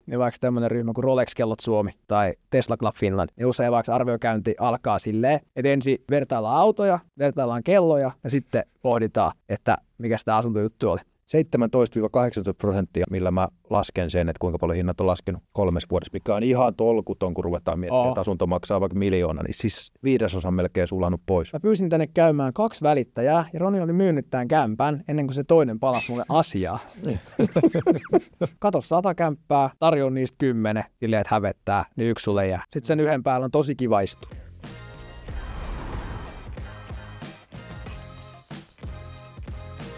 niin vaikka tämmöinen ryhmä kuin Rolex-kellot Suomi tai Tesla Club Finland, niin usein vaikka arviokäynti alkaa silleen, että ensin vertaillaan autoja, vertaillaan kelloja ja sitten pohditaan, että mikä tämä asuntojuttu oli. 17-18%, millä mä lasken sen, että kuinka paljon hinnat on laskenut 3 vuodessa, mikä on ihan tolkuton, kun ruvetaan miettimään, että asunto maksaa vaikka 1 000 000, niin siis 1/5 melkein sulanut pois. Mä pyysin tänne käymään 2 välittäjää, ja Roni oli myynyt tämän kämpän ennen kuin se toinen palasi mulle asiaa. Kato 100 kämppää, tarjoan niistä 10, silleen, että hävettää, niin 1 sulle jää. Sitten sen yhden päällä on tosi kiva istua.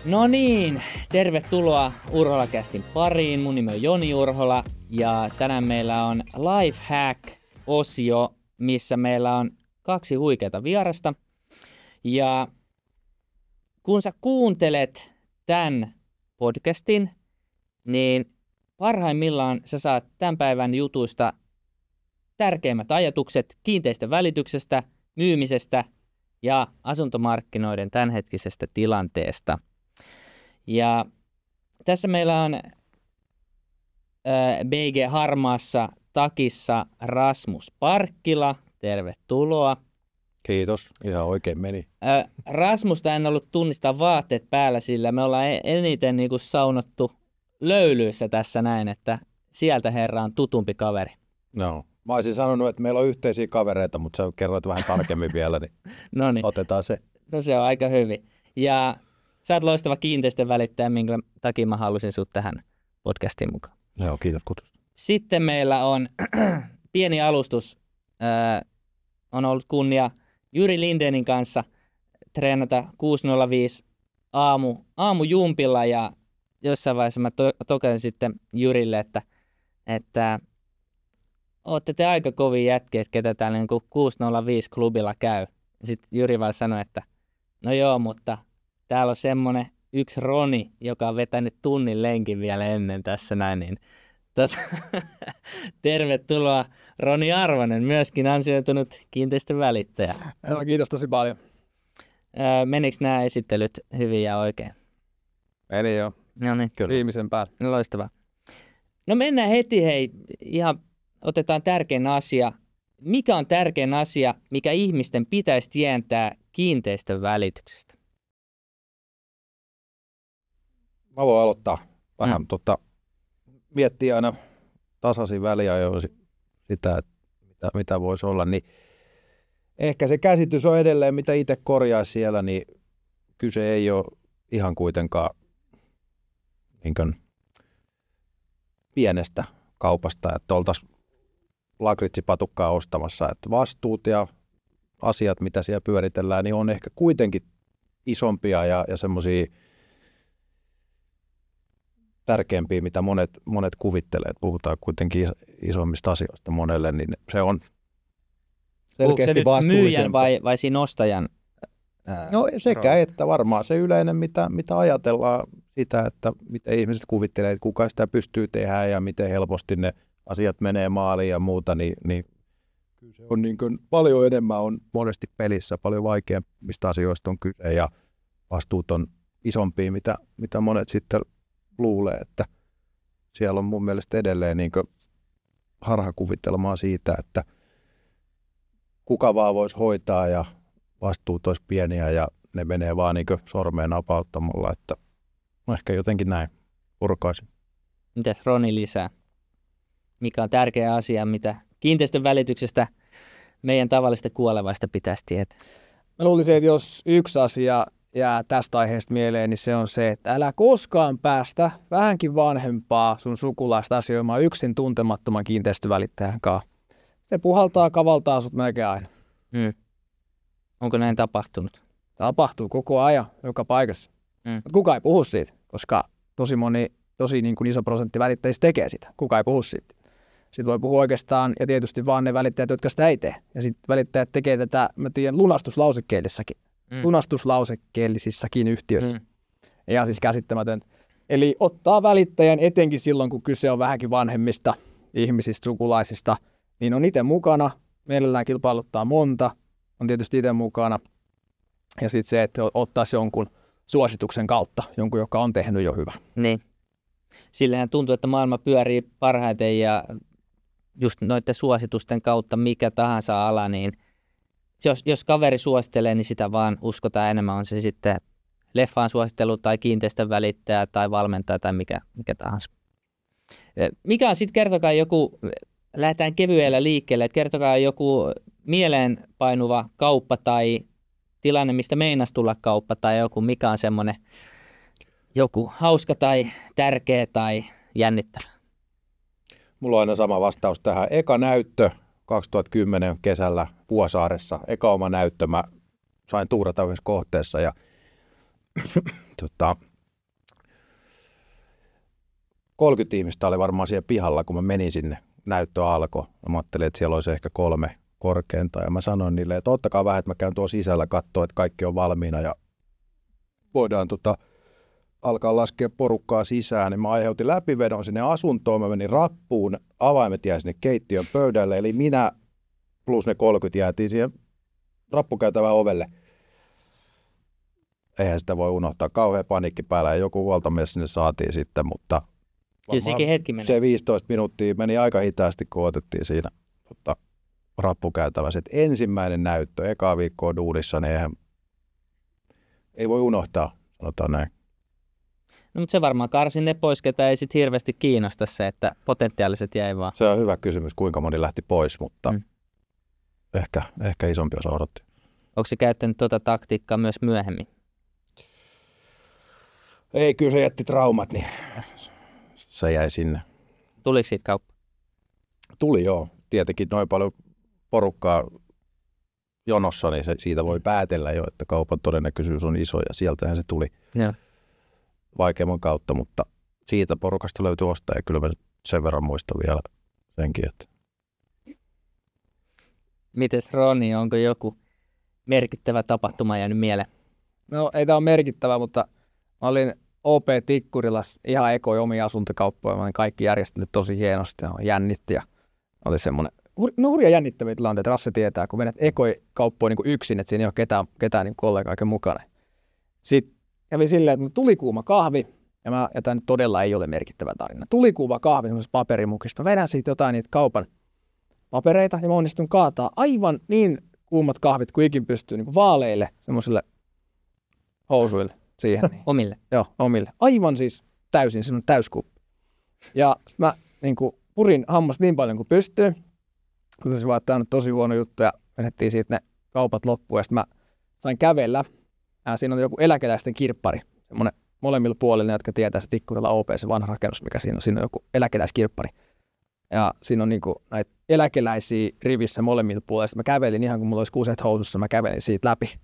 No niin, tervetuloa Urhola-kästin pariin. Mun nimi on Joni Urhola ja tänään meillä on Lifehack-osio, missä meillä on 2 huikeata vierasta. Ja kun sä kuuntelet tämän podcastin, niin parhaimmillaan sä saat tämän päivän jutuista tärkeimmät ajatukset kiinteistön välityksestä, myymisestä ja asuntomarkkinoiden tämänhetkisestä tilanteesta. Ja tässä meillä on BG Harmaassa takissa Rasmus Parkkila. Tervetuloa. Kiitos, ihan oikein meni. Rasmusta en ollut tunnistaa vaatteet päällä, sillä me ollaan eniten niinku saunottu löylyissä tässä näin, että sieltä herra on tutumpi kaveri. No, mä olisin sanonut, että meillä on yhteisiä kavereita, mutta sä kerroit vähän tarkemmin vielä, niin Noniin. Otetaan se. No se on aika hyvin. Ja sä oot loistava kiinteistön välittäjä, minkä takia mä halusin sut tähän podcastiin mukaan. Joo, kiitos kutsusta. Sitten meillä on pieni alustus. On ollut kunnia Jyri Lindénin kanssa treenata 605 aamujumpilla ja jossain vaiheessa mä tokasin sitten Jyrille, että ootte te aika kovin jätkiä, ketä täällä niin 605 klubilla käy. Sitten Jyri vaan sanoi, että no joo, mutta täällä on semmoinen yksi Roni, joka on vetänyt tunnin lenkin vielä ennen tässä näin, niin tervetuloa Roni Arvonen, myöskin ansioitunut kiinteistön välittäjä. Kiitos tosi paljon. Menikö nämä esittelyt hyvin ja oikein? Eli joo, No niin, viimeisen päällä. loistavaa. No mennään heti ihan otetaan tärkein asia. Mikä on tärkein asia, mikä ihmisten pitäisi tietää kiinteistön välityksestä? Mä voin aloittaa vähän. Miettii aina tasaisin väliajoin sitä, että mitä voisi olla, niin ehkä se käsitys on edelleen, mitä itse korjaa siellä, niin kyse ei ole ihan kuitenkaan pienestä kaupasta, että oltaisiin lakritsipatukkaa ostamassa, että vastuut ja asiat, mitä siellä pyöritellään, niin on ehkä kuitenkin isompia ja semmoisia tärkeämpiä, mitä monet kuvittelee. Että puhutaan kuitenkin isommista asioista monelle, niin se on selkeästi vastuullisempi. Myyjän vai siinä ostajan? No sekä että varmaan se yleinen, mitä ajatellaan sitä, että miten ihmiset kuvittelee, että kuka sitä pystyy tehdä ja miten helposti ne asiat menee maaliin ja muuta, niin kyllä se on niin kuin paljon enemmän on monesti pelissä, paljon vaikeammista asioista on kyse ja vastuut on isompia, mitä monet sitten luulee, että siellä on mun mielestä edelleen niin kuin harhakuvitelmaa siitä, että kuka vaan voisi hoitaa ja vastuut olisi pieniä ja ne menee vaan niin kuin sormeen napauttamalla, että ehkä jotenkin näin purkaisin. Mitäs Roni lisää? Mikä on tärkeä asia, mitä kiinteistön välityksestä meidän tavallista kuolevaista pitäisi tietää? Mä luulisin, että jos yksi asia jää tästä aiheesta mieleen, niin se on se, että älä koskaan päästä vähänkin vanhempaa sun sukulaista asioimaan yksin tuntemattoman kiinteistövälittäjän kanssa. Se puhaltaa, kavaltaa sut melkein aina. Onko näin tapahtunut? Tapahtuu koko ajan, joka paikassa. Mutta kukaan ei puhu siitä, koska tosi niin kuin iso prosentti välittäjistä tekee sitä. Kukaan ei puhu siitä. Sitten voi puhua oikeastaan, ja tietysti vaan ne välittäjät, jotka sitä ei tee. Ja sitten välittäjät tekee tätä, mä tiedän, lunastuslausekkeellisissakin yhtiöissä. Ja siis käsittämätöntä. Eli ottaa välittäjän etenkin silloin, kun kyse on vähänkin vanhemmista ihmisistä, sukulaisista, niin on itse mukana. Mielellään kilpailuttaa monta, on tietysti itse mukana. Ja sitten se, että ottaisi jonkun suosituksen kautta, jonkun, joka on tehnyt jo hyvä. Niin. Sillähän tuntuu, että maailma pyörii parhaiten ja just noiden suositusten kautta mikä tahansa ala, niin jos kaveri suosittelee, niin sitä vaan uskotaan enemmän. On se sitten leffaan suosittelu tai kiinteistön välittäjä tai valmentaja tai mikä tahansa. Mikä on sitten, kertokaa joku, lähdetään kevyellä liikkeelle, että kertokaa joku mieleenpainuva kauppa tai tilanne, mistä meinas tulla kauppa tai joku, mikä on semmoinen joku hauska tai tärkeä tai jännittävä. Mulla on aina sama vastaus tähän. Eka näyttö 2010 kesällä Vuosaaressa. Eka oma näyttö. Mä sain tuurata yhdessä kohteessa ja 30 ihmistä oli varmaan siellä pihalla, kun mä menin sinne. Näyttö alkoi. Mä ajattelin, että siellä olisi ehkä 3 korkeinta. Ja mä sanoin niille, että ottakaa vähän, että mä käyn tuolla sisällä katsoa, että kaikki on valmiina ja voidaan alkaa laskea porukkaa sisään, niin mä aiheutin läpivedon sinne asuntoon, mä menin rappuun, avaimet jäi sinne keittiön pöydälle, eli minä plus ne 30 jäätiin siihen rappukäytävän ovelle. Eihän sitä voi unohtaa, kauhea paniikki päällä ja joku huoltomies sinne saatiin sitten, mutta se 15 minuuttia meni aika hitaasti, kun otettiin siinä rappukäytävässä. Ensimmäinen näyttö, ekaa viikkoa duunissa, niin ei voi unohtaa, sanotaan näin. No, mutta se varmaan karsin ne pois, ketä ei sitten hirveästi kiinnosta se, että potentiaaliset jäi vaan. Se on hyvä kysymys, kuinka moni lähti pois, mutta ehkä isompi osa odotti. Onko se käyttänyt tuota taktiikkaa myös myöhemmin? Ei, kyllä se jätti traumat, niin se jäi sinne. Tuliko siitä kauppa? Tuli joo. Tietenkin noin paljon porukkaa jonossa, niin siitä voi päätellä jo, että kaupan todennäköisyys on iso ja sieltähän se tuli. Joo. Vaikeamman kautta, mutta siitä porukasta löytyi ostaja. Kyllä mä sen verran muistan vielä senkin. Että... Mites Roni, onko joku merkittävä tapahtuma jäänyt mieleen? No ei tämä ole merkittävä, mutta mä olin OP Tikkurilassa ihan ekoi omia asuntokauppoja. Mä olin kaikki järjestellyt tosi hienosti ja jännitti ja oli semmoinen hurja jännittäviä tilanteita. Rasse tietää, kun menet ekoi kauppoja niin yksin, että siinä ei ole ketään niin kollegaa oikein mukana. Sitten kävi silleen, että tuli kuuma kahvi, ja tämä nyt todella ei ole merkittävä tarina. Tuli kuuma kahvi semmoisessa paperimukista. Mä vedän siitä jotain niitä kaupan papereita, ja mä onnistun kaataa aivan niin kuumat kahvit, kuin ikin pystyy niin kuin vaaleille semmoisille housuille siihen. Omille? Joo, omille. Aivan siis täysin, semmoinen täyskuppi. Ja sitten mä niin kuin purin hammasta niin paljon kuin pystyy. Totesin vaan, että tämä on tosi huono juttu, ja menettiin siitä ne kaupat loppuun, ja sitten mä sain kävellä. Siinä on joku eläkeläisten kirppari, semmoinen molemmilla puolilla, jotka tietää se Tikkurilla OP, se vanha rakennus, mikä siinä on joku eläkeläiskirppari. Ja siinä on niinku näitä eläkeläisiä rivissä molemmilla puolilla. Sitten mä kävelin ihan kun mulla olisi kuuset housussa, mä kävelin siitä läpi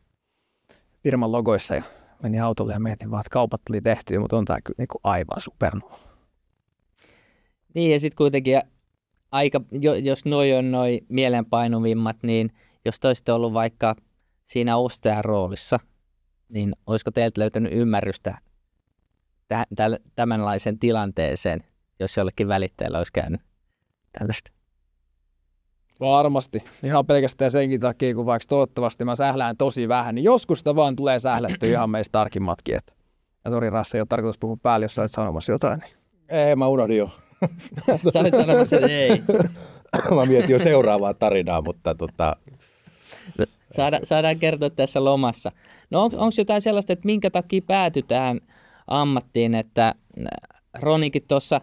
firman logoissa ja menin autolle ja mietin vaan, että kaupat tuli tehtyä, mutta on tää kyllä niinku aivan supernova. Niin ja sitten kuitenkin jos noi on noi mielenpainuvimmat, niin jos toisitte ollut vaikka siinä ostajan roolissa, niin olisiko teiltä löytänyt ymmärrystä tämänlaisen tilanteeseen, jos jollekin välittäjällä olisi käynyt tällaista? Varmasti. Ihan pelkästään senkin takia, kun vaikka toivottavasti mä sählään tosi vähän, niin joskus sitä vaan tulee sählättyä ihan meistä tarkimmatkin. Ja sori Rasse, ei ole tarkoitus puhua päälle, jos sä olet sanomassa jotain. Niin. Ei, mä unohdin jo. Sä olet sanomassa, että ei. Mä mietin jo seuraavaa tarinaa, mutta Saadaan kertoa tässä lomassa. No onko jotain sellaista, että minkä takia päätyi tähän ammattiin, että Ronikin tuossa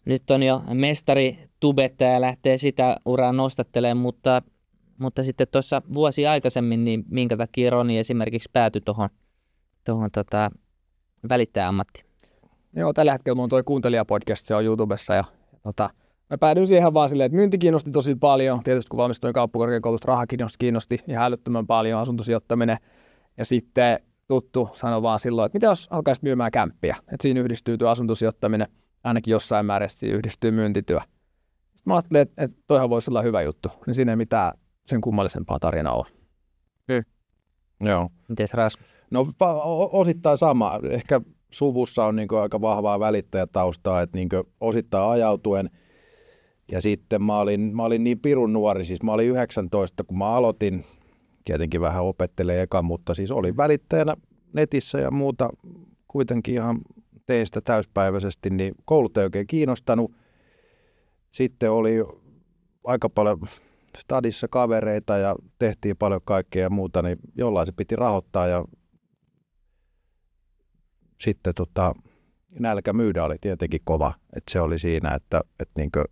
nyt on jo mestari tubettaja ja lähtee sitä uraa nostattelemaan, mutta sitten tuossa vuosi aikaisemmin, niin minkä takia Roni esimerkiksi päätyi tuohon välittäjäammattiin? Joo, tällä hetkellä mun toi kuuntelijapodcast, se on YouTubessa ja mä päädyin siihen vaan silleen, että myynti kiinnosti tosi paljon. Tietysti kun valmistuin kauppakorkeakoulusta, raha kiinnosti ihan älyttömän paljon, asuntosijoittaminen. Ja sitten tuttu sanoi vaan silloin, että mitä jos alkaisit myymään kämppiä? Että siinä yhdistyy tuo asuntosijoittaminen, ainakin jossain määrin siinä yhdistyy myyntityö. Sitten mä ajattelin, että toihan voisi olla hyvä juttu. Niin siinä ei mitään sen kummallisempaa tarinaa ole. Joo. Mites Rasmus? No osittain sama. Ehkä suvussa on niin aika vahvaa välittäjätaustaa, että niin osittain ajautuen. Ja sitten mä olin niin pirun nuori, siis mä olin 19, kun mä aloitin, tietenkin vähän opettelee eka, mutta siis olin välittäjänä netissä ja muuta kuitenkin ihan tein sitä täyspäiväisesti, niin koulut ei oikein kiinnostanut. Sitten oli aika paljon stadissa kavereita ja tehtiin paljon kaikkea ja muuta, niin jollain se piti rahoittaa ja sitten nälkä myydä oli tietenkin kova, että se oli siinä, että niinkö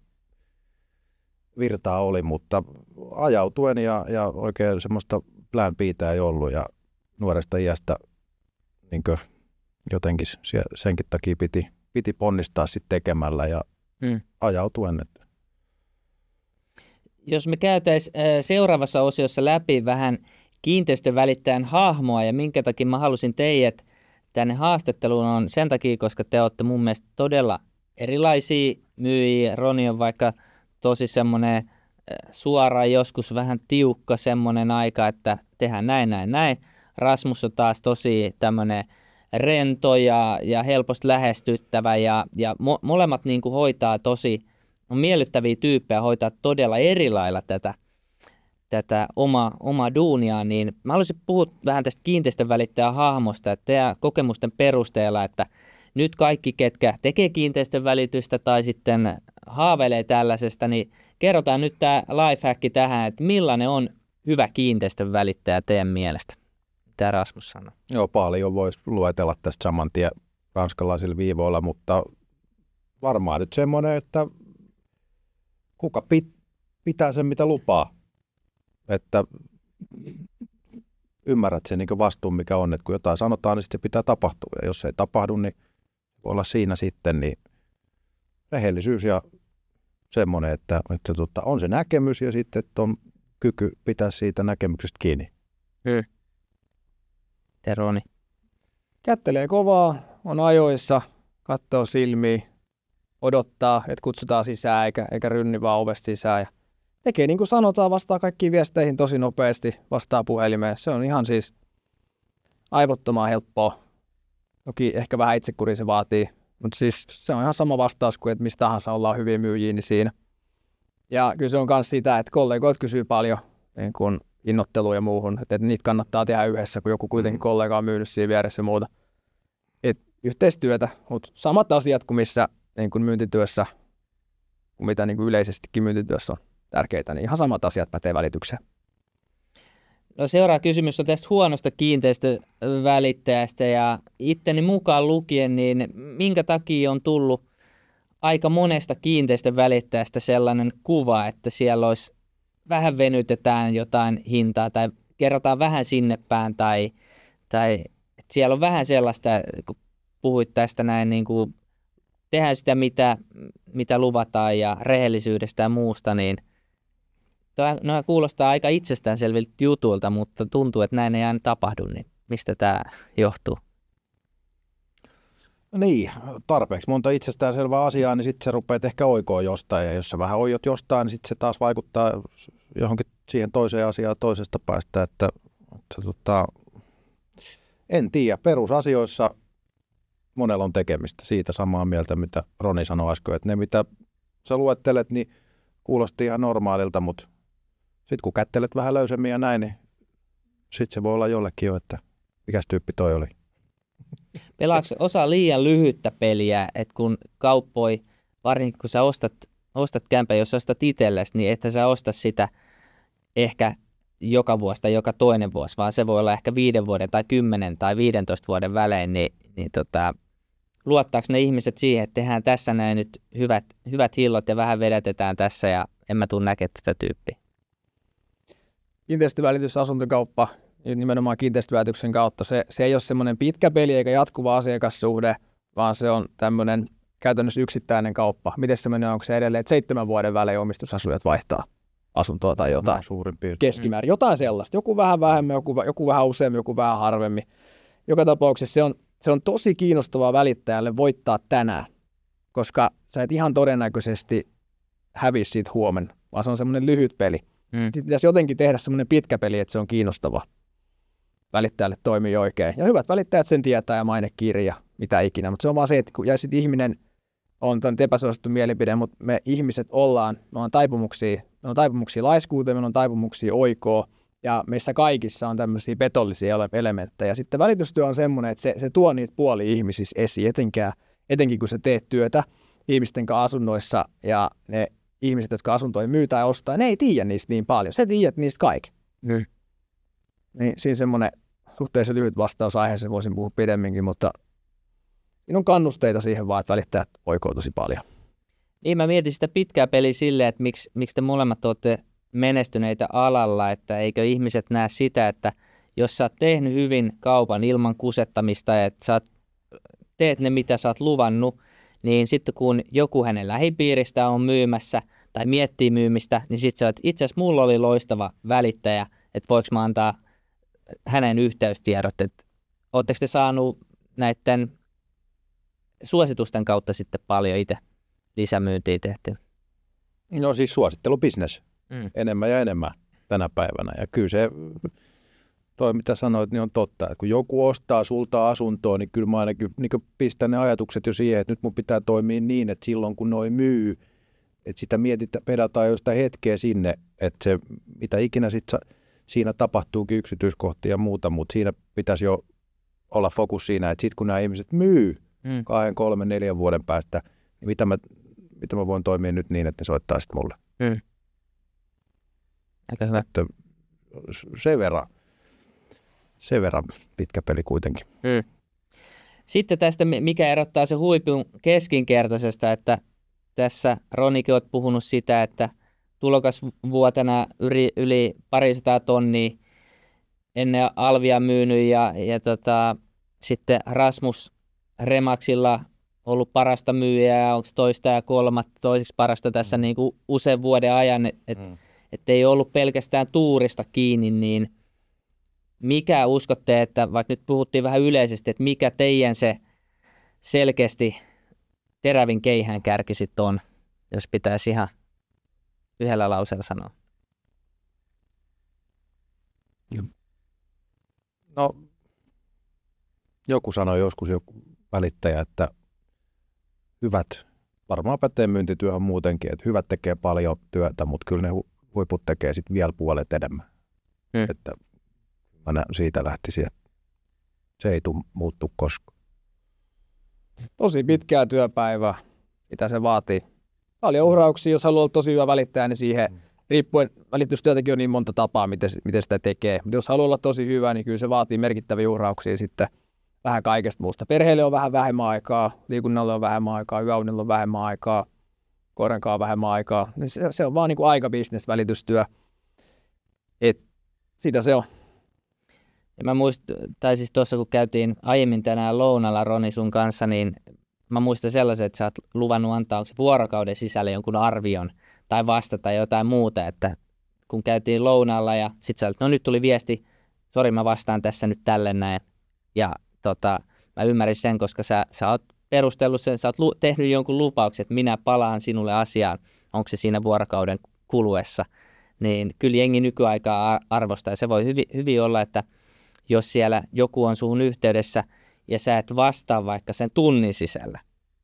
virtaa oli, mutta ajautuen ja oikein semmoista plan B:tä ei ollut ja nuoresta iästä niinkö jotenkin senkin takia piti ponnistaa sitten tekemällä ja ajautuen. Että. Jos me käytäisiin seuraavassa osiossa läpi vähän kiinteistövälittäjän hahmoa ja minkä takia mä halusin teidät tänne haastatteluun on sen takia, koska te olette mun mielestä todella erilaisia myyjiä. Roni on vaikka tosi semmoinen suora, joskus vähän tiukka semmoinen aika, että tehdään näin. Rasmus on taas tosi tämmöinen rento ja helposti lähestyttävä ja molemmat niin kuin hoitaa on miellyttäviä tyyppejä hoitaa todella eri lailla tätä omaa duunia, niin mä haluaisin puhua vähän tästä kiinteistönvälittäjän hahmosta, että teidän kokemusten perusteella, että nyt kaikki, ketkä tekee kiinteistönvälitystä tai sitten haaveilee tällaisesta, niin kerrotaan nyt tämä lifehack tähän, että millainen on hyvä kiinteistönvälittäjä teidän mielestä? Mitä Rasmus sanoo? Joo, paljon voisi luetella tästä saman tien ranskalaisilla viivoilla, mutta varmaan nyt semmoinen, että kuka pitää sen, mitä lupaa. Että ymmärrät sen niin vastuun, mikä on, että kun jotain sanotaan, niin se pitää tapahtua. Ja jos ei tapahdu, niin voi olla siinä sitten niin rehellisyys ja semmoinen, että on se näkemys ja sitten että on kyky pitää siitä näkemyksestä kiinni. Roni. Kättelee kovaa, on ajoissa, katsoo silmiin, odottaa, että kutsutaan sisään eikä rynni vaan ovesta sisään. Ja tekee niin kuin sanotaan, vastaa kaikkiin viesteihin tosi nopeasti, vastaa puhelimeen. Se on ihan siis aivottoman helppoa. Toki ehkä vähän itsekuri se vaatii, mutta siis se on ihan sama vastaus kuin, että mistä tahansa ollaan hyviä myyjiä niin siinä. Ja kyllä se on myös sitä, että kollegoit kysyy paljon niin kuin innoittelua ja muuhun, että niitä kannattaa tehdä yhdessä, kun joku kuitenkin kollega on myynyt siinä vieressä ja muuta. Et yhteistyötä, mutta samat asiat kuin missä niin kuin myyntityössä, kuin mitä niin kuin yleisestikin myyntityössä on tärkeitä, niin ihan samat asiat pätee välitykseen. No seuraava kysymys on tästä huonosta kiinteistövälittäjästä ja itteni mukaan lukien, niin minkä takia on tullut aika monesta kiinteistövälittäjästä sellainen kuva, että siellä olisi vähän venytetään jotain hintaa tai kerrotaan vähän sinne päin tai että siellä on vähän sellaista, kun puhuit tästä näin, niin kuin tehdään sitä mitä luvataan ja rehellisyydestä ja muusta, niin no, kuulostaa aika itsestäänselviltä jutuilta, mutta tuntuu, että näin ei aina tapahdu, niin mistä tämä johtuu? Niin, tarpeeksi monta itsestäänselvää asiaa, niin sitten se rupeat ehkä oikoon jostain, ja jos sä vähän oiot jostain, niin sitten se taas vaikuttaa johonkin siihen toiseen asiaan toisesta päästä, että en tiedä, perusasioissa monella on tekemistä siitä samaa mieltä, mitä Roni sanoi äsken, että ne mitä sä luettelet, niin kuulosti ihan normaalilta, mutta sitten kun kättelet vähän löysemmin ja näin, niin sitten se voi olla jollekin jo, että mikäs tyyppi toi oli. Pelaatko osa liian lyhyttä peliä, että kun kauppoi, varsinkin kun sä ostat kämpän, jos ostat itsellesi, niin että sä osta sitä ehkä joka vuosi tai joka toinen vuosi, vaan se voi olla ehkä 5 vuoden tai 10 tai 15 vuoden välein, niin luottaako ne ihmiset siihen, että tehdään tässä näin nyt hyvät hillot ja vähän vedätetään tässä ja en mä tule näkemään tätä tyyppiä? Kiinteistövälitys, asuntokauppa, nimenomaan kiinteistövälityksen kautta, se ei ole semmoinen pitkä peli eikä jatkuva asiakassuhde, vaan se on tämmöinen käytännössä yksittäinen kauppa. Miten se menee, onko se edelleen, että 7 vuoden välein omistusasujat vaihtaa asuntoa tai jotain keskimäärin, jotain sellaista. Joku vähän vähemmän, joku vähän useammin, joku vähän harvemmin. Joka tapauksessa se on tosi kiinnostavaa välittäjälle voittaa tänään, koska sä et ihan todennäköisesti häviä siitä huomenna, vaan se on semmoinen lyhyt peli. Sitten pitäisi jotenkin tehdä semmoinen pitkä peli, että se on kiinnostava. Välittäjälle toimii oikein. Ja hyvät välittäjät sen tietää ja mainekirja, mitä ikinä. Mutta se on vaan se, että kun sitten ihminen on epäsuosittu mielipide, mutta me ihmiset me on taipumuksia laiskuuteen, me on taipumuksia oikoa. Ja meissä kaikissa on tämmöisiä petollisia elementtejä. Sitten välitystyö on semmoinen, että se tuo niitä puolia ihmisissä esiin, etenkään etenkin kun sä teet työtä ihmisten kanssa asunnoissa ja ne ihmiset, jotka asuntoja myy tai ostaa, ne ei tiedä niistä niin paljon. Sä tiedät niistä kaiken. Niin siinä semmoinen suhteellisen lyhyt vastaus aiheeseen, voisin puhua pidemminkin, mutta siinä on kannusteita siihen vaan, että välittäjät oikoo tosi paljon. Niin, mä mietin sitä pitkää peliä silleen, että miksi te molemmat olette menestyneitä alalla, että eikö ihmiset näe sitä, että jos sä oot tehnyt hyvin kaupan ilman kusettamista ja että sä teet ne, mitä sä oot luvannut, niin sitten kun joku hänen lähipiiristä on myymässä tai miettii myymistä, niin sitten sä oot, itse asiassa mulla oli loistava välittäjä, että voiko mä antaa hänen yhteystiedot, että ootteko te saanut näiden suositusten kautta sitten paljon itse lisämyyntiä tehty? No siis suosittelubisnes enemmän ja enemmän tänä päivänä. Ja kyllä se, toi mitä sanoit, niin on totta. Että kun joku ostaa sulta asuntoa, niin kyllä mä ainakin niin pistän ne ajatukset jo siihen, että nyt mun pitää toimia niin, että silloin kun noi myy, että sitä pedataan jo sitä hetkeä sinne, että se mitä ikinä sitten siinä tapahtuukin yksityiskohtia ja muuta, mutta siinä pitäisi jo olla fokus siinä, että sitten kun nämä ihmiset myy 2, 3, 4 vuoden päästä, niin mitä mä voin toimia nyt niin, että ne soittaa sitten mulle. Aika hyvä. Että sen verran pitkä peli kuitenkin. Sitten tästä, mikä erottaa se huipun keskinkertaisesta, että tässä Ronikin olet puhunut sitä, että tulokasvuotena yli 200 tonnia ennen alvia myynyt ja sitten Rasmus Remaxilla ollut parasta myyjää, onko toista ja toiseksi parasta tässä niin kuin usein vuoden ajan, että ei ollut pelkästään tuurista kiinni, niin mikä uskotte, että vaikka nyt puhuttiin vähän yleisesti, että mikä teidän se selkeästi terävin keihäänkärki sitten on, jos pitäisi ihan yhdellä lauseella sanoa? No, joku sanoi joskus, joku välittäjä, että hyvät, varmaan pätee myyntityöhön muutenkin, että hyvät tekee paljon työtä, mutta kyllä ne huiput tekee sitten vielä puolet enemmän. Että mä siitä lähtisin, että se ei tule muuttua koskaan. Tosi pitkää työpäivää, mitä se vaatii. Paljon uhrauksia, jos haluaa olla tosi hyvä välittäjä, niin siihen riippuen välitystyötäkin on niin monta tapaa, miten sitä tekee. Mutta jos haluaa olla tosi hyvä, niin kyllä se vaatii merkittäviä uhrauksia sitten vähän kaikesta muusta. Perheelle on vähän vähemmän aikaa, liikunnalle on vähemmän aikaa, yöunilla on vähemmän aikaa, koirankaan on vähemmän aikaa. Se on vaan niin kuin aikabisnes, välitystyö. Sitä se on. Ja mä tai siis tuossa kun käytiin aiemmin tänään lounalla Roni sun kanssa, niin mä muistan sellaisen, että sä oot luvannut antaa vuorokauden sisällä jonkun arvion tai vastata jotain muuta, että kun käytiin lounalla ja sit sä olet, no nyt tuli viesti, sori mä vastaan tässä nyt tälle näin. Ja mä ymmärrin sen, koska sä oot perustellut sen, sä oot tehnyt jonkun lupauksen, että minä palaan sinulle asiaan, onko se siinä vuorokauden kuluessa. Niin kyllä jengi nykyaikaa arvostaa ja se voi hyvin olla, että jos siellä joku on suhun yhteydessä ja sä et vastaa vaikka sen tunnin sisällä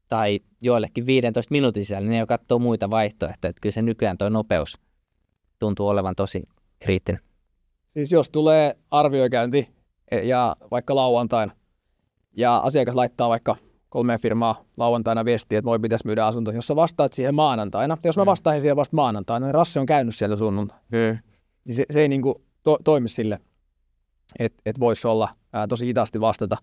tai joillekin 15 minuutin sisällä, niin ne jo katsoo muita vaihtoehtoja. Että kyllä se nykyään tuo nopeus tuntuu olevan tosi kriittinen. Siis jos tulee arvioinkäynti ja vaikka lauantaina ja asiakas laittaa vaikka 3 firmaa lauantaina viestiä, että moi pitäisi myydä asunto, jos sä vastaat siihen maanantaina, jos mä vastaisin siihen vasta maanantaina, niin Rasse on käynyt siellä sunnuntaina. Niin se ei niinku toimi sille, että voisi olla tosi hitaasti vastata.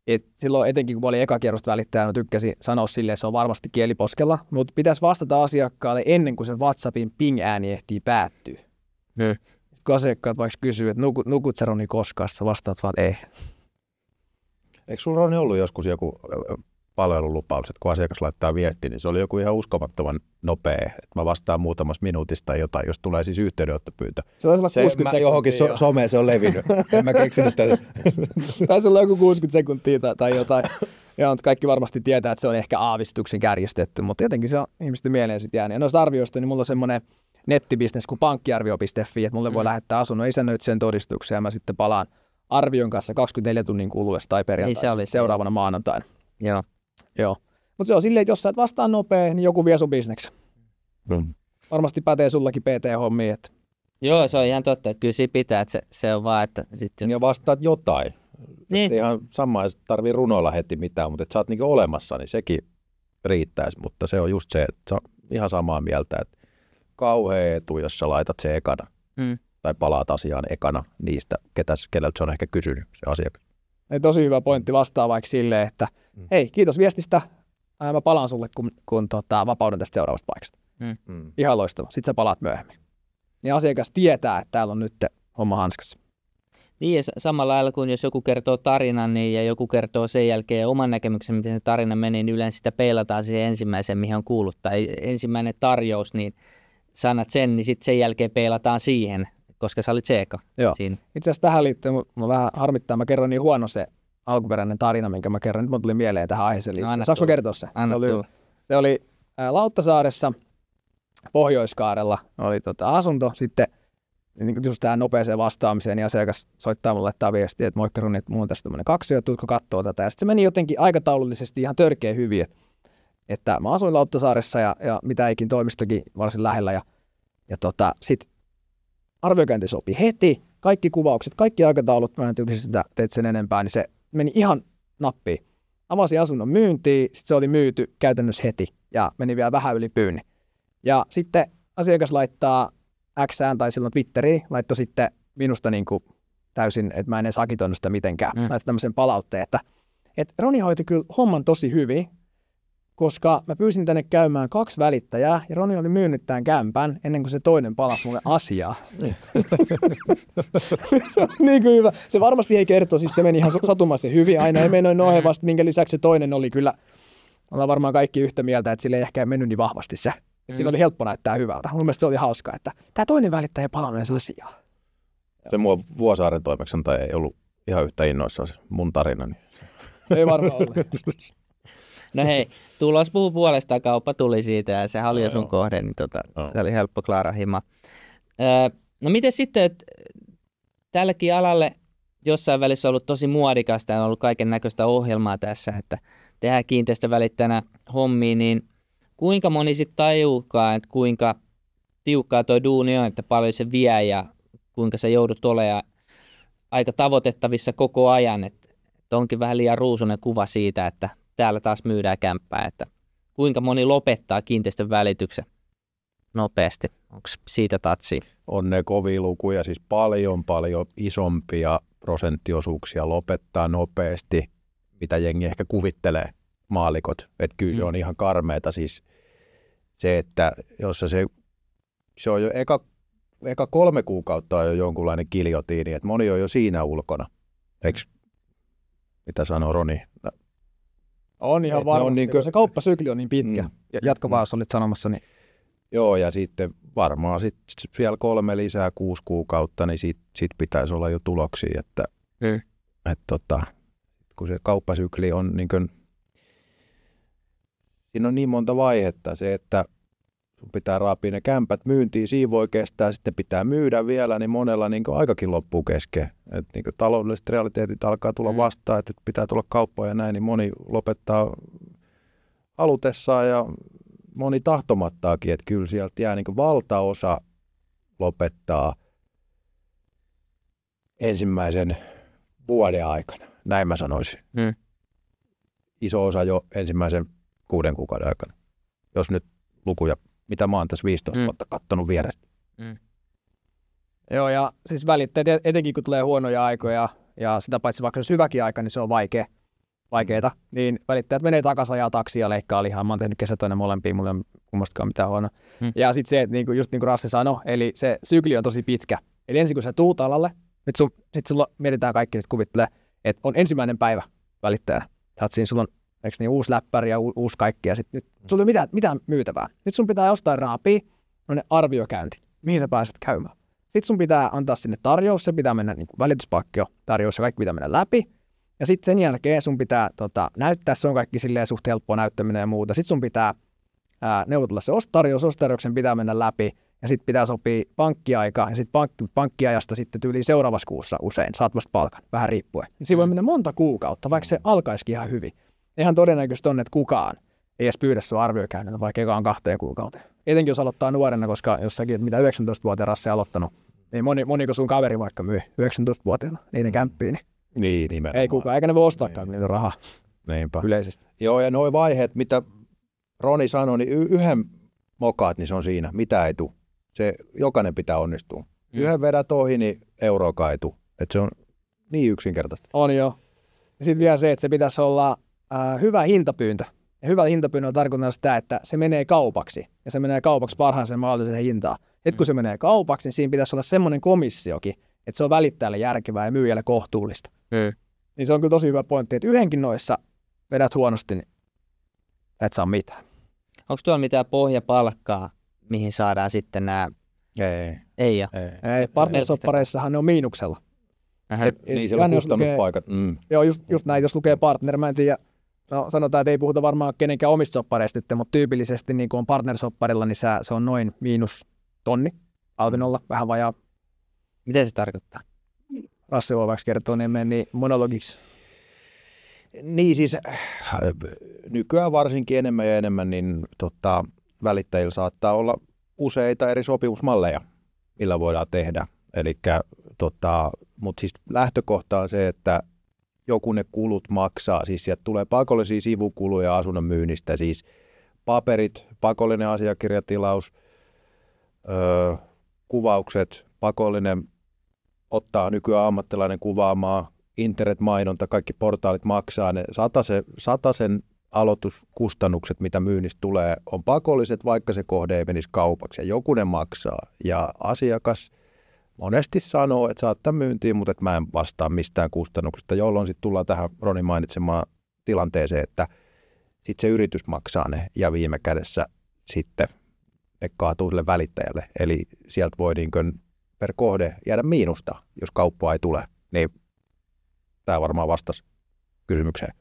Et silloin etenkin kun mä olin ekakierrosta välittäjänä, tykkäsin sanoa silleen, että se on varmasti kieliposkella, mutta pitäisi vastata asiakkaalle ennen kuin se WhatsAppin ping-ääni ehtii päättyä. Sitten kun asiakkaat vaikka kysyy, että nukut sä Roni koskaan, sä vastaat vaan, ei. Eikö sulla Roni ollut joskus joku palvelulupaus, että kun asiakas laittaa viesti, niin se oli joku ihan uskomattoman nopea, että mä vastaan muutamassa minuutissa tai jotain, jos tulee siis yhteydenottopyyntö. Se olisi olla 60 sekuntia. Johonkin someen se on levinnyt. En mä keksinyt tätä. Taisi olla joku 60 sekuntia tai jotain. Ja kaikki varmasti tietää, että se on ehkä aavistuksen kärjistetty, mutta jotenkin se on ihmisten mieleen sitten jäänyt. Ja noista arvioista, niin mulla on semmoinen nettibisnes kuin pankkiarvio.fi, että mulle voi lähettää asunnon isännöitsijän todistuksen ja mä sitten palaan arvion kanssa 24 tunnin kuluessa tai perjantaina seuraavana maanantaina. Joo. Mutta se on silleen, että jos sä et vastaa nopea, niin joku vie sun bisneksen. Varmasti pätee sullakin PT-hommia. Joo, se on ihan totta, että kyllä siinä pitää, että se on vaan, että sitten jos... Ja vastaat jotain. Niin. Ihan sama, ei tarvii runoilla heti mitään, mutta että sä oot niinku olemassa, niin sekin riittäisi. Mutta se on just se, että sä ihan samaa mieltä, että kauhea etu, jos sä laitat se ekana. Tai palaat asiaan ekana niistä, keneltä se on ehkä kysynyt se asiakas. Ei, tosi hyvä pointti vastaa vaikka silleen, että hei, kiitos viestistä, mä palaan sulle, kun vapauden tästä seuraavasta paikasta. Ihan loistava, sit sä palaat myöhemmin. Niin asiakas tietää, että täällä on nyt homma hanskassa. Niin, ja samalla lailla kuin jos joku kertoo tarinan niin, ja joku kertoo sen jälkeen oman näkemyksen, miten se tarina meni, niin yleensä sitä peilataan siihen ensimmäiseen, mihin on kuullut. Tai ensimmäinen tarjous, niin sanat sen, niin sitten sen jälkeen peilataan siihen, koska sä olit se eka siinä. Itse asiassa tähän liittyen, mä vähän harmittaa, mä kerron niin huono se alkuperäinen tarina, minkä mä kerron. Nyt mun tuli mieleen tähän aiheeseen liittyen. Saanko mä kertoa se? Se oli Lauttasaaressa, Pohjois-Kaarella oli asunto, sitten niin just tähän nopeeseen vastaamiseen, niin asiakas soittaa mulle, laittaa viestiä, että moikka Roni, että mulla on tässä tämmöinen kaksio, tuutko kattoo tätä. Ja sitten se meni jotenkin aikataulullisesti ihan törkeä hyvin, että mä asuin Lauttasaaressa ja mitä ikin toimistokin varsin lähellä. Ja sitten arviokäynti sopi heti, kaikki kuvaukset, kaikki aikataulut, mä en tyyli sitä teet sen enempää, niin se meni ihan nappiin. Avasin asunnon myyntiin, sitten se oli myyty käytännössä heti ja meni vielä vähän yli pyynnin. Ja sitten asiakas laittaa Xään tai silloin Twitteriin, laittoi sitten minusta niin kuin täysin, että mä en edes agitoinut sitä mitenkään. Laittoi tämmöisen palautteen, että Roni hoiti kyllä homman tosi hyvin, koska mä pyysin tänne käymään 2 välittäjää ja Roni oli myynyt tämän kämpän ennen kuin se toinen palasi mulle asiaa. Se on niin kuin hyvä. Se varmasti ei kertoa, siis se meni ihan satumassa hyvin. Aina ei mene noin vasta, minkä lisäksi se toinen oli kyllä, ollaan varmaan kaikki yhtä mieltä, että sille ei ehkä mennyt niin vahvasti se. Siinä oli helppo näyttää hyvältä. Mun mielestä se oli hauskaa, että tämä toinen välittäjä palannut edes asiaa. Se mua Vuosaaren toimeksiantaja ei ollut ihan yhtä innoissaan mun tarinani. Ei varmaan ollut. No hei, tulos puhuu puolestaan, kauppa tuli siitä ja sehän oli jo sun kohde, niin se oli helppo Klaara hima. No miten sitten, että tälläkin alalle jossain välissä on ollut tosi muodikasta ja on ollut kaiken näköistä ohjelmaa tässä, että tehdään kiinteistövälittäjänä hommia, niin kuinka moni sitten tajuukaan, että kuinka tiukkaa tuo duuni on, että paljon se vie ja kuinka sä joudut olemaan aika tavoitettavissa koko ajan, että onkin vähän liian ruusunen kuva siitä, että täällä taas myydään kämppää, että kuinka moni lopettaa kiinteistön välityksen nopeasti, onko siitä tatsia? On ne kovia lukuja, siis paljon isompia prosenttiosuuksia lopettaa nopeasti, mitä jengi ehkä kuvittelee maalikot, että kyllä se on ihan karmeeta siis se, että jos se on jo eka 3 kuukautta on jo jonkunlainen kiljotiini, että moni on jo siinä ulkona, eikö mitä sanoo Roni? On ihan varmasti, niin kuin se kauppasykli on niin pitkä. Jatka vaan, jos olit sanomassa. Niin. Joo, ja sitten varmaan vielä 3 lisää 6 kuukautta, niin sit pitäisi olla jo tuloksia, että kun se kauppasykli on niin kuin, siinä on niin monta vaihetta. Se, että sun pitää raapia ne kämpät myyntiin, siinä voi kestää, sitten pitää myydä vielä, niin monella niin aikakin loppuu kesken. Että niin taloudelliset realiteetit alkaa tulla vastaan, että pitää tulla kauppoja ja näin, niin moni lopettaa halutessaan ja moni tahtomattaakin, että kyllä sieltä jää niin valtaosa lopettaa ensimmäisen vuoden aikana. Näin mä sanoisin. Iso osa jo ensimmäisen 6 kuukauden aikana. Jos nyt lukuja, mitä mä oon tässä 15 vuotta kattonut vierestä. Joo, ja siis välittäjät, etenkin kun tulee huonoja aikoja, ja sitä paitsi vaikka se hyväkin aika, niin se on vaikeeta, niin välittäjät menee takaisin ajaa taksia ja leikkaa lihaa. Mä oon tehnyt kesätöinä molempia, mulla ei ole kummastakaan mitään huonoa. Ja sitten se, että just niin kuin Rassi sanoi, eli se sykli on tosi pitkä. Eli ensin kun sä tuut alalle, sitten sulla mietitään kaikki nyt kuvittelee, että on ensimmäinen päivä välittäjänä. Sä oot siinä, sulla on niin, uusi läppäri ja uusi kaikki, ja sitten nyt sulla ei ole mitään myytävää. Nyt sun pitää jostain raapia, ne arviokäynti, mihin sä pääset käymään. Sitten sun pitää antaa sinne tarjous, se pitää mennä niin välityspalkkio, tarjous ja kaikki pitää mennä läpi. Ja sitten sen jälkeen sun pitää näyttää, se on kaikki silleen suht helppoa näyttäminen ja muuta. Sitten sun pitää neuvotella se ostarjouksen pitää mennä läpi. Ja sitten pitää sopia pankkiaika, ja sitten pankkiajasta sitten tyyliin seuraavassa kuussa usein, saat vasta palkan, vähän riippuen. Siinä voi mennä monta kuukautta, vaikka se alkaisikin ihan hyvin. Eihän todennäköisesti on, että kukaan ei edes pyydä sun arviokäynnillä, vaikka ekaan 2 kuukauteen. Etenkin jos aloittaa nuorena, koska jossakin, että mitä 19-vuotiaan Rassi aloittanut, niin moniko sun kaveri vaikka myy 19-vuotiaana niiden kämppiin. Niin, nimenomaan. Ei kukaan, eikä ne voi ostaakaan niitä rahaa yleisesti. Joo, ja nuo vaiheet, mitä Roni sanoi, niin yhden mokaat, niin se on siinä. Mitä ei tule. Se, jokainen pitää onnistua. Yhden vedät ohi, niin euroakaan ei tule. Että se on niin yksinkertaista. On joo. Ja sitten vielä se, että se pitäisi olla hyvä hintapyyntö. Ja hyvä hintapyyntö on tarkoittanut sitä, että se menee kaupaksi. Ja se menee kaupaksi parhaaseen mahdolliseen hintaan. Nyt kun se menee kaupaksi, niin siinä pitäisi olla semmoinen komissiokin, että se on välittäjälle järkevää ja myyjälle kohtuullista. Niin se on kyllä tosi hyvä pointti, että yhdenkin noissa vedät huonosti, niin et saa mitään. Onko tuolla mitään pohjapalkkaa, mihin saadaan sitten nämä? Ei ole. Ei. Partnersoppareissahan ne on miinuksella. Niin, siellä on kustannuspaikat. Joo, just näin, jos lukee partner, mä en tiedä, no sanotaan, että ei puhuta varmaan kenenkään omista soppareista nyt, mutta tyypillisesti niin kun on partnersopparilla, niin se on noin -1,000 alvinolla, vähän vajaa. Miten se tarkoittaa? Rassi voi vaikka kertoa niin monologiksi. Niin siis nykyään varsinkin enemmän ja enemmän, niin välittäjillä saattaa olla useita eri sopimusmalleja, millä voidaan tehdä. Mutta siis lähtökohta on se, että joku ne kulut maksaa. Siis sieltä tulee pakollisia sivukuluja asunnon myynnistä, siis paperit, pakollinen asiakirjatilaus, kuvaukset, pakollinen ottaa nykyään ammattilainen kuvaamaan, internetmainonta, kaikki portaalit maksaa, ne satasen aloituskustannukset, mitä myynnistä tulee, on pakolliset, vaikka se kohde ei menisi kaupaksi, ja joku ne maksaa, ja asiakas monesti sanoo, että saattaa myyntiin, mutta että mä en vastaa mistään kustannuksista, jolloin sitten tullaan tähän Ronin mainitsemaan tilanteeseen, että sitten se yritys maksaa ne, ja viime kädessä sitten ne kaatuu sille välittäjälle, eli sieltä voi per kohde jäädä miinusta, jos kauppaa ei tule, niin tämä varmaan vastasi kysymykseen.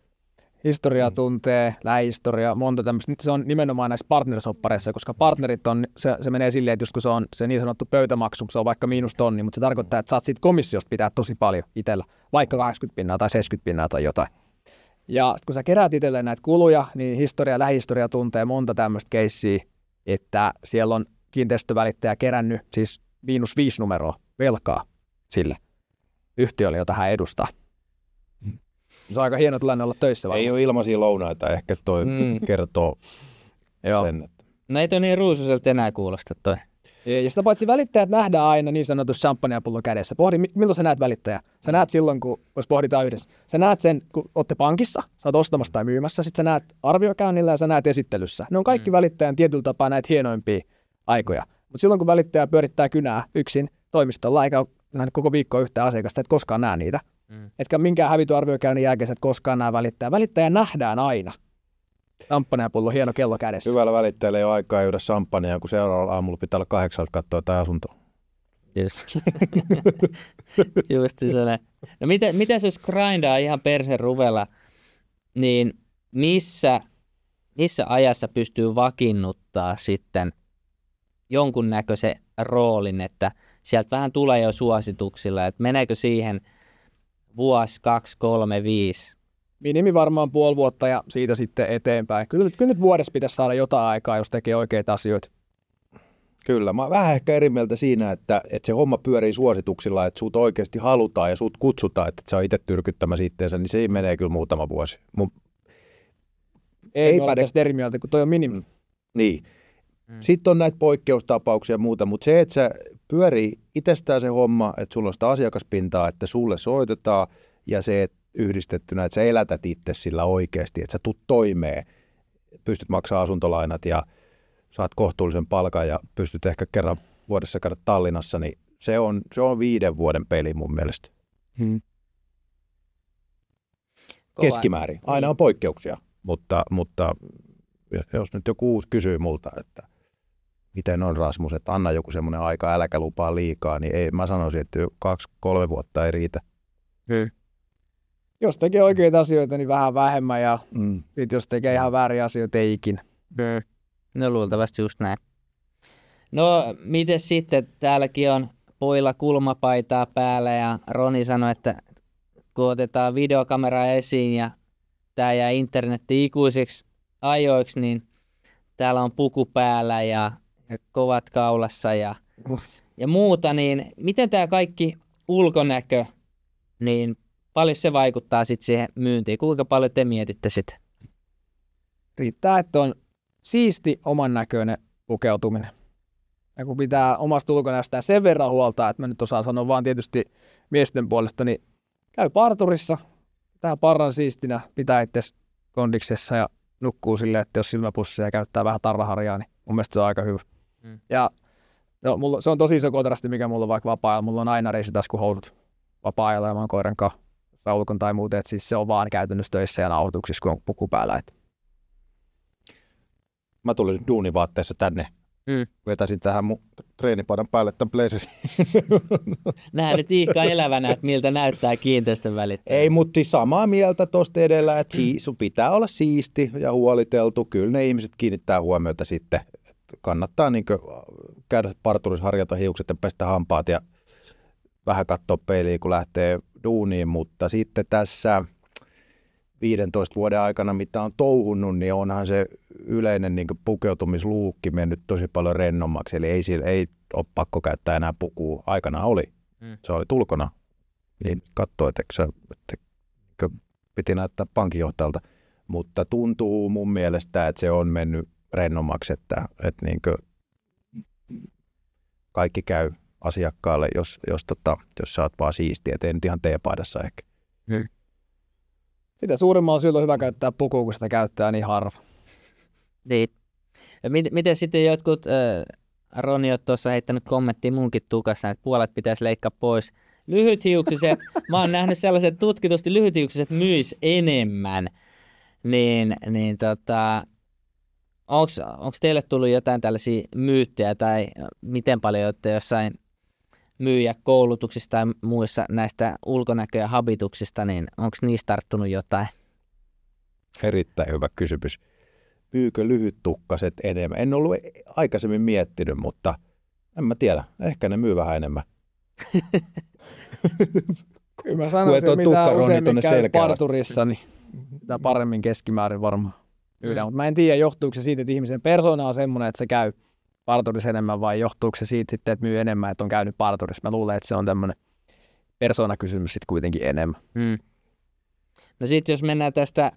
Historiaa tuntee, lähihistoria, monta tämmöistä. Nyt se on nimenomaan näissä partnersoppareissa, koska partnerit on, se menee silleen, että just kun se on se niin sanottu pöytämaksu, se on vaikka -1,000, mutta se tarkoittaa, että saat siitä komissiosta pitää tosi paljon itsellä, vaikka 80% tai 70% tai jotain. Ja kun sä keräät itselleen näitä kuluja, niin lähihistoria tuntee monta tämmöistä keissiä, että siellä on kiinteistövälittäjä kerännyt siis -5 numeroa velkaa sille yhtiölle, jota hän edustaa. Se on aika hieno tilanne olla töissä varmasti. Ei ole ilmaisia lounaita, ehkä toi kertoo sen. Että... No ei toi niin ruusuiselta enää kuulosta toi. Ja sitä paitsi välittäjät nähdään aina niin sanotusti champagnepullo kädessä. Pohdi, milloin sä näet välittäjää? Sä näet silloin, jos pohditaan yhdessä. Sä näet sen, kun ootte pankissa, sä oot ostamassa tai myymässä, sit sä näet arviokäynnillä ja sä näet esittelyssä. Ne on kaikki välittäjän tietyllä tapaa näitä hienoimpia aikoja. Mutta silloin, kun välittäjä pyörittää kynää yksin toimistolla, eikä ole nähnyt koko viikkoa yhtään asiakasta, et koskaan näe niitä. Etkä minkään hävityn-arviokäynnin jälkeen et koskaan näe välittäjää. Välittäjä nähdään aina. Champagnepullo, hieno kello kädessä. Hyvällä välittäjällä ei ole aikaa juoda champagnea, kun seuraavalla aamulla pitää olla 8 katsoa jotain asuntoa. Just sellainen. No miten jos grindaa ihan persen ruvella, niin missä ajassa pystyy vakiinnuttaa sitten jonkunnäköisen roolin, että sieltä vähän tulee jo suosituksilla, että meneekö siihen vuosi, 2, 3, 5? Minimi varmaan puoli vuotta ja siitä sitten eteenpäin. Kyllä nyt vuodessa pitäisi saada jotain aikaa, jos tekee oikeita asioita. Kyllä, mä oon vähän ehkä eri mieltä siinä, että se homma pyörii suosituksilla, että sut oikeasti halutaan ja sut kutsutaan, että sä oot itse tyrkyttämässä itteensä, niin se menee kyllä muutama vuosi. Ei ole tästä eri mieltä, kun toi on minimi. Niin. Sitten on näitä poikkeustapauksia ja muuta, mutta se, että sä pyörii itsestään se homma, että sulla on sitä asiakaspintaa, että sulle soitetaan ja se, että yhdistettynä, että sä elätät itse sillä oikeasti, että sä tuut toimeen, pystyt maksamaan asuntolainat ja saat kohtuullisen palkan ja pystyt ehkä kerran vuodessa käydä Tallinnassa, niin se on 5 vuoden peli mun mielestä. Keskimäärin. Aina on poikkeuksia, mutta jos nyt joku uusi kysyy multa, että miten on Rasmus, että anna joku semmoinen aika, äläkä lupaa liikaa, niin ei, mä sanoisin, että 2-3 vuotta ei riitä. Jos tekee oikeita asioita, niin vähän vähemmän ja jos tekee ihan vääriä asioita, ei ikinä. No luultavasti just näin. No miten sitten, täälläkin on pojilla kulmapaitaa päällä ja Roni sanoi, että kun otetaan videokamera esiin ja tämä jää internetti ikuisiksi ajoiksi, niin täällä on puku päällä ja kovat kaulassa ja muuta, niin miten tämä kaikki ulkonäkö niin paljon se vaikuttaa sitten siihen myyntiin? Kuinka paljon te mietitte sitä? Riittää, että on siisti oman näköinen pukeutuminen. Ja kun pitää omasta ulkonäöstään sen verran huolta, että mä nyt osaan sanoa vaan tietysti miesten puolesta, niin käy parturissa, pitää parran siistinä, pitää itse kondiksessa ja nukkuu silleen, että jos silmäpussia ja käyttää vähän tarraharjaa, niin mun mielestä se on aika hyvä. Ja no, se on tosi iso kontrasti, mikä mulla on vaikka vapaa-ajalla. Mulla on aina reisitaskuhousut vapaa-ajalla ja mä oon koiran kanssa ulkon tai muuten. Että siis se on vaan käytännössä töissä ja nauhoituksissa, kun on puku päällä. Mä tulin duunivaatteessa tänne. Vetäisin tähän mun treenipaidan päälle tämän blazerin. Nähdään nyt Iikka elävänä, että miltä näyttää kiinteistön välittäjä. Ei, mutta samaa mieltä tuosta edellä, että sun pitää olla siisti ja huoliteltu. Kyllä ne ihmiset kiinnittää huomiota sitten. Kannattaa niin käydä parturissa, harjata hiukset ja pestä hampaat ja vähän katsoa peiliin, kun lähtee duuniin. Mutta sitten tässä 15 vuoden aikana, mitä on touhunnut, niin onhan se yleinen niin pukeutumisluukki mennyt tosi paljon rennommaksi. Eli ei ole pakko käyttää enää pukua. Aikanaan oli. Se oli ulkona. Niin katsoi, että piti näyttää pankinjohtajalta. Mutta tuntuu mun mielestä, että se on mennyt rennommaksi, että niin kaikki käy asiakkaalle, jos sä oot vaan siistiä, et ei nyt ihan teepaidassa ehkä. Sitä suurimmalla syyllä on hyvä käyttää pukua, kun sitä käyttää niin harva. Niin. Miten sitten jotkut, Roni on tuossa heittänyt kommenttia munkin tukassa, että puolet pitäisi leikkaa pois. Lyhythiuksiset, mä oon nähnyt sellaiset tutkitusti lyhythiuksiset myis enemmän, niin onko teille tullut jotain tällaisia myyttejä tai miten paljon olette jossain myyjäkoulutuksista tai muissa näistä ulkonäkö- ja habituksista, niin onko niistä tarttunut jotain? Erittäin hyvä kysymys. Myykö lyhyttukkaset enemmän? En ollut aikaisemmin miettinyt, mutta en mä tiedä. Ehkä ne myy vähän enemmän. Kyllä mä sanoisin, että mitä useammin käy parturissa, niin sitä paremmin keskimäärin varmaan myydään. Mutta mä en tiedä, johtuuko se siitä, että ihmisen persona on semmoinen, että se käy parturissa enemmän, vai johtuuko se siitä sitten, että myy enemmän, että on käynyt parturissa. Mä luulen, että se on tämmöinen persoonakysymys sitten kuitenkin enemmän. No sitten jos mennään tästä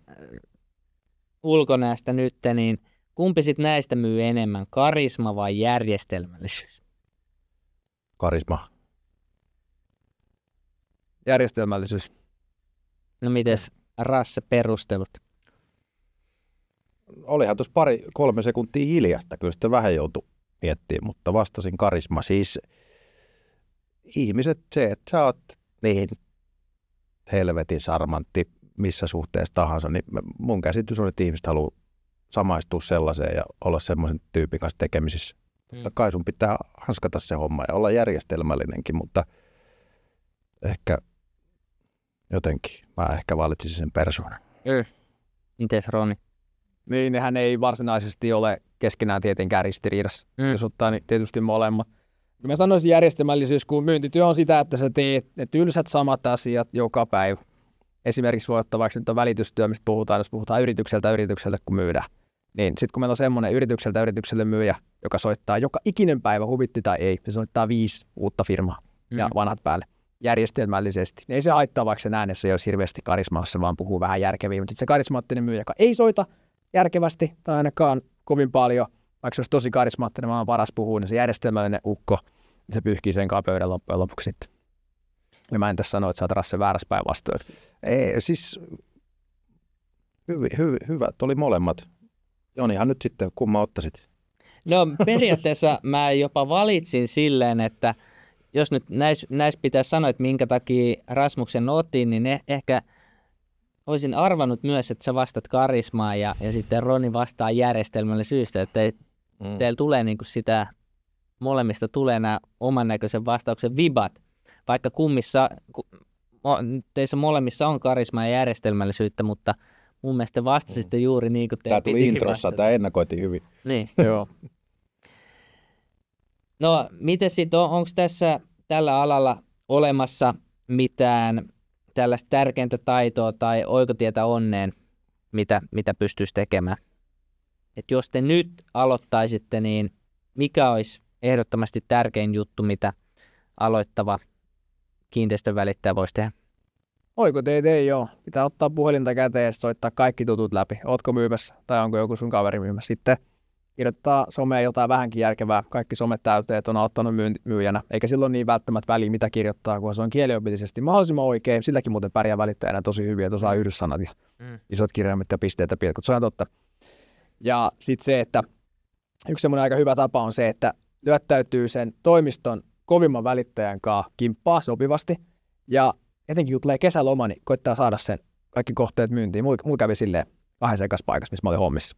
ulkonäöstä nyt, niin kumpi sitten näistä myy enemmän, karisma vai järjestelmällisyys? Karisma. Järjestelmällisyys. No mites Rasse perustelut? Olihan tuossa 2-3 sekuntia hiljasta, kyllä sitten vähän joutui miettimään, mutta vastasin karisma. Siis ihmiset, se, että sä oot niin helvetin sarmantti missä suhteessa tahansa, niin mun käsitys on, että ihmiset haluaa samaistua sellaiseen ja olla semmoisen tyypin kanssa tekemisissä. Totta kai sun pitää hanskata se homma ja olla järjestelmällinenkin, mutta ehkä jotenkin mä ehkä valitsisin sen persoonan. Mites Roni? Niin, nehän ei varsinaisesti ole keskenään tietenkään ristiriidassa, jos ottaa niin tietysti molemmat. Mä sanoisin järjestelmällisyys, kun myyntityö on sitä, että sä teet ne tylsät samat asiat joka päivä. Esimerkiksi voi ottaa vaikka nyt on välitystyö, mistä puhutaan, jos puhutaan yritykselle, kun myydään. Niin sitten kun meillä on semmoinen yritykselle myyjä, joka soittaa joka ikinen päivä, huvitti tai ei, se soittaa 5 uutta firmaa ja vanhat päälle järjestelmällisesti. Ei se haittaa, vaikka sen äänessä ei olisi hirveästi karismaassa, vaan puhuu vähän järkeviä, mutta sitten se karismaattinen myyjä, joka ei soita järkevästi tai ainakaan kovin paljon, vaikka se olisi tosi karismaattinen, vaan paras puhuu, niin se järjestelmällinen ukko, niin se pyyhkii sen pöydän loppujen lopuksi sitten. Ja mä en tässä sano, että sä oot Rasse väärässä päin vastoin. Ei, siis hyvät oli molemmat. Jonihan nyt sitten, kumman ottaisit? No periaatteessa mä jopa valitsin silleen, että jos nyt näissä pitäisi sanoa, että minkä takia Rasmuksen otin, niin ehkä olisin arvannut myös, että sä vastat karismaa ja sitten Roni vastaa järjestelmällisyystä, että teillä tulee niin kuin sitä, molemmista tulee nämä oman näköisen vastauksen vibat, vaikka teissä molemmissa on karismaa ja järjestelmällisyyttä, mutta mun mielestä vastasitte juuri niin kuin teidän piti. Tämä tuli introssa, tämä ennakoitiin hyvin. Niin. Joo. No, miten sitten, onko tässä tällä alalla olemassa mitään tällaista tärkeintä taitoa tai oikotietä onneen, mitä pystyisi tekemään? Et jos te nyt aloittaisitte, niin mikä olisi ehdottomasti tärkein juttu, mitä aloittava kiinteistön välittäjä voisi tehdä? Oikoteitä ei ole. Pitää ottaa puhelinta käteen ja soittaa kaikki tutut läpi. Ootko myymässä tai onko joku sun kaveri myymässä. Sitten kirjoittaa someen jotain vähänkin järkevää. Kaikki somet täyteen, että on auttanut myyjänä. Eikä silloin niin välttämättä väliä, mitä kirjoittaa, kun se on kieliopillisesti mahdollisimman oikein. Silläkin muuten pärjää välittäjänä tosi hyvin, että osaa yhdyssanat ja isot kirjaimet ja pisteet ja pilkut. Se on totta. Ja sitten se, että yksi semmoinen aika hyvä tapa on se, että lyöttäytyy sen toimiston kovimman välittäjän kanssa kimppaa sopivasti. Ja etenkin kun tulee kesäloma, niin koittaa saada sen kaikki kohteet myyntiin. Mulla kävi silleen 2 sekassa paikassa, missä mä olin hommissa.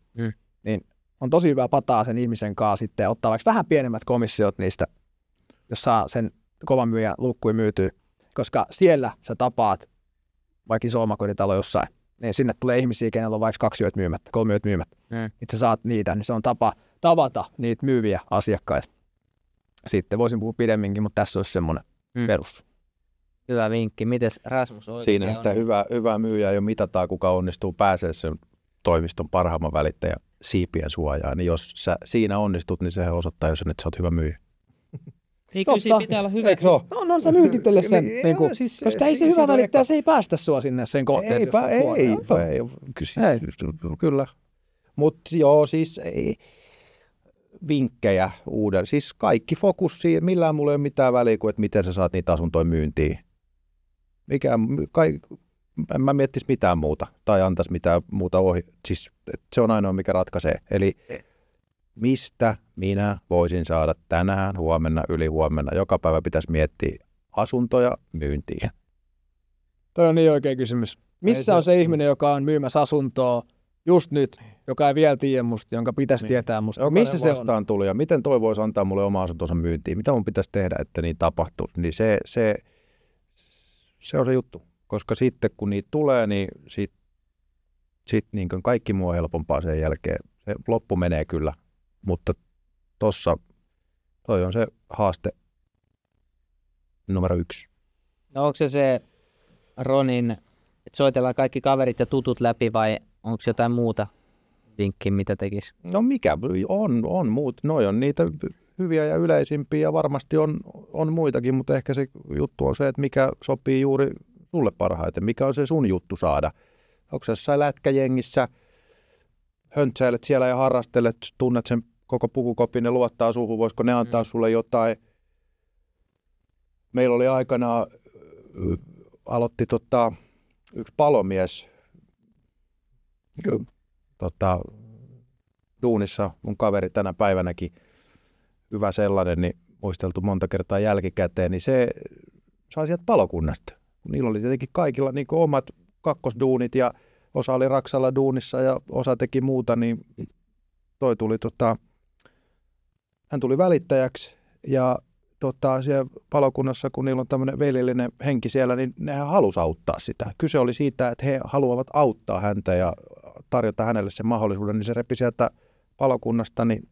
Niin on tosi hyvä pataa sen ihmisen kanssa sitten ottaa vaikka vähän pienemmät komissiot niistä, jos saa sen kovan myyjän luukkuun myytyä. Koska siellä sä tapaat vaikka iso omakotitalo jossain, niin sinne tulee ihmisiä, kenellä on vaikka 2 yöt myymättä, 3 yöt myymättä. Itse saat niitä, niin se on tapa tavata niitä myyviä asiakkaita. Sitten voisin puhua pidemminkin, mutta tässä olisi semmoinen perus. Hyvä vinkki. Mites Rasmus oikein? Siinähän sitä hyvää myyjää jo mitataan, kuka onnistuu pääsee sen toimiston parhaamman välittäjän siipien suojaan. Niin jos sä siinä onnistut, niin sehän osoittaa jo sen, että sä oot hyvä myyjä. Niin kyllä siinä pitää olla hyvä. Eikö se ole? No sä myyt itselle sen, siis, koska ei se hyvä välittäjä, se ei päästä sua sinne sen kohteeseen. Ei. Kyllä. Mutta joo, siis vinkkejä uuden. Siis kaikki fokus siihen, millään mulla ei ole mitään väliä kuin, että miten sä saat niitä asuntoja myyntiin. En mä miettisi mitään muuta tai antaisi mitään muuta ohi. Siis se on ainoa, mikä ratkaisee. Eli mistä minä voisin saada tänään, huomenna, ylihuomenna. Joka päivä pitäisi miettiä asuntoja myyntiin. Toi on niin oikea kysymys. Missä on se ihminen, joka on myymässä asuntoa just nyt, joka ei vielä tiedä musta, jonka pitäisi tietää musta? Jokainen missä se vastaan tuli ja miten toi voisi antaa mulle oma asuntonsa myyntiin? Mitä mun pitäisi tehdä, että niin tapahtuisi? Niin se on se juttu. Koska sitten kun niitä tulee, niin sit niin kaikki muu on helpompaa sen jälkeen. Se loppu menee kyllä, mutta toi on se haaste numero 1. No onko se Ronin, että soitellaan kaikki kaverit ja tutut läpi vai onko jotain muuta vinkkiä, mitä tekisi? No mikä on muut. Noi on niitä hyviä ja yleisimpiä ja varmasti on muitakin, mutta ehkä se juttu on se, että mikä sopii juuri sulle parhaiten. Mikä on se sun juttu saada? Onko sä jossain lätkäjengissä, höntsäilet siellä ja harrastelet, tunnet sen koko pukukopin, ne luottaa suhun, voisiko ne antaa sulle jotain? Meillä oli aikanaan, aloitti yksi palomies duunissa, mun kaveri tänä päivänäkin, hyvä sellainen, niin muisteltu monta kertaa jälkikäteen, niin se sai sieltä palokunnasta. Niillä oli tietenkin kaikilla niin omat kakkosduunit ja osa oli Raksalla duunissa ja osa teki muuta, niin toi tuli, hän tuli välittäjäksi ja siellä palokunnassa, kun niillä on tämmöinen veljellinen henki siellä, niin nehän halusi auttaa sitä. Kyse oli siitä, että he haluavat auttaa häntä ja tarjota hänelle sen mahdollisuuden, niin se repi sieltä palokunnasta, niin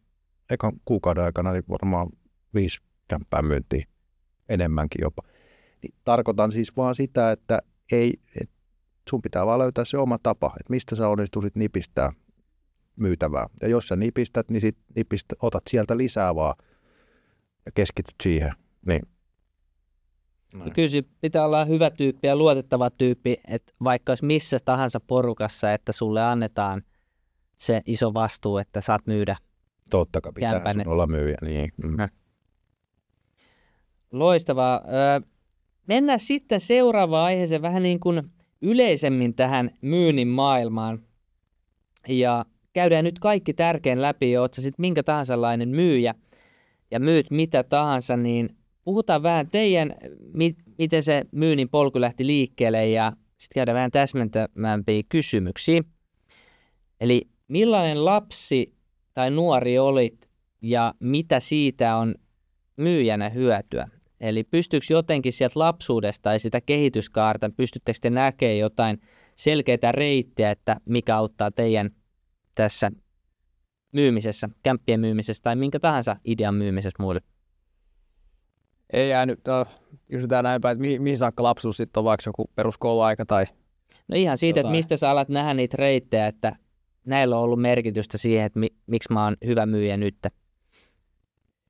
ekan kuukauden aikana niin varmaan 5 kämppää myyntiin, enemmänkin jopa. Niin tarkoitan siis vaan sitä, että sun pitää vaan löytää se oma tapa, että mistä sä onnistuisit nipistää myytävää. Ja jos sä nipistät, niin sit otat sieltä lisää vaan ja keskityt siihen. Niin. Kyllä pitää olla hyvä tyyppi ja luotettava tyyppi, että vaikka olisi missä tahansa porukassa, että sulle annetaan se iso vastuu, että saat myydä. Totta kai pitää sun olla myyjä. Niin. Loistavaa. Mennään sitten seuraavaan aiheeseen vähän niin kuin yleisemmin tähän myynnin maailmaan. Ja käydään nyt kaikki tärkein läpi, oot sä sitten minkä tahansa myyjä ja myyt mitä tahansa, niin puhutaan vähän teidän, miten se myynnin polku lähti liikkeelle ja sitten käydään vähän täsmentämämpiä kysymyksiä. Eli millainen lapsi tai nuori olit ja mitä siitä on myyjänä hyötyä? Eli pystyykö jotenkin sieltä lapsuudesta tai sitä kehityskaarta, pystyttekö te näkemään jotain selkeitä reittejä, että mikä auttaa teidän tässä myymisessä, kämppien myymisessä tai minkä tahansa idean myymisessä muille? Ei jäänyt, kysytään näin päin, että mihin saakka lapsuus sitten on, vaikka joku peruskouluaika tai no ihan siitä, jotain. Että mistä sä alat nähdä niitä reittejä, että näillä on ollut merkitystä siihen, että miksi mä oon hyvä myyjä nyt.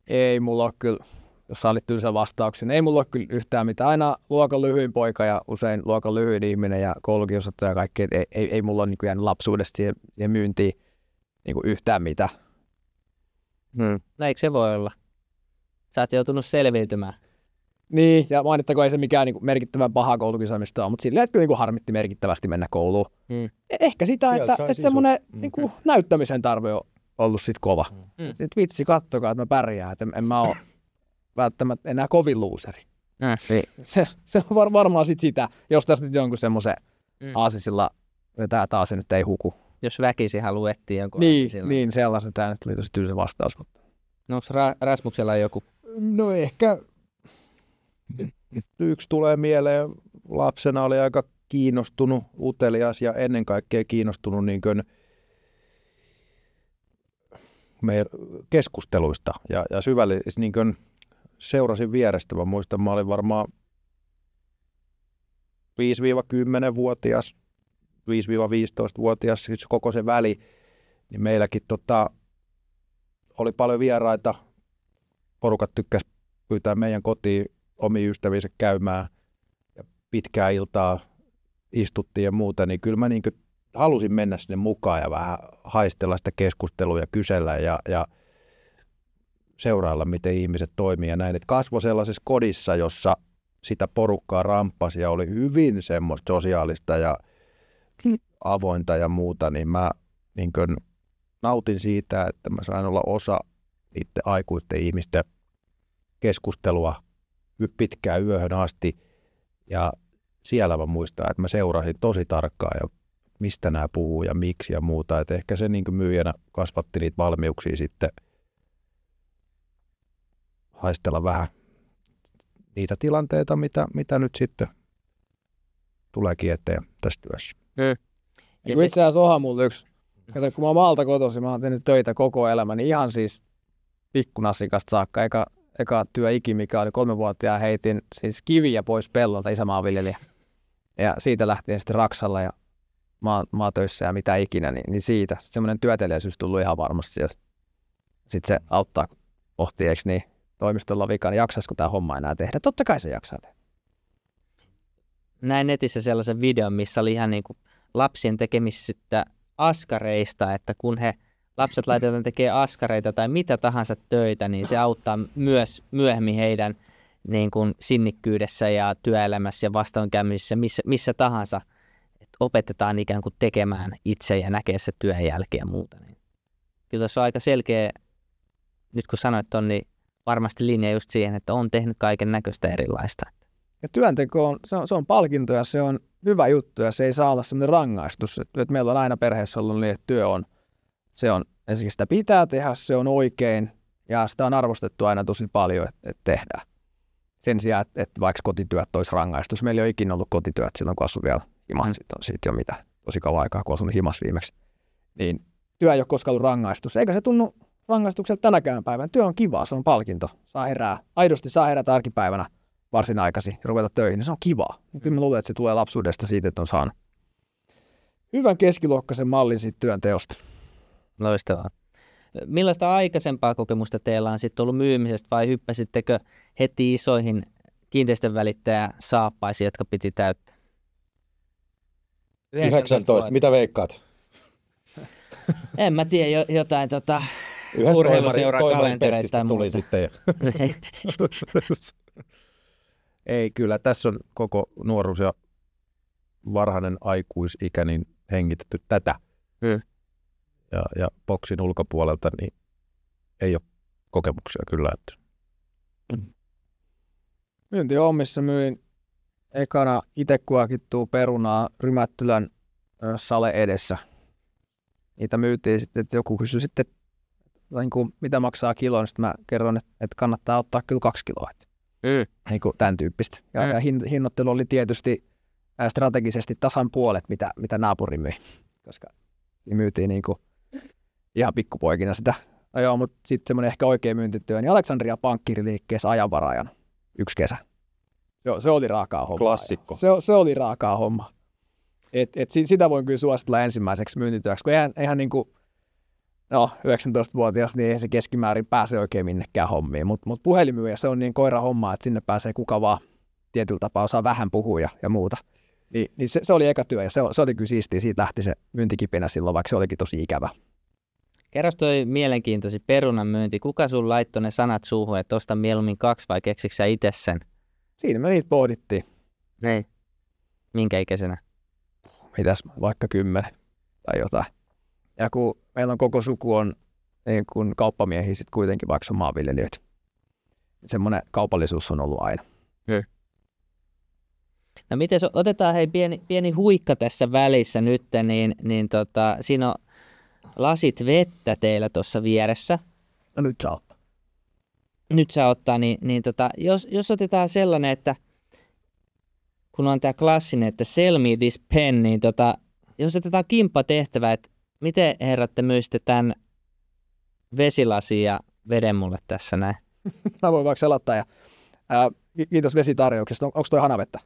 Ei mulla ole kyllä, jos sä olit tylsä vastauksen. Ei mulla ole kyllä yhtään mitään. Aina luokan lyhyin poika ja usein luokan lyhyin ihminen ja koulukiusattu ja kaikki. Ei mulla ole niin kuin jäänyt lapsuudesta siihen myyntiin niin kuin yhtään mitään. No eikö se voi olla? Sä oot joutunut selviytymään. Niin, ja mainittakoon ei se mikään niin kuin merkittävän paha koulukiusaamista ole, mutta silleen, että kyllä niin kuin harmitti merkittävästi mennä kouluun. Ehkä sitä, että semmoinen niin kuin näyttämisen tarve on ollut sit kova. Sitten vitsi, kattokaa, että mä pärjään, että en mä ole välttämättä enää kovin luuseri. Se on varmaan sit sitä, jos tässä nyt jonkun semmoisen aasisilla vetää taas se nyt ei huku. Jos väkisin haluaa etsiä jonkun aasisilla. Niin, sellaisen tämä nyt oli tosi tylsä vastaus. Mutta. No onko Rasmuksella joku? No ehkä yksi tulee mieleen. Lapsena oli aika kiinnostunut, utelias ja ennen kaikkea kiinnostunut niin kuin meidän keskusteluista ja syvällisesti niin kuin seurasin vierestä. Mä muistan, mä olin varmaan 5-10-vuotias, 5-15-vuotias, siis koko se väli, niin meilläkin oli paljon vieraita. Porukat tykkäs pyytää meidän kotiin omia ystäviensä käymään ja pitkää iltaa istuttiin ja muuta, niin kyllä mä niin kuin halusin mennä sinne mukaan ja vähän haistella sitä keskustelua ja kysellä ja seurailla, miten ihmiset toimii ja näin. Et kasvoi sellaisessa kodissa, jossa sitä porukkaa ramppasi ja oli hyvin semmoista sosiaalista ja avointa ja muuta, niin mä niin kuin nautin siitä, että mä sain olla osa niiden aikuisten ihmisten keskustelua pitkään yöhön asti ja siellä mä muistan, että mä seurasin tosi tarkkaan ja mistä nämä puhuu ja miksi ja muuta. Et ehkä se niin kuin myyjänä kasvatti niitä valmiuksia sitten haistella vähän niitä tilanteita, mitä nyt sitten tuleekin eteen tässä työssä. Itse asiassa onhan mulla yksi. Kato, kun mä oon maalta kotoisin, mä oon tehnyt töitä koko elämäni, ihan siis pikkunasikasta saakka. Eka työ mikä oli 3-vuotiaan, heitin siis kiviä pois pellolta, isämaanviljelijä. Ja siitä lähtien sitten Raksalla ja maatöissä ja mitä ikinä, niin siitä. Sitten semmoinen työtelijäisyys tullut ihan varmasti sieltä. Sitten se auttaa, kun pohtii, eikö niin, toimistolla vikana, jaksaisiko tämä homma enää tehdä. Totta kai se jaksaa tehdä. Näin netissä sellaisen videon, missä oli ihan niin kuin lapsien tekemistä askareista, että kun lapset laitetaan tekemään askareita tai mitä tahansa töitä, niin se auttaa myös myöhemmin heidän niin kuin sinnikkyydessä ja työelämässä ja vastoinkäymisissä, missä tahansa. Että opetetaan ikään kuin tekemään itse ja näkee se työn jälkeen ja muuta. Niin. Kyllä tuossa on aika selkeä, nyt kun sanoit on, niin varmasti linja just siihen, että on tehnyt kaiken näköistä erilaista. Ja työnteko on, se on palkinto ja se on hyvä juttu ja se ei saa olla sellainen rangaistus. Että meillä on aina perheessä ollut niin, että työ on, ensinnäkin sitä pitää tehdä, se on oikein ja sitä on arvostettu aina tosi paljon, että tehdään. Sen sijaan, että vaikka kotityöt olisi rangaistus. Meillä ei ole ikinä ollut kotityöt silloin, kun asui vielä himassa. Siitä jo mitä, tosi kauan aikaa, kun asunut himassa viimeksi. Niin työ ei ole koskaan ollut rangaistus. Eikä se tunnu rangaistukselta tänäkään päivänä. Työ on kivaa, se on palkinto. Aidosti saa herätä arkipäivänä varsin aikaisin ja ruveta töihin. Niin se on kivaa. Kyllä mä luulen, että se tulee lapsuudesta siitä, että on saanut hyvän keskiluokkaisen mallin siitä työnteosta. Loistavaa. Millaista aikaisempaa kokemusta teillä on sitten ollut myymisestä vai hyppäsittekö heti isoihin kiinteistönvälittäjä-saappaisiin, jotka piti täyttää? 19. Mitä veikkaat? En mä tiedä, jotain urheiluseurakalentereita tai muuta. Tuli sitten. Ei, kyllä tässä on koko nuoruus ja varhainen aikuisikä niin hengitetty tätä. Ja boksin ulkopuolelta niin ei ole kokemuksia kyllä. Että. Myyntihommissa myin ekana itse kuokittua perunaa Rymättylän sale edessä. Niitä myytiin sitten, että joku kysyi sitten, niin kuin, mitä maksaa kilo, niin sitten mä kerron, että kannattaa ottaa kyllä 2 kiloa. Niin kuin tämän tyyppistä. Ja hinnoittelu oli tietysti strategisesti tasan puolet, mitä naapuri myi, koska myytiin niin kuin ihan pikkupoikina sitä. No joo, mutta sitten semmoinen ehkä oikea myyntityö, niin Aleksandria pankkiriliikkeessä ajanvarajana 1 kesä. Joo, se oli raakaa homma. Klassikko. Se oli raakaa homma. Sitä voin kyllä suositella ensimmäiseksi myyntityöksi, kun eihän niin kuin, no 19-vuotias, niin ei se keskimäärin pääse oikein minnekään hommiin. Mutta puhelimyyjä, se on niin koira homma, että sinne pääsee kuka vaan tietyllä tapaa osaa vähän puhua ja muuta. Niin se oli eka työ ja se oli kyllä siistiä. Siitä lähti se myyntikipinä silloin, vaikka se olikin tosi ikävä. Kerros toi mielenkiintoisi perunan myynti. Kuka sun laittoi ne sanat suuhun, että osta mieluummin 2 vai keksikö sä itse sen? Siinä me niitä pohdittiin. Niin. Minkä ikäisenä? Mitäs, vaikka 10 tai jotain. Ja kun meillä on koko suku on niin kun kauppamiehiä sit kuitenkin, vaikka on maanviljelijöitä. Semmoinen kaupallisuus on ollut aina. No miten otetaan pieni huikka tässä välissä nyt, niin siinä on lasit vettä teillä tuossa vieressä. No nyt saa ottaa. Nyt saa ottaa, jos otetaan sellainen, että kun on tämä klassinen, että sell me this pen, niin jos otetaan kimppatehtävä, että miten herrat te myisitte tämän vesilasin ja veden mulle tässä näin? Mä voin vaikka selottaa. Kiitos vesitarjouksesta. Onko toi hanavettä?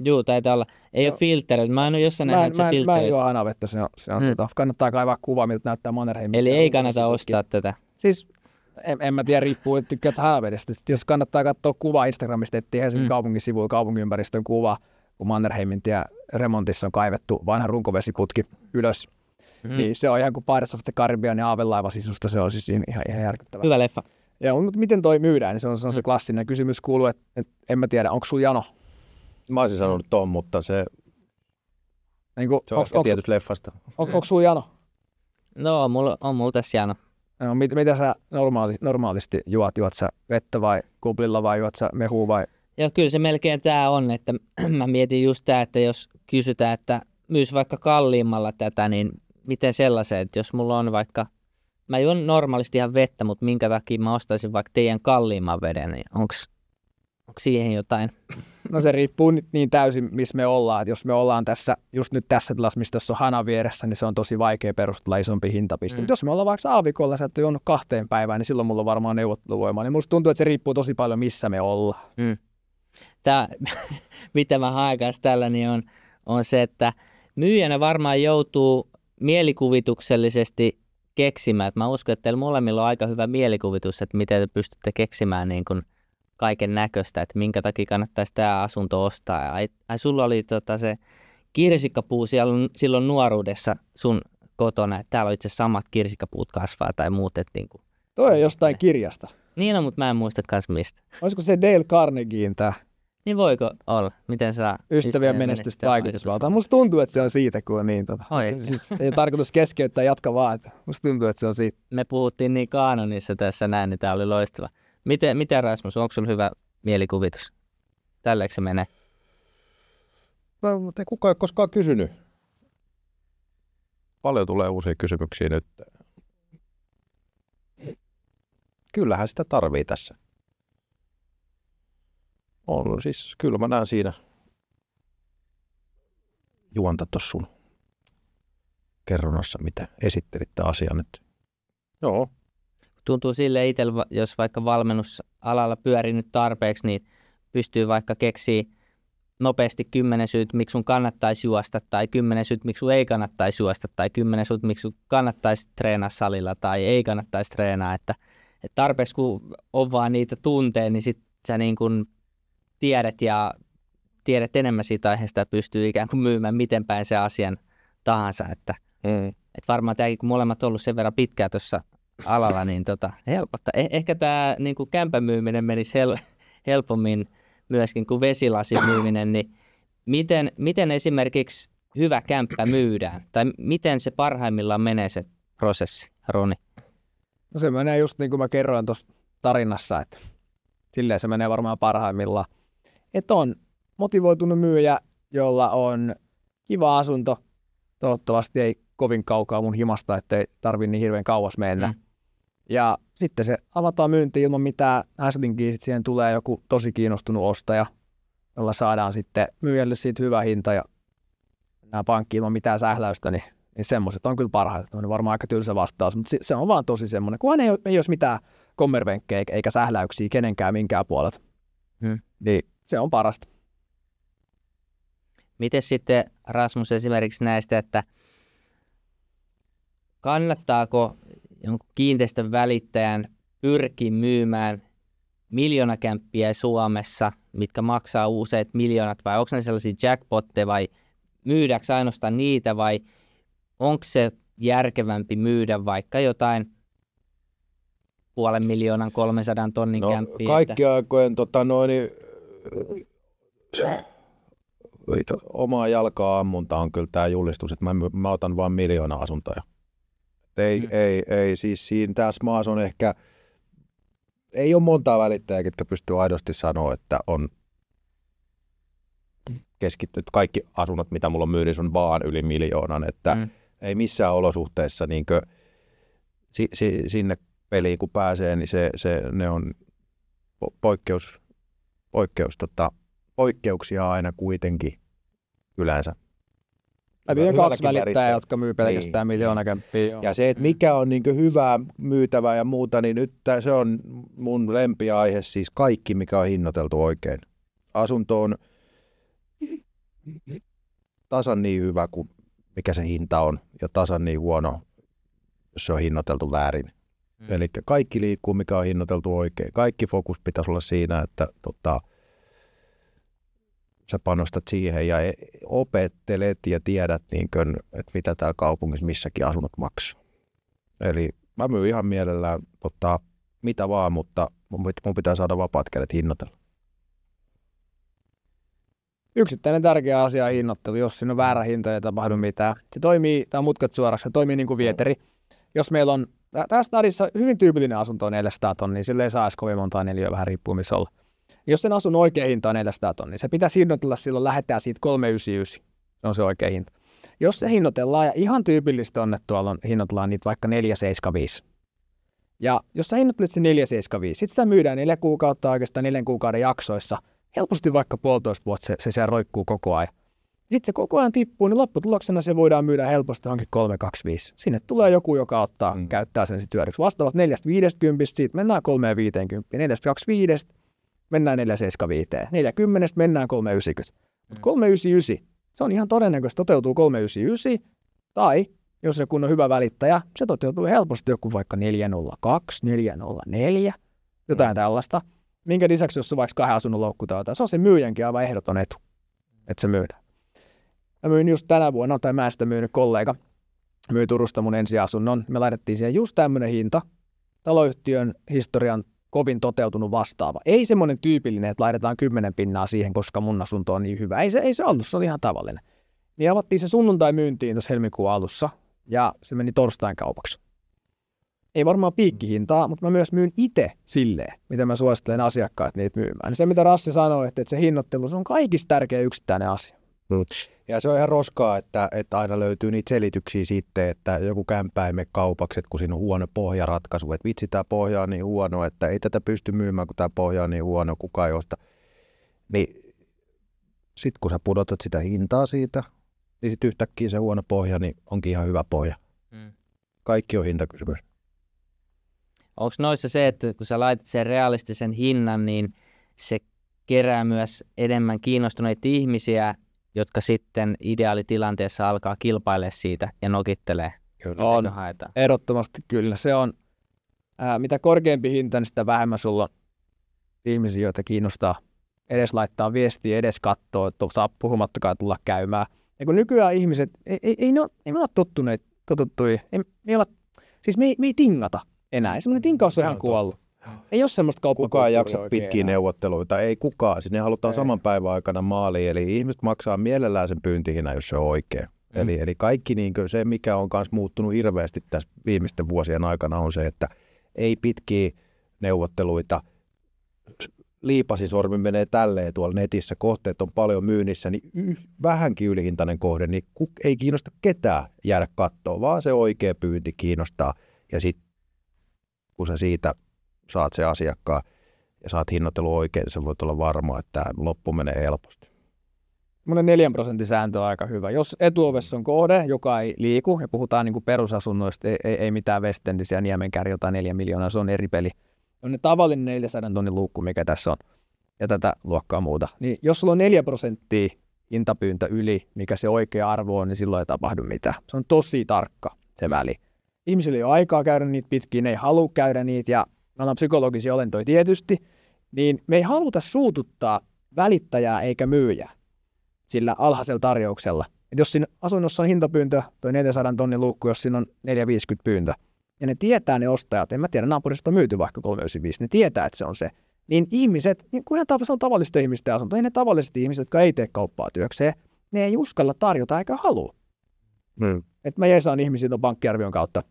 Juu, taitaa olla. Ei ole filteri. Mä en ole jossain nähnyt, että se filteri. Mä en juo hanavettä. Se on kannattaa kaivaa kuva, miltä näyttää Mannerheim. Eli ei kannata ostaa tätä. Siis en mä tiedä, riippuu, että tykkäät hanavedestä. Jos kannattaa katsoa kuvaa Instagramista, etsii Helsingin kaupungin sivuilla kaupungiympäristön kuva, kun Mannerheimin tie remontissa on kaivettu vanha runkovesiputki ylös. Niin se on ihan kuin Pirates of the Caribbean ja aavelaiva sisusta. Se on siis ihan järkyttävää. Hyvä leffa. Ja, mutta miten toi myydään, niin se on se klassinen kysymys kuuluu, että en mä tiedä, onko sun jano? Mä olisin sanonut ton, mutta se on ehkä tietysti leffasta. Onko sun jano? No, on mulla tässä jano. No, mitä sä normaalisti juot? Juot sä vettä vai kuplilla vai juot sä mehua vai? Joo, kyllä se melkein tää on, että mä mietin just tää, että jos kysytään, että myys vaikka kalliimmalla tätä, niin miten sellaisen, että jos mulla on vaikka, mä juon normaalisti ihan vettä, mutta minkä takia mä ostaisin vaikka teidän kalliimman veden, niin onko siihen jotain? No se riippuu niin täysin, missä me ollaan. Et jos me ollaan just nyt tässä tilassa, missä tässä on hana vieressä, niin se on tosi vaikea perustella isompi hintapiste. Mutta jos me ollaan vaikka aavikolla, sä et ole juonut 2 päivään, niin silloin mulla on varmaan neuvotteluvoimaa. Niin musta tuntuu, että se riippuu tosi paljon, missä me ollaan. Tämä, mitä mä haen kanssa tällä, niin on se, että myyjänä varmaan joutuu mielikuvituksellisesti keksimään. Mä uskon, että teillä molemmilla on aika hyvä mielikuvitus, että miten te pystytte keksimään niin kuin kaiken näköistä, että minkä takia kannattaisi tämä asunto ostaa. Ai sulla oli se kirsikkapuu silloin nuoruudessa sun kotona, että täällä on itse samat kirsikkapuut kasvaa tai muut. Että niin kuin, toi on jostain kirjasta. Niin on, mutta mä en muista kanssa mistä. Olisiko se Dale Carnegien tämä? Niin voiko olla? Miten saa ystävien menestystä vaikutusvaltaa? Musta tuntuu, että se on siitä, kun on niin. Siis ei tarkoitus keskeyttää, jatka vaan. Että musta tuntuu, että se on siitä. Me puhuttiin niin kaanonissa tässä näin, niin tää oli loistava. Miten Rasmus, onko sulla hyvä mielikuvitus? Tälleekö se menee? No, mutta ei kukaan ole koskaan kysynyt. Paljon tulee uusia kysymyksiä nyt. Kyllähän sitä tarvii tässä. On siis, kyllä mä näen siinä juonta tuossa sun kerronnassa, mitä esittelitte asian. Joo. Tuntuu sille itsellä, jos vaikka valmennusalalla pyörii nyt tarpeeksi, niin pystyy vaikka keksiä nopeasti 10 syyt, miksi sun kannattaisi juosta, tai 10 syyt, miksi sun ei kannattaisi juosta, tai 10 syyt, miksi sun kannattaisi treenaa salilla, tai ei kannattaisi treenaa. Että tarpeeksi kun on vaan niitä tunteja, niin sit sä niin kun tiedät enemmän siitä aiheesta ja pystyy ikään kuin myymään miten päin se asian tahansa. Että varmaan tämäkin, kun molemmat on ollut sen verran pitkään tuossa alalla, niin helpottaa. Ehkä tämä niin kuin kämpän myyminen menisi helpommin myöskin kuin vesilasin myyminen, niin miten esimerkiksi hyvä kämppä myydään? Tai miten se parhaimmillaan menee se prosessi, Roni? No se menee just niin kuin mä kerroin tuossa tarinassa, että silleen se menee varmaan parhaimmillaan. Että on motivoitunut myyjä, jolla on kiva asunto, toivottavasti ei kovin kaukaa mun himasta, ettei tarvitse niin hirveän kauas mennä. Ja sitten se avataan myynti ilman mitään häslinkiä, sitten siihen tulee joku tosi kiinnostunut ostaja, jolla saadaan sitten myyjälle siitä hyvä hinta ja nämä pankki ilman mitään sähläystä, niin semmoiset on kyllä parhaita. On varmaan aika tylsä vastaus, mutta se on vaan tosi semmoinen, kunhan ei olisi mitään kommervenkkejä eikä sähläyksiä kenenkään minkään puolelta. Niin se on parasta. Miten sitten, Rasmus, esimerkiksi näistä, että kannattaako, jonkun kiinteistön välittäjän pyrkii myymään miljoonakämppiä Suomessa, mitkä maksaa useat miljoonat, vai onko ne sellaisia jackpotteja, vai myydäänkö ainoastaan niitä, vai onko se järkevämpi myydä vaikka jotain 500 000, 300 000 kämppiä? Kaikki aikojen omaa jalkaa ammunta on kyllä tämä julistus, että mä otan vain 1 000 000 asuntoja. Ei, siis siinä tässä maassa on ehkä, ei ole montaa välittäjää, ketkä pystyy aidosti sanoa, että on keskittynyt kaikki asunnot, mitä mulla on myynnissä, on vaan yli 1 000 000, että ei missään olosuhteessa niinkö sinne peliin kun pääsee, niin ne on poikkeuksia aina kuitenkin yleensä. Eli 2 välittäjää, jotka myy pelkästään 1 000 000 kämppiä. Ja se, että mikä on niin hyvää myytävää ja muuta, niin nyt se on mun lempiaihe, siis kaikki, mikä on hinnoiteltu oikein. Asunto on tasan niin hyvä kuin mikä se hinta on, ja tasan niin huono, jos se on hinnoiteltu väärin. Eli kaikki liikkuu, mikä on hinnoiteltu oikein. Kaikki fokus pitäisi olla siinä, että sä panostat siihen ja opettelet ja tiedät, että mitä täällä kaupungissa missäkin asunnot maksaa. Eli mä myyn ihan mielellään mitä vaan, mutta mun pitää saada vapaat kädet hinnoitella. Yksittäinen tärkeä asia on hinnoittelu. Jos siinä on väärä hinta, ei tapahdu mitään. Se toimii, tämä on mutkat suoraksi, se toimii niin kuin vieteri. Jos meillä on, tässä stadissa hyvin tyypillinen asunto on 400 000, niin sille ei saa edes kovin montaa neliöä, vähän riippuu missä olla. Jos sen asunnon oikea hinta on 400 000, niin se pitäisi hinnoitella silloin, lähdetään siitä 399. Se on se oikea hinta. Jos se hinnoitellaan, ja ihan tyypillistä on, että tuolla hinnoitellaan niitä vaikka 475. Ja jos sä hinnoittelet se 475, sitten sitä myydään 4 kuukautta oikeastaan 4 kuukauden jaksoissa, helposti vaikka 1,5 vuotta se siellä roikkuu koko ajan. Sitten se koko ajan tippuu, niin lopputuloksena se voidaan myydä helposti johonkin 325. Sinne tulee joku, joka ottaa, käyttää sen sitten hyödyksi. Vastaavasti 450, siitä mennään 350, 425, mennään 475, 40 mennään 390. Mutta 399, se on ihan todennäköisesti toteutuu 399, tai jos se kun on hyvä välittäjä, se toteutuu helposti joku vaikka 402, 404, jotain tällaista. Minkä lisäksi, jos on vaikka 2 asunnon loukku tai jotain, se on se myyjänkin aivan ehdoton etu, että se myydään. Mä myin just tänä vuonna, tai mä en sitä myynyt, kollega myi Turusta mun ensiasunnon. Me laitettiin siihen just tämmöinen hinta, taloyhtiön historian kovin toteutunut vastaava. Ei semmoinen tyypillinen, että laitetaan 10 pinnaa siihen, koska mun asunto on niin hyvä. Ei se ollut, se oli ihan tavallinen. Niin avattiin se sunnuntai myyntiin tuossa helmikuun alussa, ja se meni torstain kaupaksi. Ei varmaan piikkihintaa, mutta mä myös myyn itse silleen, mitä mä suosittelen asiakkaat niitä myymään. Niin se, mitä Rassi sanoi, että se hinnoittelu, se on kaikista tärkeä yksittäinen asia. Ja se on ihan roskaa, että aina löytyy niitä selityksiä sitten, että joku kämppä ei mene kaupaksi, kun siinä on huono pohjaratkaisu. Että vitsi, tämä pohja on niin huono, että ei tätä pysty myymään, kun tämä pohja on niin huono, kukaan ei osta. Niin sitten kun sä pudotat sitä hintaa siitä, niin sitten yhtäkkiä se huono pohja niin onkin ihan hyvä pohja. Kaikki on hintakysymys. Onko noissa se, että kun sä laitat sen realistisen hinnan, niin se kerää myös enemmän kiinnostuneita ihmisiä, jotka sitten ideaalitilanteessa alkaa kilpailemaan siitä ja nokittelee? On, ehdottomasti kyllä. Se on, mitä korkeampi hinta, niin sitä vähemmän sulla on ihmisiä, joita kiinnostaa edes laittaa viestiä, edes katsoa, että saa puhumattakaan tulla käymään. Ja kun nykyään ihmiset, ei me olla totuttuja, siis me ei tingata enää. Semmoinen tinkaus on ihan kuollut. Ei ole semmoista kauppakulttuuria. Kukaan ei jaksa pitkiä neuvotteluita, ei kukaan. Sinne halutaan saman päivän aikana maaliin, eli ihmiset maksaa mielellään sen pyyntihinnan, jos se on oikein. Eli kaikki se, mikä on myös muuttunut hirveästi tässä viimeisten vuosien aikana, on se, että ei pitkiä neuvotteluita. Liipasisormi menee tälleen tuolla netissä, kohteet on paljon myynnissä, niin vähänkin ylihintainen kohde, niin ei kiinnosta ketään jäädä kattoon, vaan se oikea pyynti kiinnostaa. Ja sitten kun sä siitä saat se asiakkaan ja saat hinnoittelu oikein, niin sä voit olla varma, että tämä loppu menee helposti. Semmoinen 4% sääntö on aika hyvä. Jos etuovessa on kohde, joka ei liiku, ja puhutaan niin kuin perusasunnoista, ei mitään Westendisiä, Niemenkärjä, jotain 4 miljoonaa, se on eri peli. On ne tavallinen 400 tonnin luukku, mikä tässä on, ja tätä luokkaa muuta. Niin jos sulla on 4% hintapyyntö yli, mikä se oikea arvo on, niin silloin ei tapahdu mitään. Se on tosi tarkka se väli. ihmisillä ei ole aikaa käydä niitä pitkin, ne ei halua käydä niitä, ja me ollaan psykologisia olentoja tietysti, niin me ei haluta suututtaa välittäjää eikä myyjää sillä alhaisella tarjouksella. Et jos siinä asunnossa on hintapyyntö, toi 400 tonnin luukku, jos siinä on 450 pyyntö, ja ne tietää ne ostajat, en mä tiedä, naapurista on myyty vaikka 395, ne tietää, että se on se. Niin ihmiset, niin kun se on tavallisten ihmisten asunto, niin ne tavalliset ihmiset, jotka ei tee kauppaa työkseen, ne ei uskalla tarjota eikä halua. Että mä jeesaan ihmisiä tuon pankkiarvion kautta,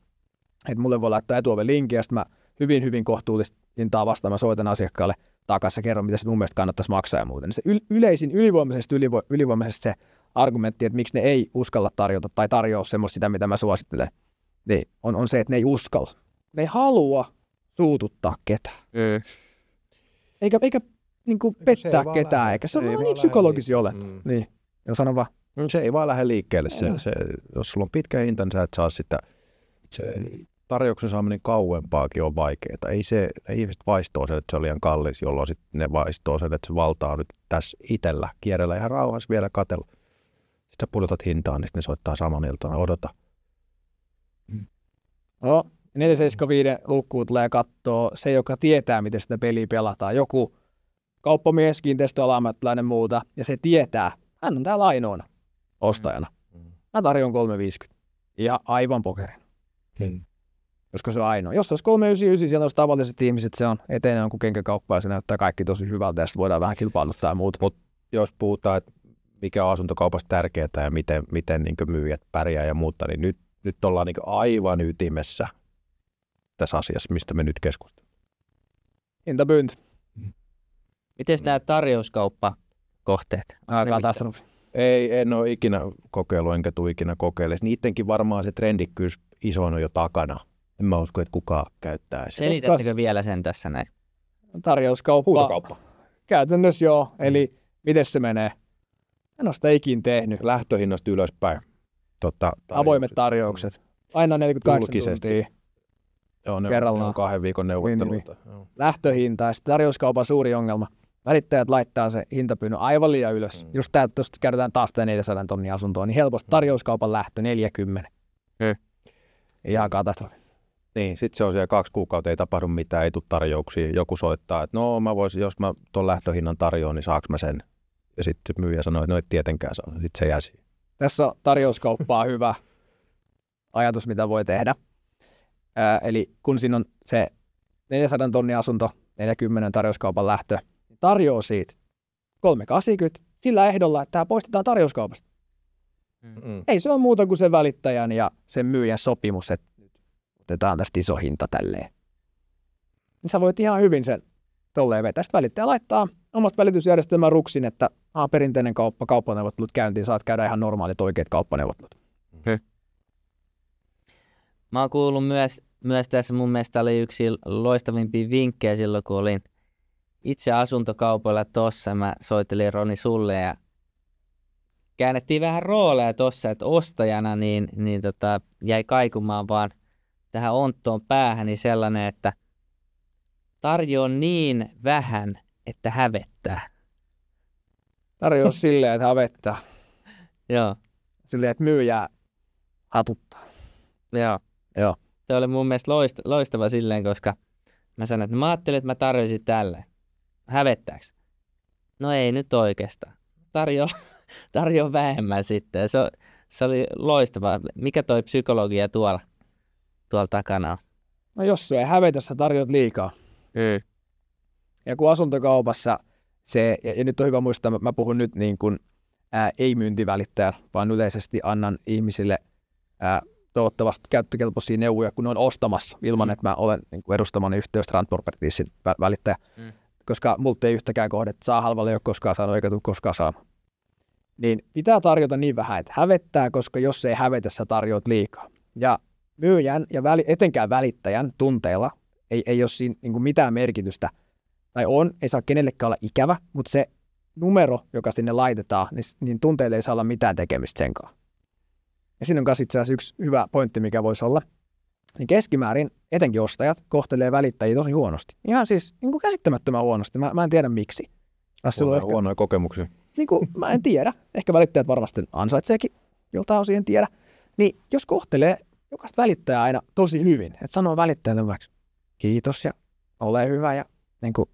että mulle voi laittaa etuoven-linkin, ja sitten mä hyvin kohtuullista hintaa vastaan mä soitan asiakkaalle takaisin ja kerron, mitä se mun mielestä kannattaisi maksaa ja muuten. Se yleisin ylivoimaisesti se argumentti, että miksi ne ei uskalla tarjota tai tarjoa semmoista sitä, mitä mä suosittelen, niin on se, että ne ei uskalla. Ne ei halua suututtaa ketään. Eikä niin kuin pettää ketään, eikä se on niin psykologisia olentoja. Niin, ja sano vaan. Se ei vaan lähde liikkeelle. Se, jos sulla on pitkä hinta, niin sä et saa sitä. Se tarjouksen saaminen kauempaakin on vaikeaa. Ei ihmiset vaistoo sen, että se on liian kallis, jolloin sitten ne vaistoo sen, että se valta on nyt tässä itsellä. Kierrellä ihan rauhassa vielä katella. Sitten sä pudotat hintaan, niin sitten ne soittaa saman iltana. Odota. No, 475 luukkuun tulee katsoa se, joka tietää, miten sitä peliä pelataan. Joku kauppamies, kiinteistöalammattilainen muuta, ja se tietää, hän on täällä ainoana ostajana. Mä tarjoan 350. Ja aivan pokerin. Koska se on ainoa. Jos se olisi 399, siellä olisi tavalliset ihmiset, se on eteinen jonkun kenkäkauppa ja se näyttää kaikki tosi hyvältä ja sitten voidaan vähän kilpailuttaa ja muuta. Mutta jos puhutaan, että mikä on asuntokaupassa tärkeää ja miten niin myyjät pärjää ja muuta, niin nyt ollaan niin aivan ytimessä tässä asiassa, mistä me nyt keskustelemme. Hintapyyntö. Miten nämä tarjouskauppakohteet? Katastrofi. En ole ikinä kokeillut, enkä tule ikinä kokeilemaan. Niidenkin varmaan se trendikkyys iso on jo takana. En mä usko, että kukaan käyttää sitä. Selitättekö vielä sen tässä näin? Tarjouskauppa. Huutokauppa. Käytännössä joo. Eli miten se menee? En ole sitä ikin tehnyt. Lähtöhinnasta ylöspäin. Avoimet tarjoukset. Aina 48 tuntia. Joo, ne on 2 viikon neuvotteluita. Lähtöhinta ja sitten tarjouskaupan suuri ongelma. Välittäjät laittaa se hintapyynnön aivan liian ylös. Just tää, tuosta käytetään taas 400 tonnia asuntoa, niin helposti tarjouskaupan lähtö 40. Ihan katastrofi. Niin, sitten se on siellä 2 kuukautta, ei tapahdu mitään, ei tule tarjouksia. Joku soittaa, että no mä voisin, jos mä tuon lähtöhinnan tarjoan, niin saaks mä sen? Ja sitten myyjä sanoo, että no et tietenkään saa. Sitten se jää siihen. Tässä on tarjouskauppaa hyvä ajatus, mitä voi tehdä. Eli kun siinä on se 400 tonnia asunto, 40 tarjouskaupan lähtö, niin tarjoaa siitä 380 sillä ehdolla, että tämä poistetaan tarjouskaupasta. Ei se ole muuta kuin sen välittäjän ja sen myyjän sopimus, että otetaan tästä iso hinta tälleen. Niin sä voit ihan hyvin sen tolleen vetää. Sitten välittäjä laittaa omasta välitysjärjestelmän ruksin, että perinteinen kauppaneuvottelut käyntiin, saat käydä ihan normaalit oikeat kauppaneuvottelut. Mä oon kuullut myös tässä, mun mielestä oli yksi loistavimpia vinkkejä silloin, kun olin itse asuntokaupoilla tossa. Mä soittelin Roni sulle ja käännettiin vähän rooleja tossa, että ostajana niin jäi kaikumaan vaan tähän onttoon päähäni sellainen, että tarjoa niin vähän, että hävettää. Tarjoa silleen, että hävettää. Joo. Silleen, että myyjää hatuttaa. Joo. Se oli mun mielestä loistava silleen, koska mä sanoin, että mä ajattelin, että mä tarjoisin tälleen. Hävettääks? No ei nyt oikeastaan. Tarjoa vähemmän sitten. Se oli loistava. Mikä toi psykologia tuolla takana on? No jos se ei hävetä, sä tarjoat liikaa. Ja kun asuntokaupassa se, ja nyt on hyvä muistaa, mä puhun nyt niin kuin ei-myyntivälittäjän, vaan yleisesti annan ihmisille toivottavasti käyttökelpoisia neuvoja, kun ne on ostamassa, ilman että mä olen niin kuin edustamani yhteys Strand Propertiesin välittäjä. Koska multa ei yhtäkään kohdetta saa halvalla, ei ole koskaan saanut eikä tule koskaan saamaan. Niin pitää tarjota niin vähän, että hävettää, koska jos ei hävetä, sä tarjoat liikaa. Ja myyjän ja etenkään välittäjän tunteilla ei ole siinä niin kuin mitään merkitystä. Tai ei saa kenellekään olla ikävä, mutta se numero, joka sinne laitetaan, niin tunteille ei saa olla mitään tekemistä sen kanssa. Ja siinä on myös itse asiassa yksi hyvä pointti, mikä voisi olla. Niin keskimäärin etenkin ostajat kohtelee välittäjiä tosi huonosti. Ihan siis niin kuin käsittämättömän huonosti. Mä en tiedä miksi. Huonoja kokemuksia. Niin kuin, mä en tiedä. Ehkä välittäjät varmasti ansaitseekin joltain osin, en tiedä. Niin jos kohtelee jokaista välittäjää aina tosi hyvin. Että sanoo välittäjälle vaikka kiitos ja ole hyvä ja niin kuin,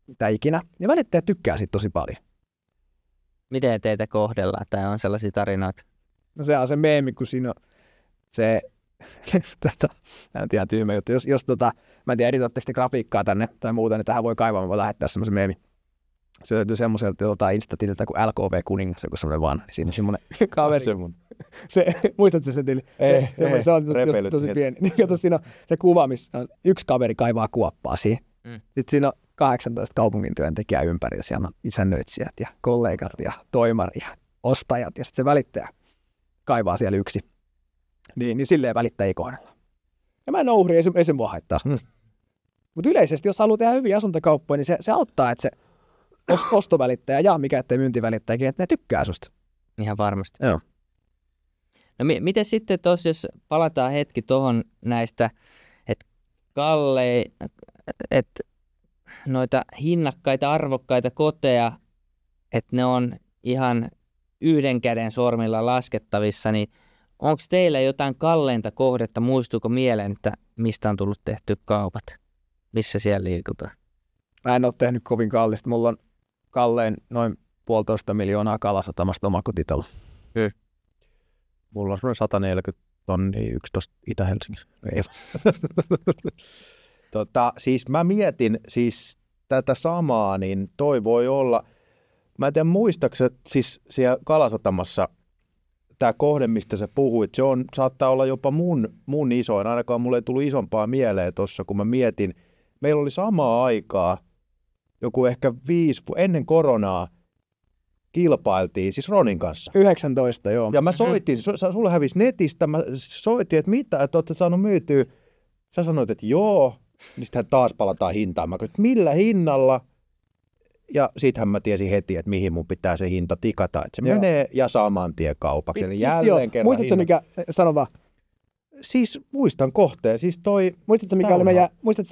mitä ikinä. Ja välittäjä tykkää siitä tosi paljon. Miten teitä kohdellaan? Tai on sellaisia tarinoita? No se on se meemi, kun siinä on se, mä en tiedä tyhmä juttu, jos mä en tiedä, editoitteko te grafiikkaa tänne tai muuta, niin tähän voi kaivaa, mä voin lähettää semmoisen meemi. Se löytyy semmoiselta jotain Insta-tililtä kuin LKV Kuningas, joku semmoinen vanha, niin siinä on semmoinen kaveri. Muistatko sen tili? Se on tosi pieni. Niin kato, siinä on se kuva, missä on yksi kaveri kaivaa kuoppaa siihen. Sitten siinä on 18 kaupungin työntekijää ympärillä, siellä on isännöitsijät ja kollegat ja toimari ja ostajat ja sitten se välittäjä kaivaa siellä yksi. Niin silleen välittäjiä kohdella. Ja mä en ole uhri, ei se mua haittaa. Mutta yleisesti, jos haluaa tehdä hyviä asuntokauppoja, niin se auttaa, että se ostovälittäjä ja mikä ettei myyntivälittäjäkin, että ne tykkää susta. Ihan varmasti. Joo. No miten sitten tuossa, jos palataan hetki tuohon näistä, että että noita hinnakkaita, arvokkaita koteja, että ne on ihan yhden käden sormilla laskettavissa, niin onko teillä jotain kalleinta kohdetta, muistuuko mieleen, että mistä on tullut tehty kaupat? Missä siellä liikutaan? Mä en ole tehnyt kovin kallista. Mulla on kallein noin 1,5 miljoonaa Kalasatamasta omakotitalo. Mulla on semmoinen 140 tonnia 11 Itä-Helsingissä. Siis mä mietin siis tätä samaa, niin toi voi olla, mä en tiedä muistaakseni, siis siellä Kalasatamassa tämä kohde, mistä sä puhuit, saattaa olla jopa mun isoin, ainakaan mulle ei tullut isompaa mieleen tuossa, kun mä mietin, meillä oli samaa aikaa, joku ehkä 5 ennen koronaa, kilpailtiin, siis Ronin kanssa. 19, joo. Ja mä soitin, sulle hävisi netistä, mä soitin, että mitä, että oot sä saanut myytyä. Sä sanoit, että joo, niin sitten taas palataan hintaan. Mä kysyin, että millä hinnalla? Ja sittenhän mä tiesin heti, että mihin mun pitää se hinta tikata, että se menee ja saman tien kaupaksi. Eli jälleen kerran muistatko mikä, sano vaan. Siis muistan kohteen. Siis Muistatko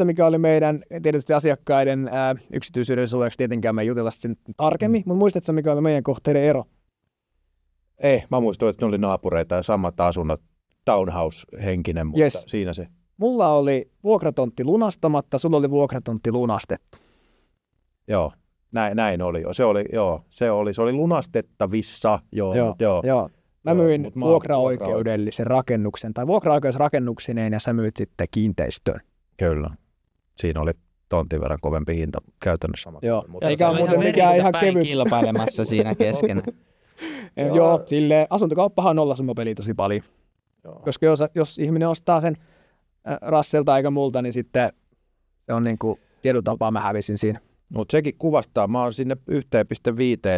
mikä oli meidän tietysti asiakkaiden yksityisyyden suojaksi, tietenkään me ei jutella sen tarkemmin, mutta muistatko mikä oli meidän kohteiden ero? Mä muistan, että ne oli naapureita ja samat asunnot, townhouse-henkinen, mutta siinä se. Mulla oli vuokratontti lunastamatta, sulla oli vuokratontti lunastettu. Joo, näin oli jo. Se oli lunastettavissa. Joo. Mä myin vuokraoikeudellisen rakennuksen tai vuokraoikeusrakennuksineen ja sä myyt sitten kiinteistöön. Kyllä. Siinä oli tontin verran kovempi hinta käytännössä. Joo, eikä ole muuten mikään ihan kevyt. Kilpailemassa siinä kesken. Joo, silleen asuntokauppahan on nollasummapeli tosi paljon. Joo. Koska jos ihminen ostaa sen Rasselta eikä multa, niin sitten se on niin kuin tietyllä tapaa mä hävisin siinä. Mutta sekin kuvastaa, mä oon sinne 1,5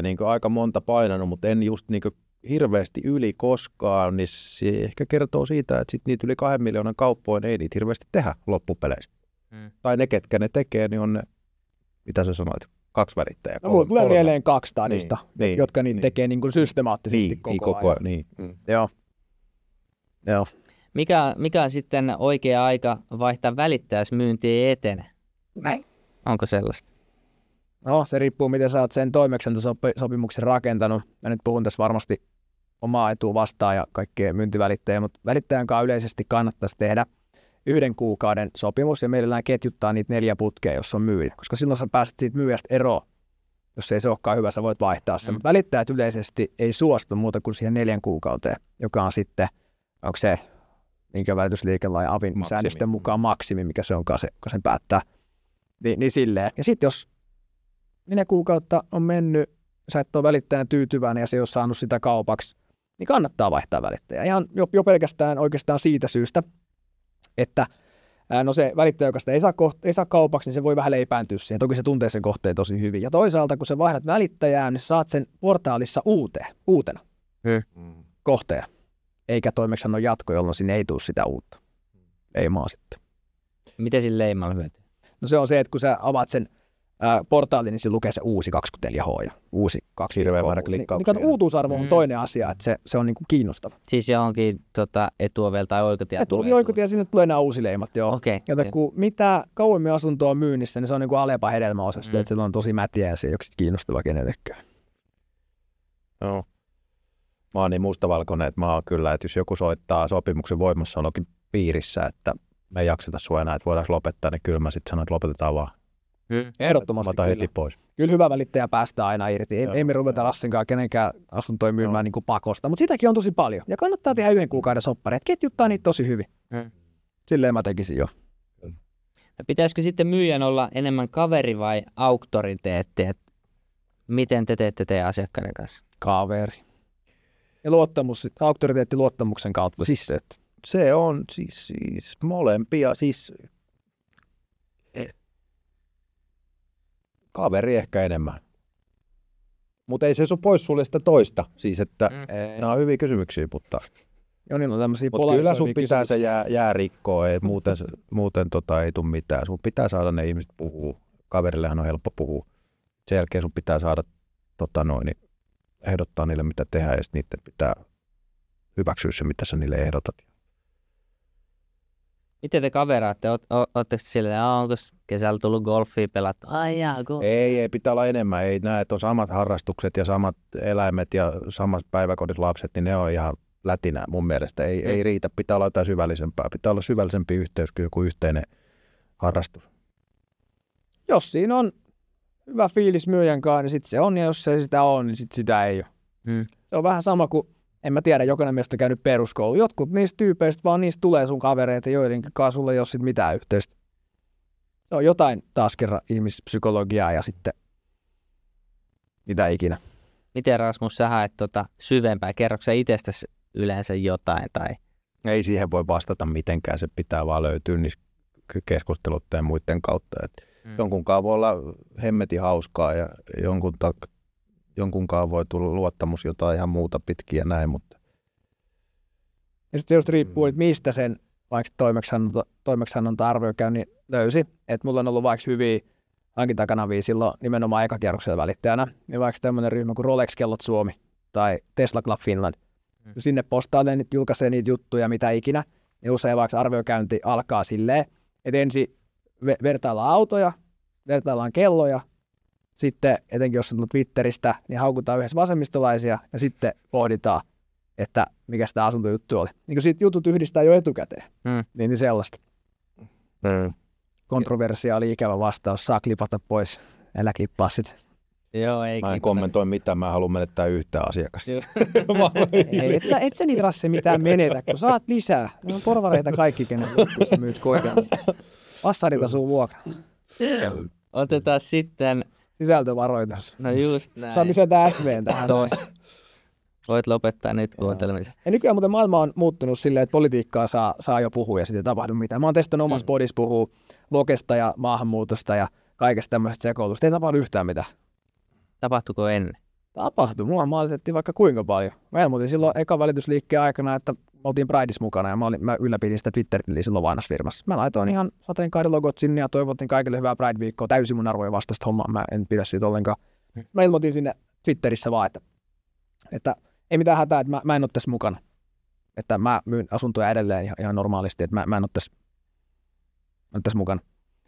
niin aika monta painanut, mutta en just niin hirveästi yli koskaan, niin se ehkä kertoo siitä, että sit niitä yli 2 miljoonan kauppoja ei niitä hirveästi tehdä loppupeleissä. Tai ne, ketkä ne tekee, niin on ne, mitä sä sanoit, 2 välittäjää. No mulla tulee mieleen 2 stadista, jotka niitä tekee niin kuin systemaattisesti koko ajan. Joo. Mikä on sitten oikea aika vaihtaa välittäjäismyyntiä etene? Näin. Onko sellaista? No, se riippuu, miten sä oot sen toimeksiantosopimuksen rakentanut. Mä nyt puhun tässä varmasti omaa etua vastaan ja kaikkien myyntivälittäjiä, mutta välittäjän kanssa yleisesti kannattaisi tehdä 1 kuukauden sopimus ja mielellään ketjuttaa niitä 4 putkea, jos on myyjä, koska silloin sä pääset siitä myyjästä eroon. Jos ei se olekaan hyvä, sä voit vaihtaa sen. Mutta välittäjät yleisesti ei suostu muuta kuin siihen 4 kuukauteen, joka on sitten, onko se minkä välitysliikelain avin säännösten mukaan maksimi, mikä se onkaan se, kun sen päättää. Niin silleen. Ja sitten jos 4 kuukautta on mennyt, sä et ole välittäjän tyytyväinen ja se ei ole saanut sitä kaupaksi, niin kannattaa vaihtaa välittäjää. Ihan jo pelkästään oikeastaan siitä syystä, että no se välittäjä, joka sitä ei saa kaupaksi, niin se voi vähän leipääntyä siihen. Toki se tuntee sen kohteen tosi hyvin. Ja toisaalta, kun sä vaihdat välittäjää, niin saat sen portaalissa uutena kohteena. Eikä toimeksiannon jatko, jolloin sinne ei tule sitä uutta leimaa sitten. Miten sillä leimalla hyötyy? No se on se, että kun sä avaat sen portaali, niin se lukee se uusi 24H ja uusi 2. Hirveän määrä klikkauksia. Niin uutuusarvo on toinen asia, että se on niin kuin kiinnostava. Siis johonkin etuovel tai oikotie. Oikotie, sinne tulee nämä uusi leimat, joo. Okay, ja kun mitä kauemmin asuntoa on myynnissä, niin se on niin kuin alepa hedelmäosasto, että se on tosi mätiä ja se ei ole kiinnostava kenellekään. Joo. Mä oon niin mustavalkoinen, että mä oon kyllä, että jos joku soittaa sopimuksen voimassaolokin piirissä, että me ei jakseta sua enää, että voidaan lopettaa, niin kyllä mä sitten sanon, että lopetetaan vaan. Ehdottomasti mä heti pois. Kyllä hyvä välittäjä päästää aina irti. Ei me ruveta Rassinkaan kenenkään asuntoja myymään niin kuin pakosta, mutta sitäkin on tosi paljon. Ja kannattaa tehdä 1 kuukauden soppari, että ketjuttaa niitä tosi hyvin. Silleen mä tekisin jo. Pitäisikö sitten myyjän olla enemmän kaveri vai auktoriteetti? Miten te teette teidän asiakkaiden kanssa? Kaveri. Ja luottamus, auktoriteetti luottamuksen kautta. Siis, se on siis molempia. Siis kaveri ehkä enemmän. Mutta ei se sun pois sulle sitä toista. Siis, että nämä on hyviä kysymyksiä, mutta kyllä sun pitää se jää rikkoa, muuten ei tule mitään. Sun pitää saada ne ihmiset puhua. Kaverillehan on helppo puhua. Sen jälkeen sun pitää saada ehdottaa niille, mitä tehdään, ja sitten niiden pitää hyväksyä se, mitä sä niille ehdotat. Miten te kaveraatte? Oletteko silleen, onko kesällä tullut golfia pelattu? Ei, pitää olla enemmän. Ei näe, että on samat harrastukset ja samat eläimet ja samat päiväkodit lapset, niin ne on ihan lätinää mun mielestä. Ei riitä, pitää olla jotain syvällisempää. Pitää olla syvällisempi yhteys kuin joku yhteinen harrastus. Jos siinä on hyvä fiilis myyjän kanssa, niin sitten se on, ja jos ei sitä ole, niin sitten sitä ei ole. Se on vähän sama kuin, en mä tiedä, jokainen meistä on käynyt peruskoulu. Jotkut niistä tyypeistä vaan niistä tulee sun kavereita, joidenkin kanssa sulla ei ole sitten mitään yhteistä. Se on jotain taas kerran ihmispsykologiaa ja sitten mitä ikinä. Miten Rasmus, sä haet syvempää? Kerroksä sä itsestäsi yleensä jotain? Tai? Ei siihen voi vastata mitenkään, se pitää vaan löytyä niissä keskusteluiden ja muiden kautta. Jonkunkaan voi olla hemmetin hauskaa ja jonkunkaan voi tulla luottamus jotain ihan muuta pitkiä ja näin. Mutta. Ja sitten se just riippuu, että mistä sen vaikka toimeksiannonta arvio käy, niin löysi. Että mulla on ollut vaikka hyviä hankintakanavia silloin nimenomaan ekakierroksella välittäjänä. Niin vaikka tämmöinen ryhmä kuin Rolex-kellot Suomi tai Tesla Club Finland. Kun sinne postailee, niin julkaisee niitä juttuja, mitä ikinä. Niin usein vaikka arviokäynti alkaa silleen, että ensin vertaillaan autoja, vertaillaan kelloja, sitten etenkin jos on tullut Twitteristä, niin haukutaan yhdessä vasemmistolaisia ja sitten pohditaan, että mikä sitä asuntojuttu oli. Niin kun siitä jutut yhdistää jo etukäteen, niin sellaista. Kontroversiaali ikävä vastaus, saa klipata pois, älä klippaa sitä. Joo, ei mä en kommentoi mitään, mä haluan menettää yhtään asiakasta. Ei, et sä niitä Rasse mitään menetä, kun saat lisää. Ne on porvareita kaikki, kenen loppuun sä myyt koiraa. Passarilta sun vuokra. Otetaan sitten sisältövaroitus. No just näin. Saat lisätä SV:n tähän. Voit lopettaa nyt kuuntelemisen. Ja nykyään muuten maailma on muuttunut silleen, että politiikkaa saa jo puhua ja sitten ei tapahdu mitään. Mä oon testannut omassa podissa puhua Lokesta ja maahanmuutosta ja kaikesta tämmöisestä sekoilusta. Ei tapahdu yhtään mitään. Tapahtuiko ennen? Tapahtui. Mua maalitettiin vaikka kuinka paljon. Mä ilmoitin silloin ekan välitysliikkeen aikana, että oltiin Prideissa mukana ja mä ylläpidin sitä Twitter-tiliä silloin Vainas-firmassa. Mä laitoin ihan sateenkaarilogot sinne ja toivotin kaikille hyvää Pride-viikkoa. Täysin mun arvojen vastaista hommaa. Mä en pidä siitä ollenkaan. Mä ilmoitin sinne Twitterissä vaan, että ei mitään hätää, että mä en ole tässä mukana. Että mä myyn asuntoja edelleen ihan normaalisti, että mä en ole tässä mukana.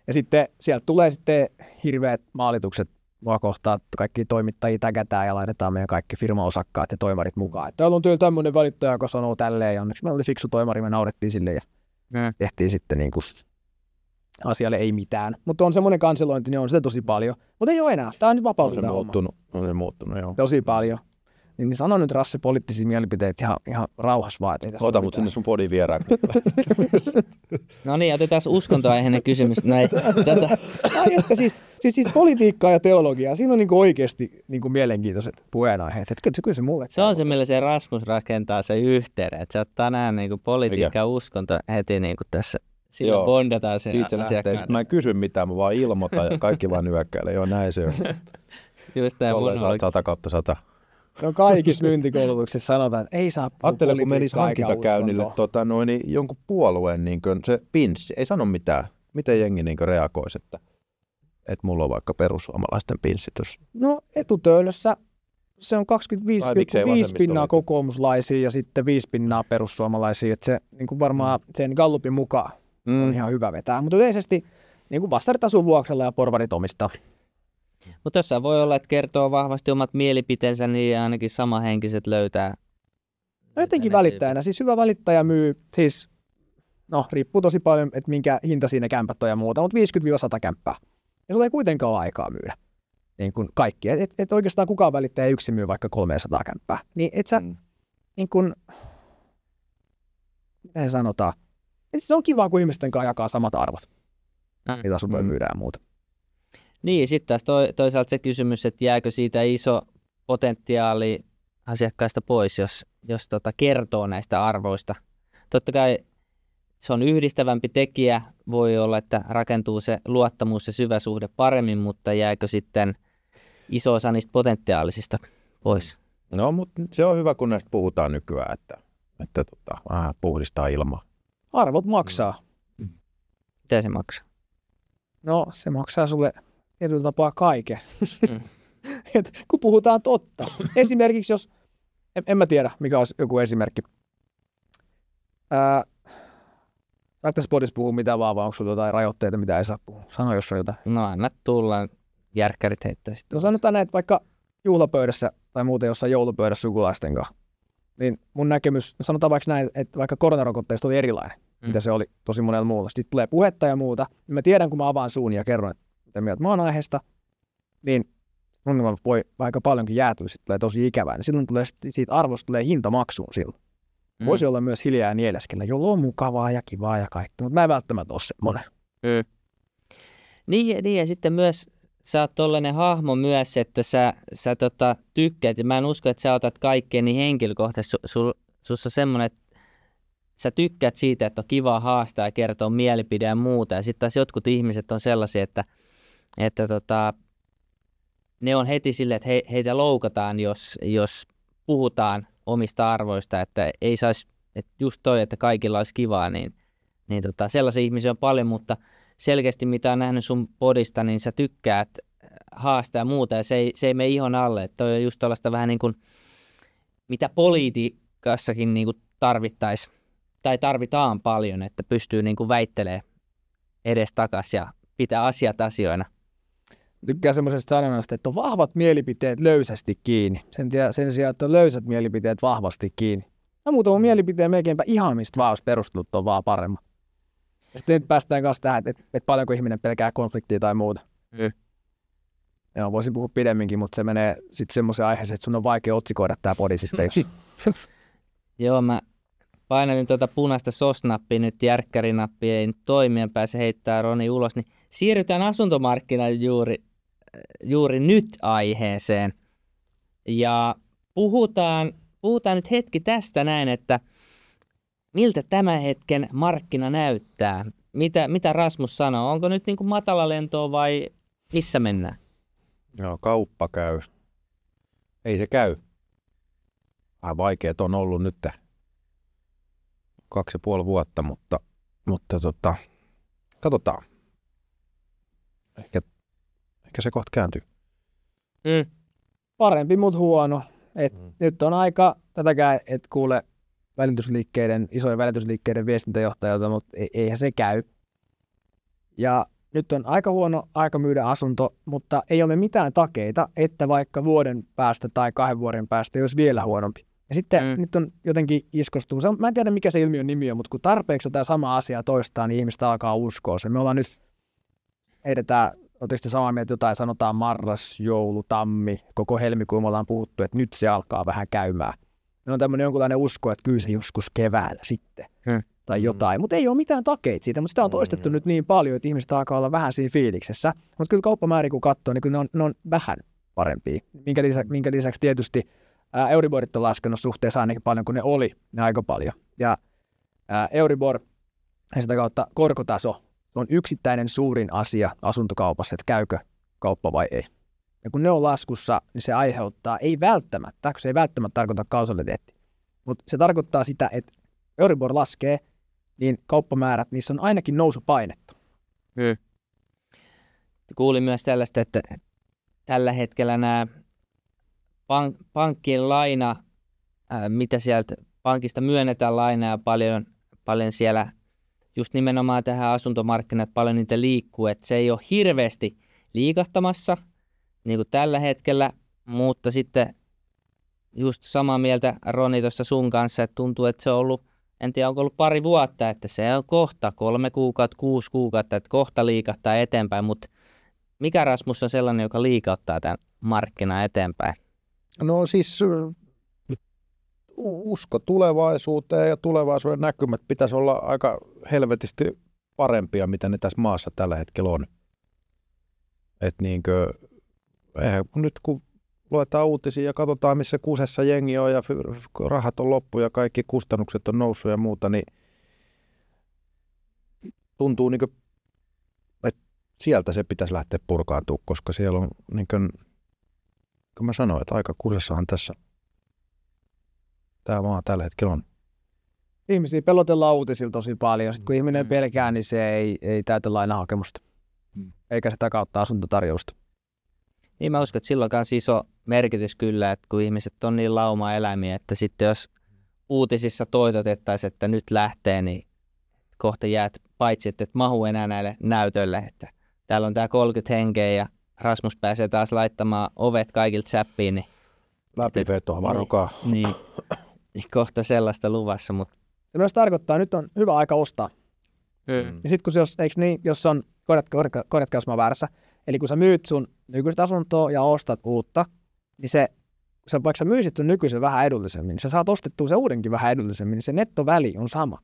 Ja sitten sieltä tulee sitten hirveät maalitukset mua kohtaan, että kaikki toimittajia tägätään ja laitetaan meidän kaikki firmaosakkaat ja toimarit mukaan. Että täällä on täällä tämmöinen välittäjä, joka sanoo tälleen ja onneksi meillä oli fiksu toimari, me naurettiin sille ja tehtiin sitten niin kuin asialle ei mitään. Mutta on semmoinen kanselointi, niin on sitä tosi paljon. Mutta ei ole enää. Tämä on nyt vapautunut homma. On se muuttunut, joo. Tosi paljon. Niin sano nyt Rasse poliittisia mielipiteitä ihan rauhassa vaan. Ota mut sinne sun podin vieraan. No niin, otetaan uskontoaiheinen kysymys. Näin. Siis politiikkaa ja teologiaa, siinä on niinku oikeasti niinku mielenkiintoiset puheenaiheet. Kyllä se mulle. Se on se, millä se Rasmus rakentaa se yhteyden. Että sä oot tänään niinku politiikka ja uskonto heti niinku tässä. Sillä bondataan sen asiakkaan. Mä en kysy mitään, mä vaan ilmoitan ja kaikki vaan nyökkäilee. Joo, näin se on. Just näin. 100/100. No kaikissa myyntikoulutuksissa sanotaan, että ei saa puhua politiikkaa kun menisi hankintakäynnille jonkun puolueen niin se pinssi, ei sano mitään. Miten jengi niin reagoisi, että mulla on vaikka perussuomalaisten pinssi tuossa? No etutöölössä se on 25,5% kokoomuslaisia ja sitten 5% perussuomalaisia. Että se niin kuin varmaan sen Gallupin mukaan on ihan hyvä vetää. Mutta yleisesti niin vassarit asuu vuokralla ja porvarit omistaa. Mutta tässä voi olla, että kertoo vahvasti omat mielipiteensä, niin ainakin samahenkiset löytää No jotenkin välittäjänä. Siis hyvä välittäjä myy, siis no riippuu tosi paljon, että minkä hinta siinä kämpät on ja muuta, mutta 50-100 kämppää. Ja sulla ei kuitenkaan ole aikaa myydä. Niin kuin kaikki. Et oikeastaan kukaan välittäjä yksin myy vaikka 300 kämppää. Niin et sä, niin kuin, miten sanotaan, et se on kiva, kun ihmisten kanssa jakaa samat arvot, mitä sun voi myydä ja muuta. Niin, sitten taas toisaalta se kysymys, että jääkö siitä iso potentiaali asiakkaista pois, jos kertoo näistä arvoista. Totta kai se on yhdistävämpi tekijä, voi olla, että rakentuu se luottamus ja syvä suhde paremmin, mutta jääkö sitten iso osa niistä potentiaalisista pois? No, mutta se on hyvä, kun näistä puhutaan nykyään, että puhdistaa ilmaa. Arvot maksaa. Mitä se maksaa? No, se maksaa sulle tietyllä tapaa kaiken. Kun puhutaan totta. Esimerkiksi jos, en mä tiedä, mikä olisi joku esimerkki. Saako tässä podissa puhua mitään vaan, vai onko sulla jotain rajoitteita, mitä ei saa puhua? Sano, jos on jotain. No anna tulla, järkkärit heittää sitten. No sanotaan näin, että vaikka juhlapöydässä tai muuten jossain joulupöydässä sukulaisten kanssa, niin mun näkemys, sanotaan vaikka näin, että vaikka koronarokotteista oli erilainen, mitä se oli tosi monella muulla. Sitten tulee puhetta ja muuta, niin mä tiedän, kun mä avaan suun ja kerron, että mitä mieltä mä oon aiheesta, niin mun voi aika paljonkin jäätyä, sitten tulee tosi ikävää, niin silloin tulee, siitä arvosta tulee hinta maksuun silloin. Voisi olla myös hiljaa ja nieleskellä, jolloin on mukavaa ja kivaa ja kaikki, mutta mä en välttämättä ole semmoinen. Niin, ja sitten myös sä oot tollainen hahmo myös, että sä tykkäät, ja mä en usko, että sä otat kaikkea niin henkilökohtaisesti. Sussa on semmoinen, että sä tykkäät siitä, että on kiva haastaa ja kertoa mielipide ja muuta, ja sitten taas jotkut ihmiset on sellaisia, että ne on heti silleen, että heitä loukataan, jos puhutaan omista arvoista, että ei saisi, että just toi, että kaikilla olisi kivaa, niin sellaisia ihmisiä on paljon, mutta selkeästi mitä on nähnyt sun podista, niin sä tykkäät haastaa ja muuta, ja se ei mene ihon alle, että toi on just tällaista vähän niin kuin, mitä politiikassakin niin kuin tarvittaisiin, tai tarvitaan paljon, että pystyy niin kuin väittelemään edestakas ja pitää asiat asioina. Tykkään semmoisesta sanonnasta, että on vahvat mielipiteet löysästi kiinni. Sen sijaan, että on löysät mielipiteet vahvasti kiinni. No muutama mielipiteen melkeinpä ihan mistä vaan, jos perustelut on vaan paremmat. Ja sitten nyt päästään kanssa tähän, että paljonko ihminen pelkää konfliktia tai muuta. Joo, voisin puhua pidemminkin, mutta se menee sitten semmoiseen aiheeseen, että sun on vaikea otsikoida tää podi sitten. Jos... Joo, mä painelin tuota punaista SOS-nappia, nyt järkkärinappi ei nyt toimi ja pääse heittää Roni ulos, niin siirrytään asuntomarkkinoille juuri nyt aiheeseen. Ja puhutaan nyt hetki tästä näin, että miltä tämän hetken markkina näyttää? Mitä Rasmus sanoo? Onko nyt niin kuin matalalentoa vai missä mennään? Joo, kauppa käy. Ei se käy. Vähän vaikeet on ollut nyt 2,5 vuotta, mutta katsotaan. Ehkä se kohta kääntyy. Parempi, mutta huono. Nyt on aika tätäkään, et kuule isojen välitysliikkeiden viestintäjohtajalta, mutta eihän se käy. Ja nyt on aika huono aika myydä asunto, mutta ei ole mitään takeita, että vaikka vuoden päästä tai 2 vuoden päästä olisi vielä huonompi. Ja sitten nyt on jotenkin iskostuu. Mä en tiedä, mikä se ilmiön nimi on, mutta kun tarpeeksi on tämä sama asia toistaan, niin ihmiset alkaa uskoa se. Me ollaan nyt, oletteko te samaa mieltä jotain, sanotaan marras, joulu, tammi, koko helmikuun me ollaan puhuttu, että nyt se alkaa vähän käymään. Meillä on tämmöinen jonkunlainen usko, että kyllä se joskus keväällä sitten, tai jotain, mutta ei ole mitään takeita siitä, mutta sitä on toistettu nyt niin paljon, että ihmiset alkaa olla vähän siinä fiiliksessä. Mutta kyllä kauppamäärin kun katsoo, niin kyllä ne on vähän parempia, minkä lisäksi tietysti Euriborit on laskenut suhteessa ainakin paljon, kun ne oli, ne aika paljon. Ja Euribor ja sitä kautta korkotaso on yksittäinen suurin asia asuntokaupassa, että käykö kauppa vai ei. Ja kun ne on laskussa, niin se aiheuttaa, ei välttämättä tarkoita kausaliteettia, mutta se tarkoittaa sitä, että Euribor laskee, niin kauppamäärät, niissä on ainakin nousupainetta. Kuulin myös tällaista, että tällä hetkellä nämä pankkien laina, mitä sieltä pankista myönnetään lainaa paljon siellä, just nimenomaan tähän asuntomarkkinaan, paljon niitä liikkuu, että se ei ole hirveästi liikahtamassa, niin kuin tällä hetkellä, mutta sitten just samaa mieltä Roni tuossa sun kanssa, että tuntuu, että se on ollut, en tiedä onko ollut pari vuotta, että se on kohta 3 kuukautta, 6 kuukautta, että kohta liikahtaa eteenpäin, mutta mikä Rasmus on sellainen, joka liikauttaa tämän markkinan eteenpäin? No siis usko tulevaisuuteen ja tulevaisuuden näkymät pitäisi olla aika helvetisti parempia, mitä ne tässä maassa tällä hetkellä on. Että nyt kun luetaan uutisia ja katsotaan, missä kusessa jengi on ja rahat on loppu ja kaikki kustannukset on noussut ja muuta, niin tuntuu että sieltä se pitäisi lähteä purkaantua, koska siellä on kun mä sanoin, että aika kusessahan tässä tämä maa tällä hetkellä on. Ihmisiä pelotellaan uutisilla tosi paljon. Sitten kun ihminen pelkää, niin se ei täytä lainahakemusta. Eikä sitä kautta asuntotarjousta. Niin mä uskon, että sillä on myös iso merkitys kyllä, että kun ihmiset on niin lauma-eläimiä, että sitten jos uutisissa toitotettaisiin, että nyt lähtee, niin kohta jäät paitsi, että et mahu enää näille näytöille. Että täällä on tämä 30 henkeä ja Rasmus pääsee taas laittamaan ovet kaikilta säppiin. Niin läpivetoa, varokaa. Niin, kohta sellaista luvassa. Mutta se myös tarkoittaa, että nyt on hyvä aika ostaa. Ja sitten kun se, eikö niin, jos on, korjatkaa jos mä väärässä, eli kun sä myyt sun nykyistä asuntoa ja ostat uutta, niin vaikka sä myisit sun nykyisen vähän edullisemmin, niin sä saat ostettua se uudenkin vähän edullisemmin, niin se nettoväli on sama.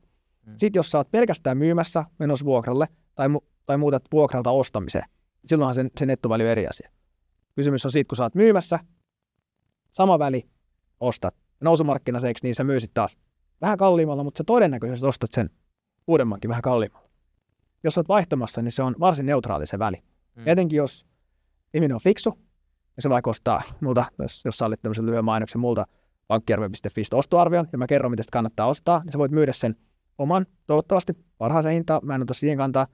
Sitten jos sä oot pelkästään myymässä menossa vuokralle tai muutat vuokralta ostamiseen, silloinhan se nettoväli on eri asia. Kysymys on siitä, kun sä oot myymässä, sama väli, ostat. Nousumarkkinassa, eikö niin, sä myysit taas vähän kalliimmalla, mutta sä todennäköisesti ostat sen uudemmankin vähän kalliimmalla. Jos olet vaihtamassa, niin se on varsin neutraali se väli. Etenkin jos ihminen on fiksu, ja se vaikka ostaa multa, jos sä olet tämmöisen lyhyen mainoksen multa pankkijärve.fi ostoarvion, ja mä kerron, miten sitä kannattaa ostaa, niin sä voit myydä sen oman, toivottavasti parhaaseen hintaan. Mä en ota siihen kantaa,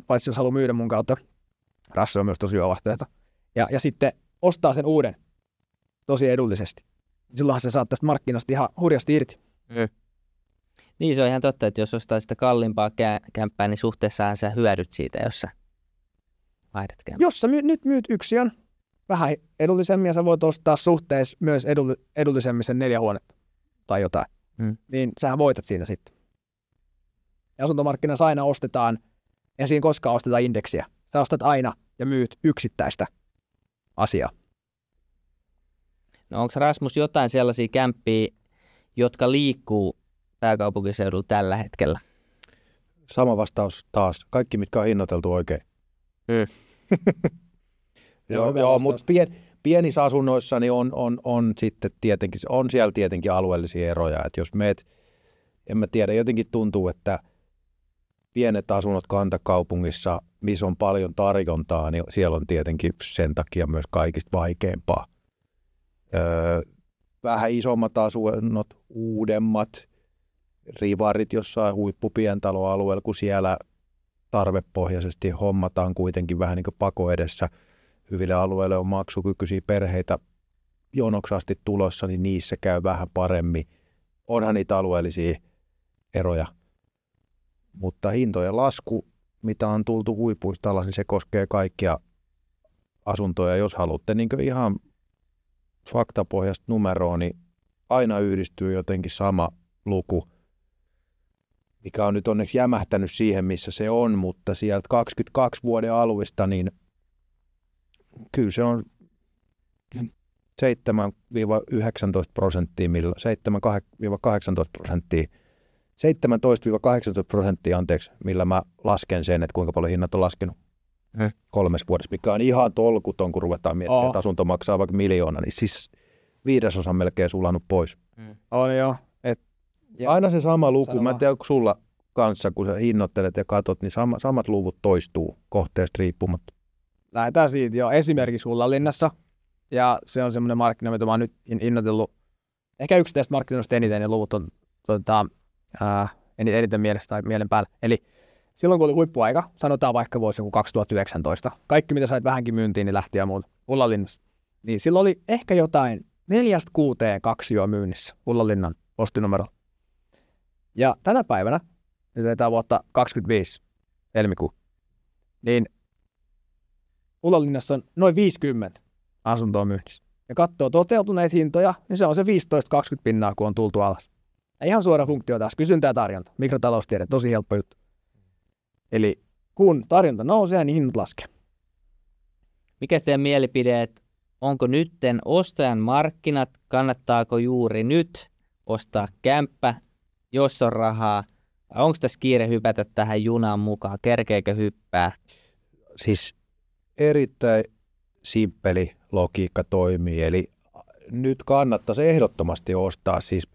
paitsi jos haluaa myydä mun kautta. Rassi on myös tosi hyvä vaihtoehto. Ja sitten ostaa sen uuden tosi edullisesti. Silloinhan se saat tästä markkinasta ihan hurjasti irti. Niin se on ihan totta, että jos ostaa sitä kalliimpaa kämppää, niin suhteessahan sä hyödyt siitä, jos sä vaihdat kämppää. Jos sä nyt myyt yksiön vähän edullisemmin ja sä voit ostaa suhteessa myös edullisemmin sen 4 huonetta tai jotain, niin sähän voitat siinä sitten. Ja asuntomarkkinassa aina ostetaan, ja siinä koskaan osteta indeksiä. Sä ostat aina ja myyt yksittäistä asiaa. No onko Rasmus jotain sellaisia kämppiä, jotka liikkuu pääkaupunkiseudulla tällä hetkellä? Sama vastaus taas. Kaikki, mitkä on hinnoiteltu oikein. Joo, mutta pienissä asunnoissa niin on sitten tietenkin, on siellä tietenkin alueellisia eroja. Että jos meet, en mä tiedä, jotenkin tuntuu, että pienet asunnot kantakaupungissa, missä on paljon tarjontaa, niin siellä on tietenkin sen takia myös kaikista vaikeampaa. Vähän isommat asunnot, uudemmat, rivarit jossain huippupientaloalueella, kun siellä tarvepohjaisesti hommataan kuitenkin vähän niin kuin pako edessä. Hyville alueille on maksukykyisiä perheitä jonoksi asti tulossa, niin niissä käy vähän paremmin. Onhan niitä alueellisia eroja. Mutta hintojen lasku, mitä on tultu huipuista alas, niin se koskee kaikkia asuntoja. Jos haluatte niin ihan faktapohjaista numeroa, niin aina yhdistyy jotenkin sama luku, mikä on nyt onneksi jämähtänyt siihen, missä se on, mutta sieltä 22 vuoden aluista, niin kyllä se on 7-18%, 17-18%, anteeksi, millä mä lasken sen, että kuinka paljon hinnat on laskenut 3 vuodessa, mikä on ihan tolkuton, kun ruvetaan miettimään, että asunto maksaa vaikka 1 000 000, niin siis 5% melkein sulannut pois. On joo. Aina se sama luku, mä en tiedä, onko sulla kanssa, kun sä hinnoittelet ja katot, niin samat luvut toistuu kohteesta riippumatta. Lähdetään siitä jo esimerkiksi Ullanlinnassa, ja se on semmoinen markkina, mitä mä oon nyt innoitellut. Ehkä yksi tästä markkinoista eniten, ja luvut on eniten mielessä tai mielen päällä. Eli silloin, kun oli huippuaika, sanotaan vaikka vuosi 2019, kaikki mitä sait vähänkin myyntiin, niin lähti ja muuta Ullanlinnassa. Niin silloin oli ehkä jotain 4-6 kaksioa myynnissä Ullanlinnan postinumerolla. Ja tänä päivänä, nyt eletään vuotta 2025 helmikuun, niin Ullanlinnassa on noin 50 asuntoa myynnissä. ja katsoo toteutuneita hintoja, niin se on se 15-20 pinnaa, kun on tultu alas. Ja ihan suora funktio taas, kysyntä ja tarjonta. Mikrotaloustiede, tosi helppo juttu. Eli kun tarjonta nousee, niin hinnat laskee. Mikä teidän mielipide, että onko nytten ostajan markkinat, kannattaako juuri nyt ostaa kämppä, jos on rahaa, vai onko tässä kiire hypätä tähän junaan mukaan, kerkeekö hyppää? Siis erittäin simppeli logiikka toimii, eli nyt kannattaisi ehdottomasti ostaa, siis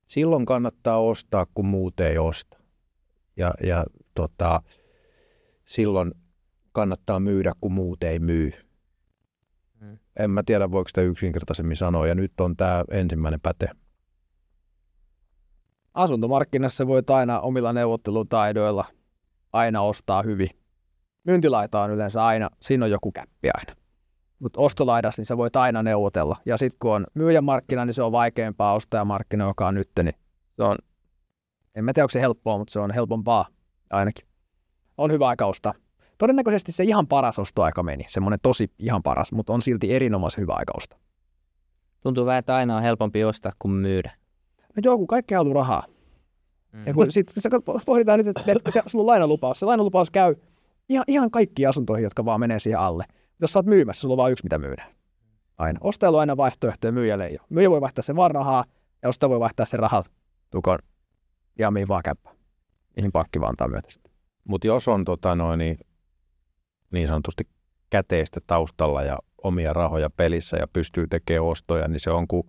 silloin kannattaa ostaa, kun muut ei osta. Ja silloin kannattaa myydä, kun muut ei myy. En mä tiedä, voiko sitä yksinkertaisemmin sanoa, ja nyt on tämä ensimmäinen päte. Asuntomarkkinassa voit aina omilla neuvottelutaidoilla aina ostaa hyvin. Myyntilaita on yleensä aina, siinä on joku käppi aina. Mutta ostolaidassa niin sä voit aina neuvotella. Ja sitten kun on myyjämarkkina, niin se on vaikeampaa ostajamarkkina, joka on nyt. Niin se on, en mä tiedä, onko se helppoa, mutta se on helpompaa ainakin. On hyvä aika ostaa. Todennäköisesti se ihan paras ostoaika meni, semmoinen tosi ihan paras, mutta on silti erinomaisen hyvä aika ostaa. Tuntuu vähän, että aina on helpompi ostaa kuin myydä. No joo, kun kaikki haluaa rahaa. Ja kun sitten pohditaan nyt, että sulla on lainalupaus. Se lainalupaus käy ihan kaikkiin asuntoihin, jotka vaan menee siihen alle. Jos sä oot myymässä, sulla on vaan yksi, mitä myydään. Aina. Ostajalla on aina vaihtoehtoja, myyjälle ei ole. Myyjä voi vaihtaa sen vaan rahaa, ja ostaja voi vaihtaa sen rahat tukon ja mihin vaan käppään. Mihin pankki vaan antaa myötä sitten. Mutta jos on niin sanotusti käteistä taustalla ja omia rahoja pelissä ja pystyy tekemään ostoja, niin se on kuin,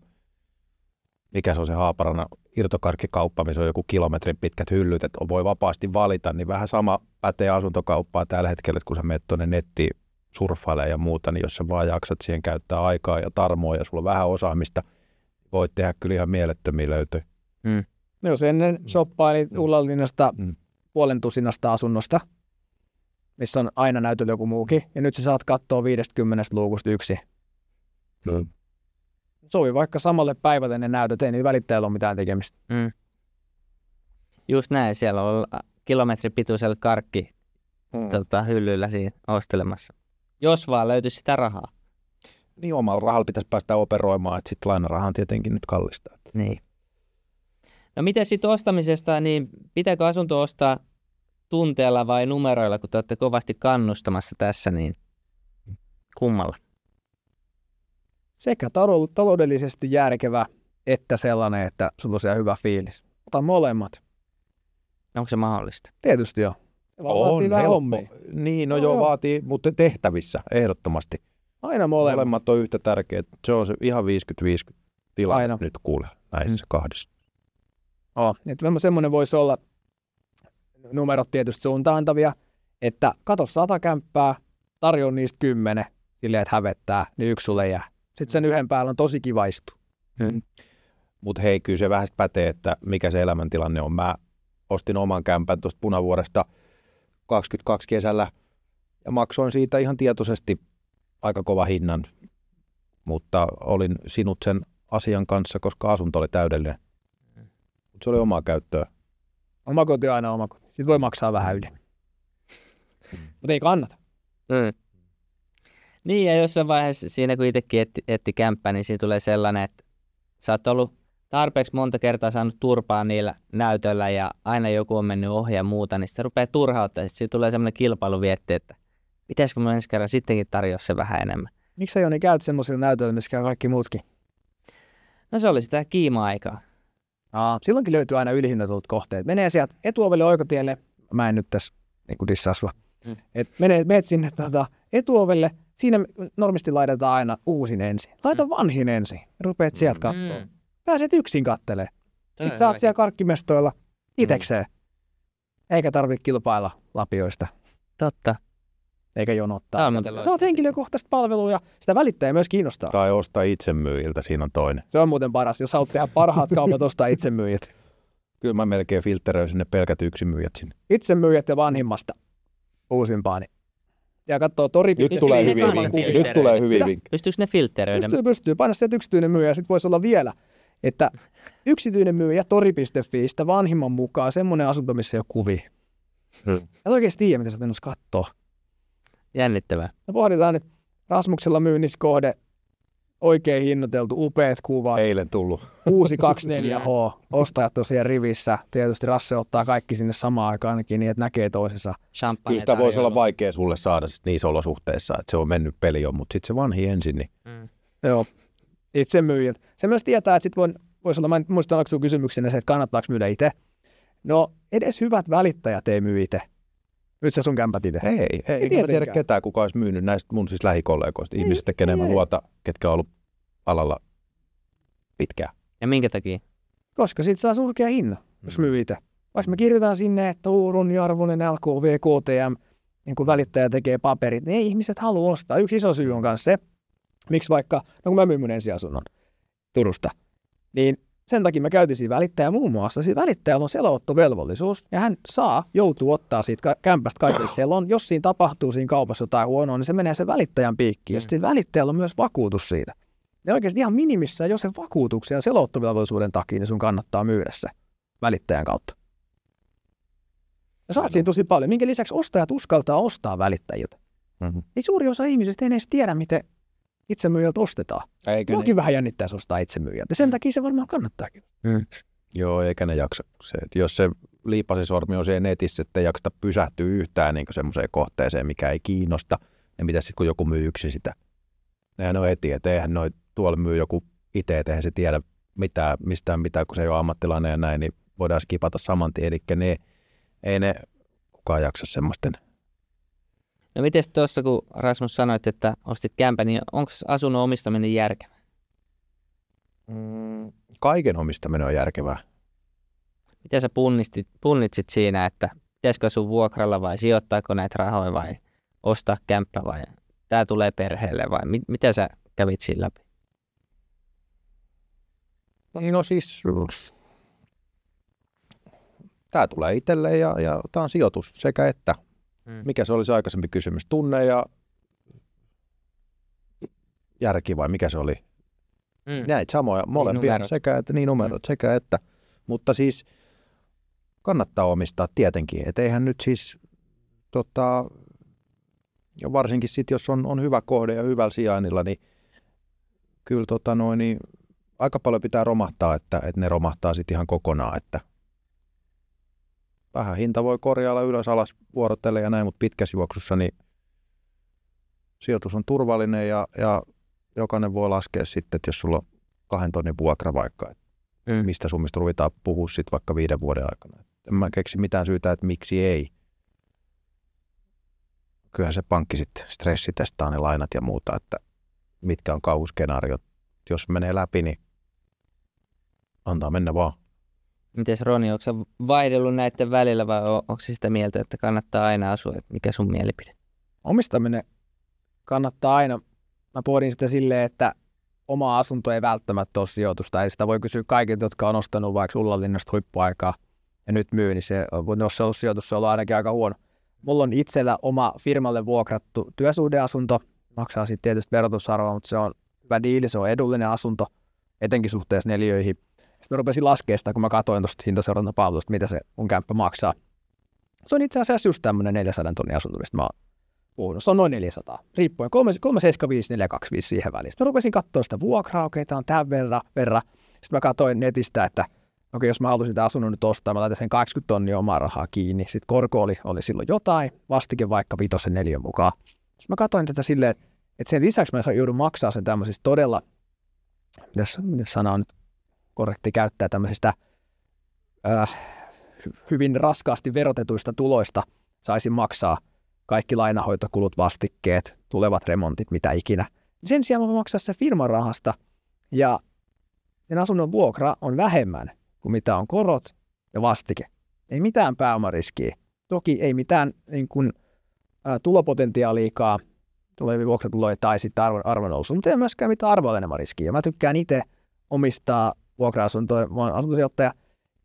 mikä se on se Haaparannan irtokarkkikauppa, missä on joku kilometrin pitkät hyllyt, että voi vapaasti valita, niin vähän sama pätee asuntokauppaa tällä hetkellä, että kun sä menet tuonne nettiin surffailemaan ja muuta, niin jos sä vaan jaksat siihen käyttää aikaa ja tarmoa ja sulla on vähän osaamista, voit tehdä kyllä ihan mielettömiä löytöjä. No jos ennen shoppaili Ullanlinnasta puolen tusinasta asunnosta, missä on aina näytöllä joku muukin, ja nyt sä saat katsoa 50 luukusta yksi. Sovi vaikka samalle päivälle ne näytöt, ei niillä välittäjällä ole mitään tekemistä. Just näin, siellä on kilometrin pituisella karkki hyllyllä siinä ostelemassa. Jos vaan löytyisi sitä rahaa. Niin omalla rahalla pitäisi päästä operoimaan, että sitten lainaraha on tietenkin nyt kallista. Niin. No miten sitten ostamisesta, niin pitääkö asunto ostaa tunteella vai numeroilla, kun te olette kovasti kannustamassa tässä, niin kummalla? Sekä taloudellisesti järkevä, että sellainen, että sulla on siellä hyvä fiilis. Ota molemmat. Onko se mahdollista? Tietysti joo. On helppo. Niin, vaatii, mutta tehtävissä ehdottomasti. Aina molemmat. Molemmat on yhtä tärkeät. Se on se ihan 50-50 tila aina. Nyt kuule näissä kahdessa. Että semmoinen voisi olla, numerot tietysti suuntaantavia, että kato 100 kämppää, tarjoa niistä 10, silleen, että hävettää, niin yksi sulle jää. Sitten sen yhden päällä on tosi kiva istua. Mutta hei, kyllä se vähän pätee, että mikä se elämäntilanne on. Mä ostin oman kämpän tuosta Punavuoresta 22 kesällä ja maksoin siitä ihan tietoisesti aika kova hinnan, mutta olin sinut sen asian kanssa, koska asunto oli täydellinen. Mutta se oli omaa käyttöä. Omakoti on aina omakoti. Sitten voi maksaa vähän yli. Mutta ei kannata. Niin, ja jossain vaiheessa siinä, kun itsekin etti kämppää, niin siinä tulee sellainen, että sä oot ollut tarpeeksi monta kertaa saanut turpaa niillä näytöllä ja aina joku on mennyt ohi ja muuta, niin se rupeaa turhauttaa. Sitten tulee sellainen kilpailuvietti, että pitäisikö mun ensi kerran sittenkin tarjoa se vähän enemmän. Miksi sä Joni käyt semmoisilla näytöillä, missä käy kaikki muutkin? No se oli sitä kiima-aikaa. Silloinkin löytyy aina ylihinnoitellut kohteet. Menee sieltä etuovelle oikotielle, mä en nyt tässä niin dissaa sua. Menet sinne etuovelle, siinä normisti laitetaan aina uusin ensin. Laita vanhin ensin, rupeat sieltä katsoa. Pääset yksin kattelee. Sitten saat siellä karkkimestoilla itekseen. Eikä tarvitse kilpailla lapioista. Totta. Eikä jonottaa. Sä oot henkilökohtaista palvelua ja sitä välittäjä myös kiinnostaa. Tai ostaa itsemyyjiltä, siinä on toinen. Se on muuten paras, jos haluat tehdä parhaat kaupat, ostaa itsemyyjät. Kyllä mä melkein filtteröin sinne pelkät yksimyyjät sinne. Itsemyyjät ja vanhimmasta uusimpaani. Ja katsoo tori. Nyt tulee hyvin vinkki. Pystyykö ne filtteröidä? Pystyy. Paina sieltä yksityinen myyjä ja sitten voisi olla vielä, että yksityinen myyjä tori.fi, sitä vanhimman mukaan semmoinen asunto, missä ei ole kuvia. Et oikeasti tiedä, mitä sä oot katsoa. Jännittävää. Me pohditaan nyt Rasmuksella myynnissä kohde oikein hinnoiteltu, upeat kuvat. Eilen tullut. 624H, ostajat tosiaan rivissä. Tietysti Rasse ottaa kaikki sinne samaan aikaan ainakin niin, että näkee toisensa. Kyllä sitä voisi olla vaikea sulle saada niissä olosuhteissa, että se on mennyt peli jo, mutta sitten se vanhi ensin. Niin. Joo, itse myyjät. Se myös tietää, että sitten voisi olla, mä en muista, onko sinun kysymyksenä se, että kannattaako myydä itse. No, edes hyvät välittäjät ei myy itse. Nyt se sun kämpät itse. Ei mä tiedä ketään, kuka olisi myynyt näistä mun siis lähikollegoista. Ihmisistä, kenen mä luota, ketkä on ollut alalla pitkään. Ja minkä takia? Koska sit saa surkea hinnan, jos myy itse. Vaikka me kirjoitetaan sinne, että Ronni Arvonen, LKV, KTM, niin kun välittäjä tekee paperit, niin ei ihmiset halua ostaa. Yksi iso syy on myös se, miksi vaikka, no kun mä myyn mun ensiasunnon Turusta, niin sen takia mä käytin siinä välittäjä muun muassa. Siinä välittäjällä on selonottovelvollisuus ja hän joutuu ottaa siitä kämpästä kaikille selon. Jos siinä tapahtuu siinä kaupassa jotain huonoa, niin se menee sen välittäjän piikkiin. Ja sitten välittäjällä on myös vakuutus siitä. Ja oikeasti ihan minimissään, jos sen vakuutuksen ja selonottovelvollisuuden takia, niin sun kannattaa myydä se välittäjän kautta. Ja saat siinä tosi paljon. Minkä lisäksi ostajat uskaltaa ostaa välittäjiltä. Ei suuri osa ihmisistä ei edes tiedä, miten itsemyyjältä ostetaan. Muakin vähän jännittäisi ostaa itsemyyjältä. Ja sen takia se varmaan kannattaakin. Joo, eikä ne jaksa. Jos se liipasisormi on siellä netissä, että ei jaksa pysähtyä yhtään niin semmoiseen kohteeseen, mikä ei kiinnosta, niin mitä sitten kun joku myy yksin sitä? Nehän on heti, että eihän noi tuolla myy joku itse, että eihän se tiedä mistään mitään, kun se ei ole ammattilainen ja näin, niin voidaan skipata saman tien. Eli ei ne kukaan jaksa semmoisten. No miten tuossa, kun Rasmus sanoit, että ostit kämpän, niin onko asunnon omistaminen järkevää? Kaiken omistaminen on järkevää. Miten sä punnitsit siinä, että pitäisikö sun vuokralla vai sijoittaako näitä rahoja vai ostaa kämppä vai tämä tulee perheelle vai miten sä kävit siinä läpi? No siis tämä tulee itselle ja tämä on sijoitus sekä että. Mikä se oli se aikaisempi kysymys? Tunne ja järki vai mikä se oli? Näitä samoja molempia niin numerot sekä että. Mutta siis kannattaa omistaa tietenkin. Et eihän nyt siis ja varsinkin sitten jos on hyvä kohde ja hyvällä sijainnilla, niin kyllä niin aika paljon pitää romahtaa, että ne romahtaa sitten ihan kokonaan, että vähän hinta voi korjailla ylös alas vuorotelle ja näin, mutta pitkässä juoksussa niin sijoitus on turvallinen ja jokainen voi laskea sitten, että jos sulla on 2 tonnin vuokra vaikka, että mistä summista ruvetaan puhua sitten vaikka 5 vuoden aikana. En mä keksi mitään syytä, että miksi ei. Kyllähän se pankki sitten stressitestaa ne lainat ja muuta, että mitkä on kauhuskenaariot. Jos menee läpi, niin antaa mennä vaan. Mites Roni, onko sä vaihdellut näiden välillä vai onko sitä mieltä, että kannattaa aina asua? Mikä sun mielipide? Omistaminen kannattaa aina. Mä pohdin sitä silleen, että oma asunto ei välttämättä ole sijoitusta. Eli sitä voi kysyä kaikilta, jotka on ostanut vaikka Ullanlinnasta huippuaikaa ja nyt myy, niin se, jos se on ollut sijoitus, se on ollut ainakin aika huono. Mulla on itsellä oma firmalle vuokrattu työsuhdeasunto. Maksaa sitten tietysti verotusarvoa, mutta se on hyvä diili, se on edullinen asunto, etenkin suhteessa neliöihin. Sitten mä rupesin laskemaan sitä, kun mä katsoin tuosta hintaseurantapalvelusta, mitä se mun kämppä maksaa. Se on itse asiassa just tämmöinen 400 tonnin asunto, mistä mä oon puhunut. Se on noin 400, riippuen 375, 425 siihen väliin. Sitten mä rupesin katsoa sitä vuokraa, okei, tää on tämän verran. Sitten mä katsoin netistä, että okei, jos mä haluaisin tämän asunnon nyt ostaa, mä laitan sen 80 tonnia omaa rahaa kiinni. Sitten korko oli silloin jotain, vastike vaikka 5 neliön mukaan. Sitten mä katsoin tätä silleen, että sen lisäksi mä joudun maksaa sen tämmöisistä todella, mitäs sana on nyt korrekti käyttää, tämmöisistä hyvin raskaasti verotetuista tuloista saisin maksaa kaikki lainahoitokulut, vastikkeet, tulevat remontit, mitä ikinä. Sen sijaan mä maksaa se firman rahasta ja sen asunnon vuokra on vähemmän kuin mitä on korot ja vastike. Ei mitään pääomariskiä. Toki ei mitään niin kuin, tulopotentiaaliikaa tulevia vuokratuloja tai sitten arvonnousu, mutta ei myöskään mitään arvoalenemariskiä. Mä tykkään itse omistaa vuokra-asuntoja, mä oon asuntosijoittaja,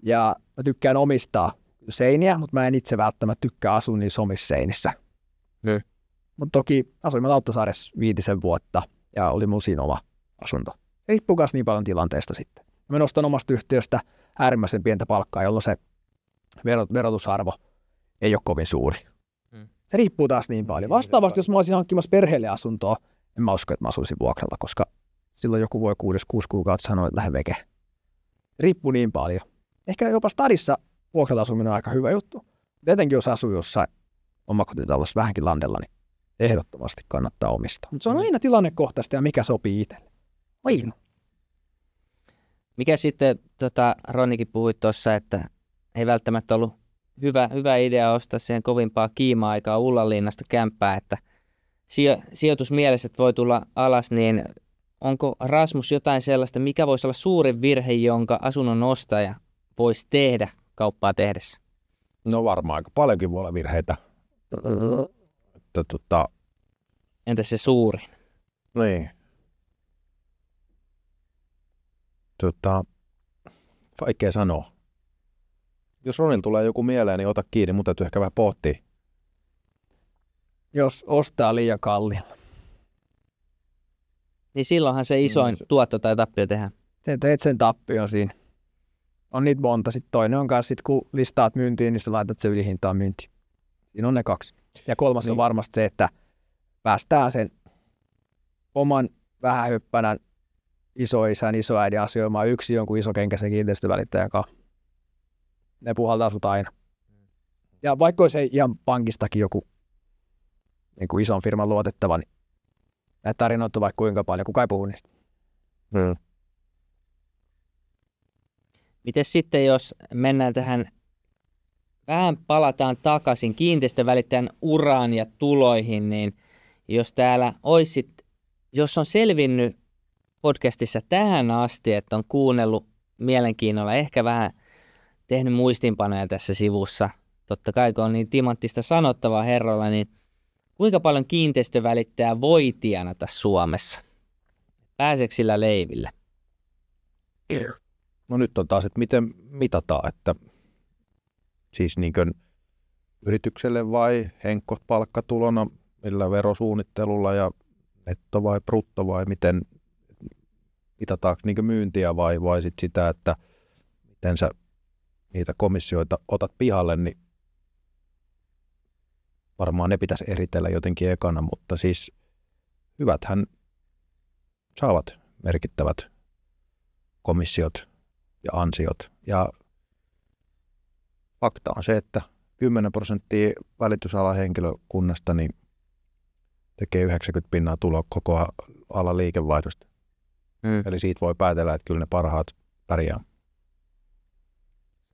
ja mä tykkään omistaa seiniä, mutta mä en itse välttämättä tykkää asua niissä omissa seinissä. Mutta toki asuin mä Lauttasaaressa 5 vuotta, ja oli mun siinä oma asunto. Se riippuu myös niin paljon tilanteesta sitten. Mä nostan omasta yhtiöstä äärimmäisen pientä palkkaa, jolloin se verotusarvo ei ole kovin suuri. Se riippuu taas niin paljon. Vastaavasti, jos mä olisin hankkimassa perheelle asuntoa, en mä usko, että mä asuisin vuokralla, koska silloin joku voi 6 kuukautta sanoa, että lähde veke. Riippuu niin paljon. Ehkä jopa stadissa vuokralla asuminen on aika hyvä juttu. Etenkin jos asuu jossain omakotitalossa vähänkin landella, niin ehdottomasti kannattaa omistaa. Mutta se on aina tilannekohtaista ja mikä sopii itselle. Aina. Mikä sitten, Ronnikin puhui tuossa, että ei välttämättä ollut hyvä idea ostaa siihen kovimpaa kiima-aikaa Ullanlinnasta kämppää, että sijoitusmielessä, että voi tulla alas, niin onko Rasmus jotain sellaista, mikä voisi olla suurin virhe, jonka asunnon ostaja voisi tehdä kauppaa tehdessä? No varmaan aika paljonkin voi olla virheitä. Entäs se suurin? Niin. Vaikea sanoa. Jos Ronil tulee joku mieleen, niin ota kiinni, mutta täytyy ehkä vähän pohtia. Jos ostaa liian kalliilla. Niin silloinhan se isoin tuotto tai tappio tehdään. Teet sen tappion siinä. On niitä monta. Sitten toinen on kanssa, kun listaat myyntiin, niin sä laitat se ylihintaan myyntiin. Siinä on ne 2. Ja 3 on varmasti se, että päästään sen oman vähähyppänän isoisän, isoäidin asioimaan yksi jonkun isokenkäisen kiinteistövälittäjän kanssa. Ne puhaltaa sut aina. Ja vaikka olisi ihan pankistakin joku niin kuin ison firman luotettava, niin näitä tarinoita on vaikka kuinka paljon, kuka ei puhu niistä. Miten sitten, jos mennään tähän, vähän palataan takaisin kiinteistövälittäjän uraan ja tuloihin, niin jos täällä jos on selvinnyt podcastissa tähän asti, että on kuunnellut mielenkiinnolla, ehkä vähän tehnyt muistinpanoja tässä sivussa, totta kai kun on niin timanttista sanottavaa herroilla, niin kuinka paljon kiinteistövälittäjä voi tienata Suomessa? Pääseekö sillä leiville? No nyt on taas, että miten mitataan, että siis niin kuin yritykselle vai henkot palkkatulona, millä verosuunnittelulla ja netto vai brutto vai miten mitataanko niin kuin myyntiä vai sit sitä, että miten sä niitä komissioita otat pihalle, niin varmaan ne pitäisi eritellä jotenkin ekana, mutta siis hyväthän saavat merkittävät komissiot ja ansiot. Ja fakta on se, että 10% välitysalan henkilökunnasta niin tekee 90% tuloa koko alan liikevaihdosta. Eli siitä voi päätellä, että kyllä ne parhaat pärjää.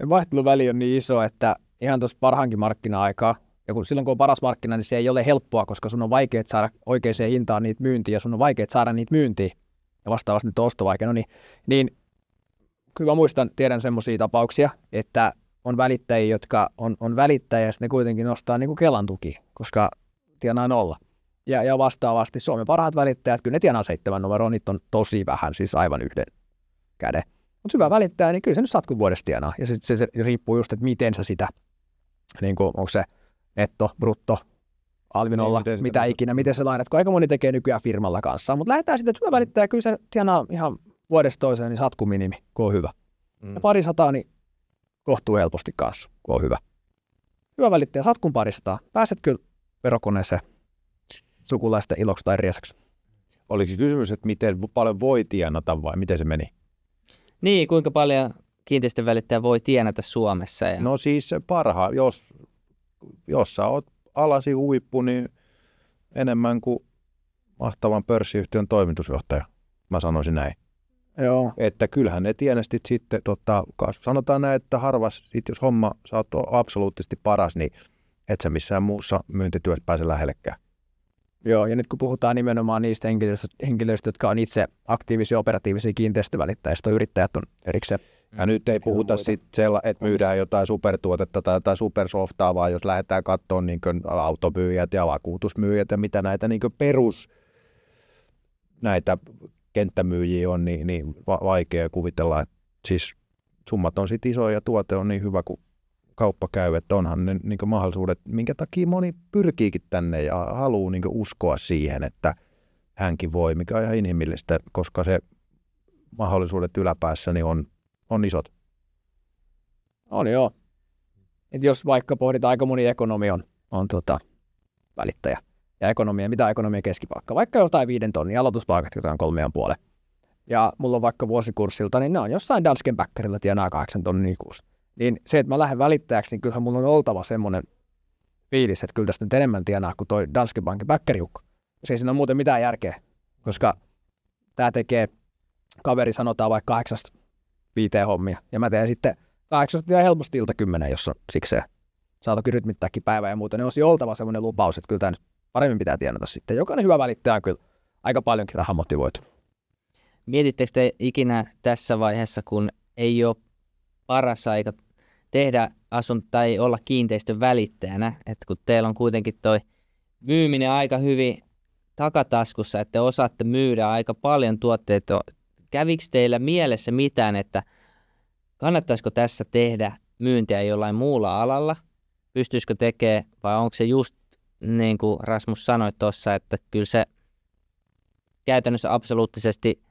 Se vaihteluväli on niin iso, että ihan tuossa parhaankin markkina-aikaa, ja silloin kun on paras markkina, niin se ei ole helppoa, koska sun on vaikea saada oikeaan hintaan niitä myyntiä, ja sun on vaikea saada niitä myyntiä, ja vastaavasti nyt on ostovaikeaa. Niin kyllä mä tiedän semmoisia tapauksia, että on välittäjiä, jotka on välittäjiä, ja sitten ne kuitenkin nostaa niin kuin Kelan tuki, koska tienaa 0. Ja vastaavasti Suomen parhaat välittäjät, kyllä ne tienaa 7 numeroa, niitä on tosi vähän, siis aivan yhden käden. Mutta hyvä välittäjä, niin kyllä se nyt satkut vuodesta tienaa. Ja sitten se riippuu just, että miten sä sitä, niin kuin, onko se netto, brutto, alvinolla, mitä ikinä, miten se laitat, kun aika moni tekee nykyään firmalla kanssa. Mutta lähdetään sitten, että hyvä välittäjä, kyllä se tienaa ihan vuodesta toiseen, niin satkuminimi, kun on hyvä. Ja 200, niin kohtuu helposti kanssa, kun on hyvä. Hyvä välittäjä, satkun 200. Pääset kyllä verokoneeseen sukulaisten iloksi tai riesaksi. Oliko kysymys, että miten paljon voi tienata vai miten se meni? Niin, kuinka paljon kiinteistönvälittäjä voi tienata Suomessa? Ja... No siis jos sä oot alasi huippu, niin enemmän kuin mahtavan pörssiyhtiön toimitusjohtaja, mä sanoisin näin. Joo. Että kyllähän ne tienestit sitten, sanotaan näin, että harvas, jos sä oot absoluuttisesti paras, niin et sä missään muussa myyntityössä pääse lähellekään. Joo, ja nyt kun puhutaan nimenomaan niistä henkilöistä, jotka on itse aktiivisia operatiivisia kiinteistövälittäjiä, sitten yrittäjät on erikseen. Ja nyt ei puhuta sitten että myydään jotain supertuotetta tai jotain supersoftaa, vaan jos lähdetään katsomaan niin automyyjät ja vakuutusmyyjät ja mitä näitä niin perus näitä kenttämyyjiä on, niin vaikea kuvitella, että siis summat on sitten isoja ja tuote on niin hyvä kuin kauppa käy, että onhan ne niin mahdollisuudet, minkä takia moni pyrkiikin tänne ja haluaa niin uskoa siihen, että hänkin voi, mikä on ihan inhimillistä, koska se mahdollisuudet yläpäässä niin on isot. On joo. Et jos vaikka pohditaan, aika moni ekonomi on välittäjä. Ja mitä ekonomia keskipalkka? Vaikka jotain 5 tonnin aloituspalkat, jotain 3,5. ja mulla on vaikka vuosikurssilta, niin ne on jossain Dansken Bäckerillä tienaa 8 tonnia kuussa. Niin se, että mä lähden välittäjäksi, niin kyllähän mulla on oltava semmoinen fiilis, että kyllä tästä nyt enemmän tienaa kuin toi Danske Bankin bäkkäriukko. Se ei siinä ole muuten mitään järkeä, koska tää tekee, kaveri sanotaan vaikka 8-5 hommia, ja mä teen sitten 8 ja helposti ilta 10, jos on sikseen. Saatakin rytmittääkin päivää ja muuta. Ne olisi oltava semmoinen lupaus, että kyllä tämä nyt paremmin pitää tienata sitten. Jokainen hyvä välittäjä on kyllä aika paljonkin rahamotivoitu. Mietittekö te ikinä tässä vaiheessa, kun ei ole paras aika tehdä tai olla kiinteistön välittäjänä, että kun teillä on kuitenkin toi myyminen aika hyvin takataskussa, että te osaatte myydä aika paljon tuotteita, kävikö teillä mielessä mitään, että kannattaisiko tässä tehdä myyntiä jollain muulla alalla? Pystyisikö tekemään, vai onko se just niin kuin Rasmus sanoi tuossa, että kyllä se käytännössä absoluuttisesti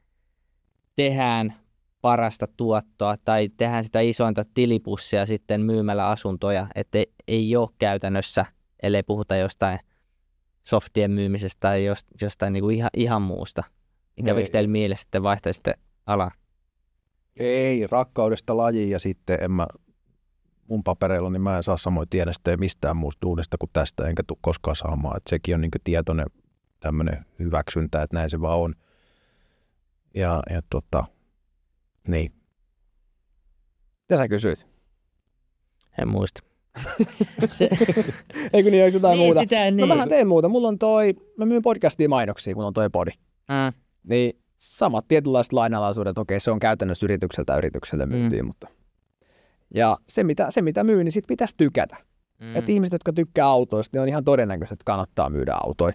tehdään parasta tuottoa tai tehdään sitä isointa tilipussia sitten myymällä asuntoja, että ei ole käytännössä, ellei puhuta jostain softien myymisestä tai jostain niin kuin ihan muusta. Kävikö teillä mielessä, että vaihtaisitte alaa? Ei, rakkaudesta lajiin ja sitten mun papereilla niin mä en saa samoin tiedä mistään muusta duunista kuin tästä, enkä tule koskaan saamaan. Että sekin on niin kuin tietoinen tämmöinen hyväksyntä, että näin se vaan on. Niin. Mitä sä kysyit? En muista. Eikö niin, eikö jotain muuta? Niin. No mähän teen muuta. Mulla on mä myyn podcastia mainoksia, kun on toi podi. Niin samat tietynlaiset lainalaisuudet, okei, se on käytännössä yritykselle myyntiin, mutta... Ja se mitä myy, niin sit pitäisi tykätä. Että ihmiset, jotka tykkää autoista, niin on ihan todennäköisesti, että kannattaa myydä autoja.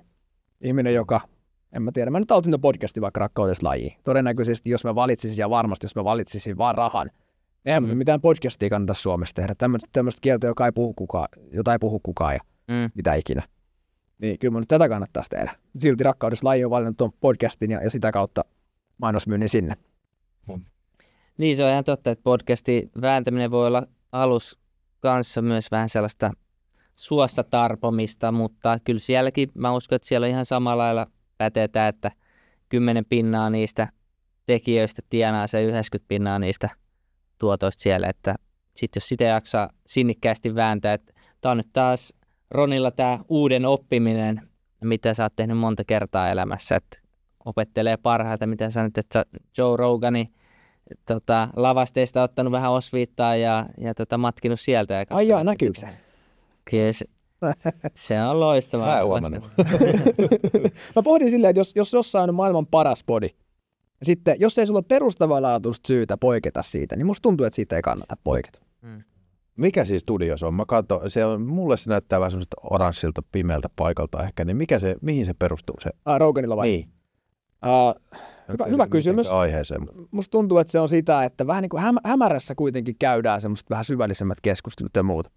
Ihminen, joka, en mä tiedä, mä nyt aloitin podcastin vaikka rakkaudesta lajiin. Todennäköisesti, jos mä valitsisin, ja varmasti, jos mä valitsisin vaan rahan, eihän mitään podcastia kannata Suomessa tehdä. Tämmöistä kieltä, jota ei puhu kukaan ja mitä ikinä. Niin kyllä mun nyt tätä kannattaisi tehdä. Silti rakkaudesta laji on valinnut tuon podcastin ja sitä kautta mainosmyynnin sinne. Niin, se on ihan totta, että podcastin vääntäminen voi olla alus kanssa myös vähän sellaista suossa tarpomista, mutta kyllä sielläkin, mä uskon, että siellä on ihan samalla lailla pätetään, että 10% niistä tekijöistä tienaa se 90% niistä tuotoista siellä, että sitten jos sitä jaksaa sinnikkäästi vääntää, että tämä on nyt taas Ronilla tämä uuden oppiminen, mitä sä oot tehnyt monta kertaa elämässä, että opettelee parhaita, mitä sä nyt, että Joe Rogani lavasteista ottanut vähän osviittaa ja matkinut sieltä. Ai jaa, näkyykö se? Kyllä se on loistavaa. Mä en huomannut. Mä pohdin silleen, että jos jossain on maailman paras podi, sitten jos ei sulla ole perustavanlaatuista syytä poiketa siitä, niin musta tuntuu, että siitä ei kannata poiketa. Mikä siis studio se on? Mä katson, mulle se näyttää vähän semmoista oranssilta, pimeältä paikalta ehkä, niin mihin se perustuu se? Roganilla vai? Niin. Hyvä kysymys. Aiheeseen. Musta tuntuu, että se on sitä, että vähän niin kuin hämärässä kuitenkin käydään semmoista vähän syvällisemmät keskustelut ja muuta.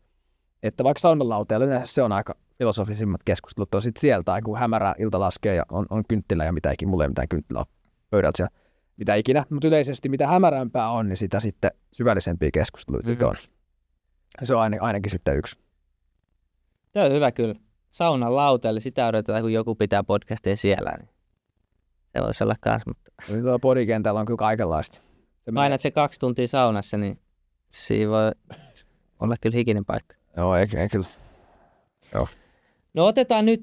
Että vaikka saunalauteella yleensä se on aika filosofisimmat keskustelut on sitten sieltä, kun hämärä ilta laskee ja on kynttilä ja mitä ikinä, mulla ei mitään kynttilää pöydältä siellä, mitä ikinä. Mutta yleisesti mitä hämärämpää on, niin sitä sitten syvällisempiä keskusteluita on. Se on ainakin sitten yksi. Tämä on hyvä kyllä. Saunan lauteelle, sitä odotetaan, kun joku pitää podcastia siellä. Niin se voisi olla kanssa, mutta... Tuolla podikentällä on kyllä kaikenlaista. Painat se 2 tuntia saunassa, niin siinä voi olla kyllä hikinen paikka. Joo, ei kyllä. Joo. No otetaan nyt,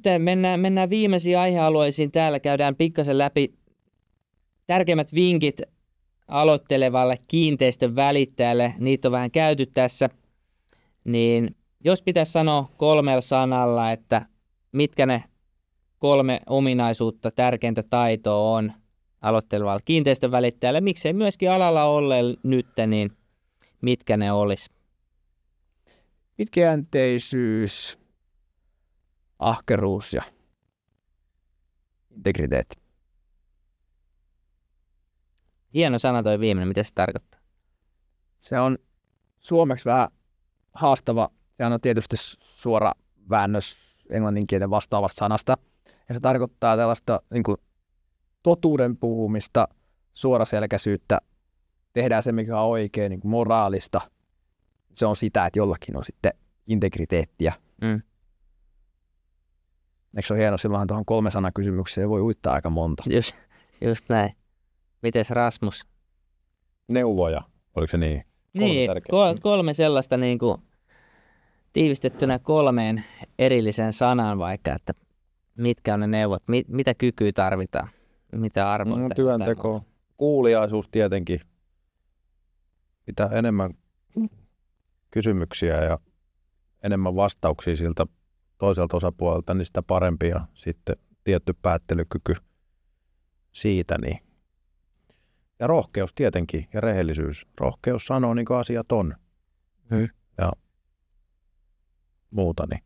mennään viimeisiin aihealueisiin. Täällä käydään pikkasen läpi tärkeimmät vinkit aloittelevalle kiinteistön välittäjälle. Niitä on vähän käyty tässä. Niin jos pitäisi sanoa 3 sanalla, että mitkä ne 3 ominaisuutta, tärkeintä taitoa on aloittelevalle kiinteistön välittäjälle, miksei myöskin alalla olleen nyt, niin mitkä ne olisi? Pitkäjänteisyys, ahkeruus ja integriteetti. Hieno sana toi viimeinen, mitä se tarkoittaa? Se on suomeksi vähän haastava. Sehän on tietysti suora väännös englanninkielen vastaavasta sanasta. Ja se tarkoittaa tällaista niin kuin totuuden puhumista, suoraselkäisyyttä, tehdään se mikä on oikein, niin kuin moraalista. Se on sitä, että jollakin on sitten integriteettiä. Eikö se ole hieno? Silloinhan tuohon 3 sanan kysymykseen voi uittaa aika monta. Just näin. Mites Rasmus? Neuvoja, oliko se niin? Niin, kolme sellaista niin kuin tiivistettynä 3 erilliseen sanaan vaikka, että mitkä on ne neuvot, mitä kykyä tarvitaan, mitä arvoa. Työnteko, kuuliaisuus tietenkin. Mitä enemmän kysymyksiä ja enemmän vastauksia siltä toiselta osapuolelta, niin sitä parempi ja sitten tietty päättelykyky siitä. Niin. Ja rohkeus tietenkin ja rehellisyys. Rohkeus sanoo niin kuin asiat on ja muuta. Niin.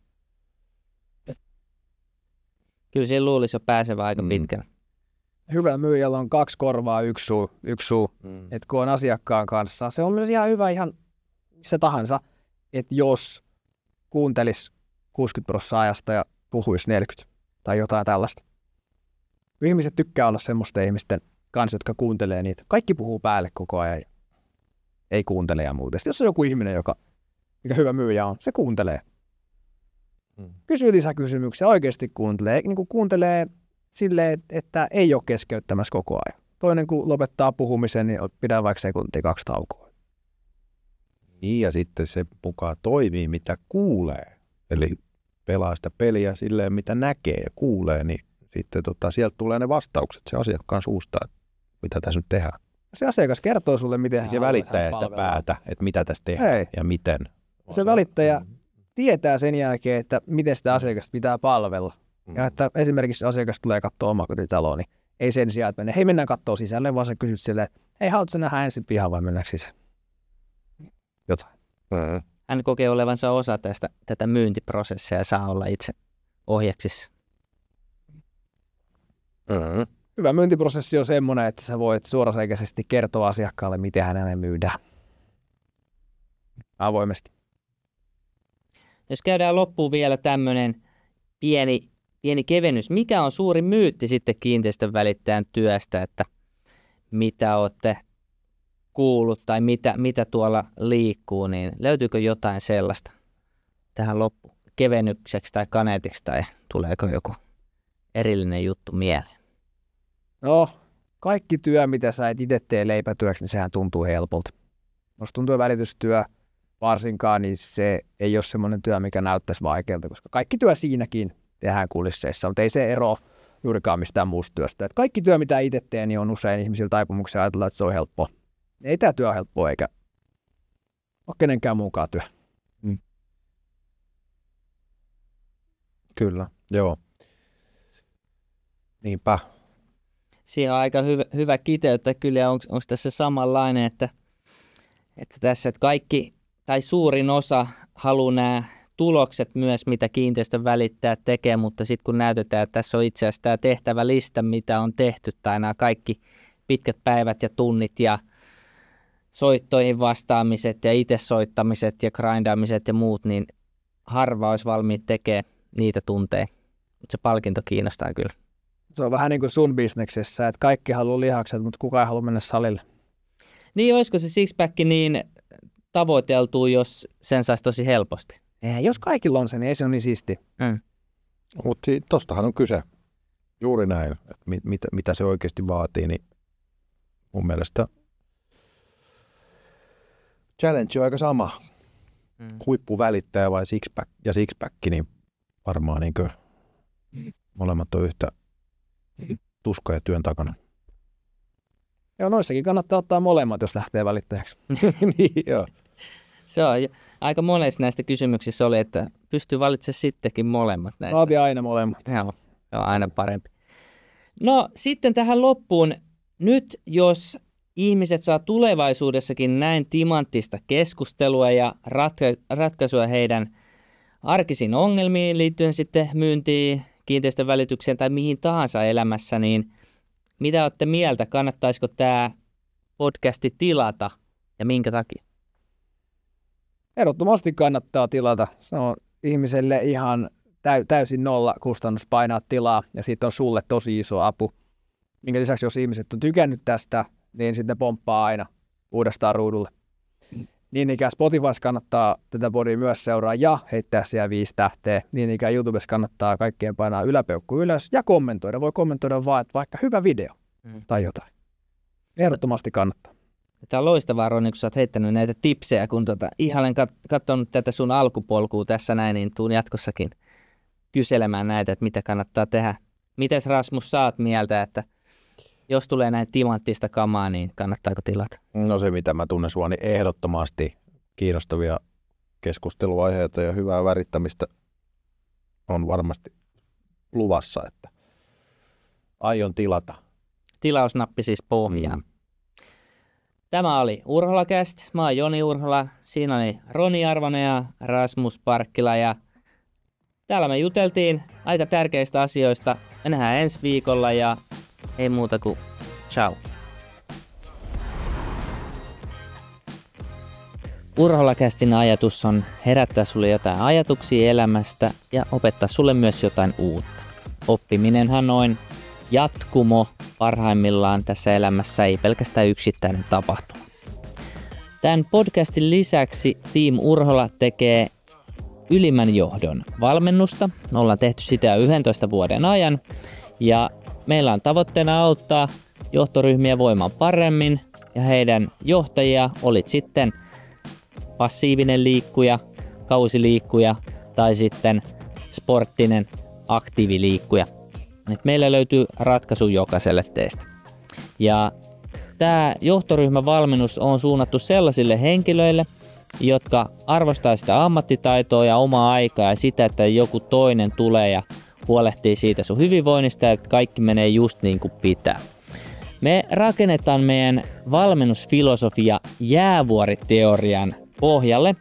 Kyllä siinä luulisi jo pääsevä aika pitkälle. Hyvä myyjällä on 2 korvaa, 1 suu. Että kun on asiakkaan kanssa, se on myös ihan hyvä ihan missä tahansa, että jos kuuntelisi 60% ajasta ja puhuisi 40 tai jotain tällaista. Ihmiset tykkää olla semmoisten ihmisten kanssa, jotka kuuntelee niitä. Kaikki puhuu päälle koko ajan ja ei kuuntele ja muuta. Sitten jos on joku ihminen, mikä hyvä myyjä on, se kuuntelee. Kysyy lisäkysymyksiä, oikeasti kuuntelee. Niin kuin kuuntelee silleen, että ei ole keskeyttämässä koko ajan. Toinen kun lopettaa puhumisen, niin pidää vaikka 1-2 sekuntia taukoa. Niin ja sitten se mukaan toimii, mitä kuulee. Eli pelaa sitä peliä silleen, mitä näkee ja kuulee, niin sitten sieltä tulee ne vastaukset se asiakkaan suusta, että mitä tässä nyt tehdään. Se asiakas kertoo sulle, miten se välittäjä sitä päätä, että mitä tässä tehdään ja miten. Se välittäjä tietää sen jälkeen, että miten sitä asiakasta pitää palvella. Ja että esimerkiksi asiakas tulee katsoa omakotitaloa, niin ei sen sijaan, että hei mennään katsoa sisälle, vaan sä kysyt silleen, että hei haluatko nähdä ensin pihaan vai mennäänkö sisään? Jotain. Hän kokee olevansa osa tätä myyntiprosessia ja saa olla itse ohjaksissa. Hyvä myyntiprosessi on semmoinen, että sä voit suoraselkäisesti kertoa asiakkaalle, miten hänelle myydään. Avoimesti. Jos käydään loppuun vielä tämmöinen pieni kevennys. Mikä on suuri myytti sitten kiinteistön välittäjän työstä, että mitä olette kuullut tai mitä tuolla liikkuu, niin löytyykö jotain sellaista tähän loppukevennykseksi tai kaneetiksi tai tuleeko joku erillinen juttu mieleen? No, kaikki työ, mitä sä et itse tee leipätyöksi, niin sehän tuntuu helpolta. Musta tuntuu välitystyö varsinkaan, niin se ei ole semmoinen työ, mikä näyttäisi vaikealta, koska kaikki työ siinäkin tehdään kulisseissa, mutta ei se ero juurikaan mistään muusta työstä. Et kaikki työ, mitä itse teen, niin on usein ihmisillä taipumuksia ajatella, että se on helppoa. Ei tämä työ ole helppoa, eikä ole kenenkään muunkaan työ. Kyllä, joo. Niinpä. Siinä on aika hyvä kiteyttä kyllä, onko tässä samanlainen, että tässä että kaikki tai suurin osa haluaa nämä tulokset myös, mitä kiinteistön välittäjät tekee, mutta sitten kun näytetään, että tässä on itse asiassa tämä tehtävälista, mitä on tehty, tai nämä kaikki pitkät päivät ja tunnit ja soittoihin vastaamiset ja itse soittamiset ja grindaamiset ja muut, niin harva olisi valmiit tekemään niitä tunteja, mutta se palkinto kiinnostaa kyllä. Se on vähän niin kuin sun bisneksessä, että kaikki haluaa lihakset, mutta kukaan ei halua mennä salille. Niin, olisiko se sixpack niin tavoiteltu, jos sen saisi tosi helposti? Jos kaikilla on se, niin ei se ole niin siisti. Mutta tostahan on kyse juuri näin, että mitä se oikeasti vaatii, niin mun mielestä challenge on aika sama. Huippuvälittäjä vai sixpack, niin varmaan niin molemmat on yhtä tuska ja työn takana. Joo, noissakin kannattaa ottaa molemmat, jos lähtee välittäjäksi. Niin, joo. Se on aika monessa näistä kysymyksissä oli, että pystyy valitsemaan sittenkin molemmat näistä. Vaatii aina molemmat. Joo, aina parempi. No sitten tähän loppuun. Nyt jos ihmiset saa tulevaisuudessakin näin timanttista keskustelua ja ratkaisua heidän arkisiin ongelmiin liittyen sitten myyntiin, kiinteistön välitykseen tai mihin tahansa elämässä, niin mitä olette mieltä? Kannattaisiko tämä podcasti tilata ja minkä takia? Ehdottomasti kannattaa tilata. Se on ihmiselle ihan täysin nolla kustannus painaa tilaa ja siitä on sulle tosi iso apu. Minkä lisäksi, jos ihmiset on tykännyt tästä, niin sitten pomppaa aina uudestaan ruudulle. Niin ikään Spotifys kannattaa tätä podia myös seuraa ja heittää siellä 5 tähteä. Niin ikään YouTubessa kannattaa kaikkien painaa yläpeukku ylös ja kommentoida. Voi kommentoida vaan, että vaikka hyvä video tai jotain. Ehdottomasti kannattaa. Tämä on loistavaa, Roni, kun sä oot heittänyt näitä tipsejä, kun ihailen katsonut tätä sun alkupolkua tässä näin, niin tuun jatkossakin kyselemään näitä, että mitä kannattaa tehdä. Mites Rasmus, sä oot mieltä, että jos tulee näin timanttista kamaa, niin kannattaako tilata? No se, mitä mä tunnen sua, niin ehdottomasti kiinnostavia keskusteluaiheita ja hyvää värittämistä on varmasti luvassa, että aion tilata. Tilausnappi siis pohjaan. Tämä oli Urhola-cast. Mä oon Joni Urhola. Siinä oli Roni Arvonen ja Rasmus Parkkila. Ja täällä me juteltiin aika tärkeistä asioista. Me nähdään ensi viikolla ja ei muuta kuin ciao. Urhola-castin ajatus on herättää sulle jotain ajatuksia elämästä ja opettaa sulle myös jotain uutta. Oppiminenhan on jatkumo parhaimmillaan tässä elämässä, ei pelkästään yksittäinen tapahtuma. Tämän podcastin lisäksi Team Urhola tekee ylimmän johdon valmennusta. Me ollaan tehty sitä jo 11 vuoden ajan ja meillä on tavoitteena auttaa johtoryhmiä voimaan paremmin ja heidän johtajia, olit sitten passiivinen liikkuja, kausiliikkuja tai sitten sporttinen aktiiviliikkuja. Meillä löytyy ratkaisu jokaiselle teistä. Ja tämä johtoryhmävalmennus on suunnattu sellaisille henkilöille, jotka arvostaa sitä ammattitaitoa ja omaa aikaa ja sitä, että joku toinen tulee ja huolehtii siitä sun hyvinvoinnista ja että kaikki menee just niin kuin pitää. Me rakennetaan meidän valmennusfilosofia jäävuoriteorian pohjalle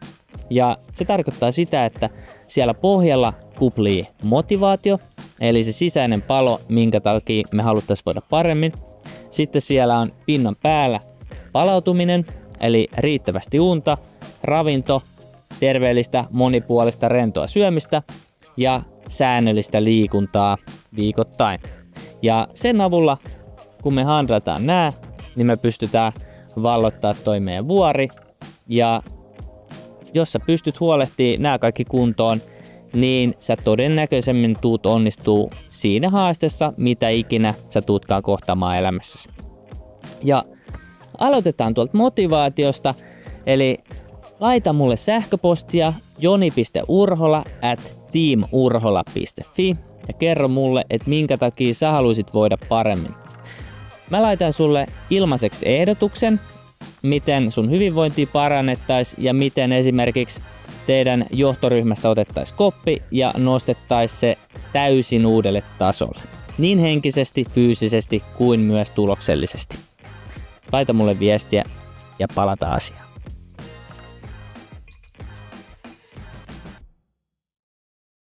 ja se tarkoittaa sitä, että siellä pohjalla kuplii motivaatio, eli se sisäinen palo, minkä takia me haluttaisiin voida paremmin. Sitten siellä on pinnan päällä palautuminen, eli riittävästi unta, ravinto, terveellistä, monipuolista, rentoa syömistä ja säännöllistä liikuntaa viikoittain. Ja sen avulla, kun me handlataan nämä, niin me pystytään valloittaa toi meidän vuori. Ja jos sä pystyt huolehtimaan nämä kaikki kuntoon, niin sä todennäköisemmin tuut onnistuu siinä haasteessa, mitä ikinä sä tuutkaan kohtaamaan elämässäsi. Ja aloitetaan tuolta motivaatiosta, eli laita mulle sähköpostia joni.urhola@teamurhola.fi ja kerro mulle, että minkä takia sä haluisit voida paremmin. Mä laitan sulle ilmaiseksi ehdotuksen, miten sun hyvinvointia parannettaisiin ja miten esimerkiksi teidän johtoryhmästä otettaisiin koppi ja nostettaisiin se täysin uudelle tasolle. Niin henkisesti, fyysisesti kuin myös tuloksellisesti. Laita mulle viestiä ja palataan asiaan.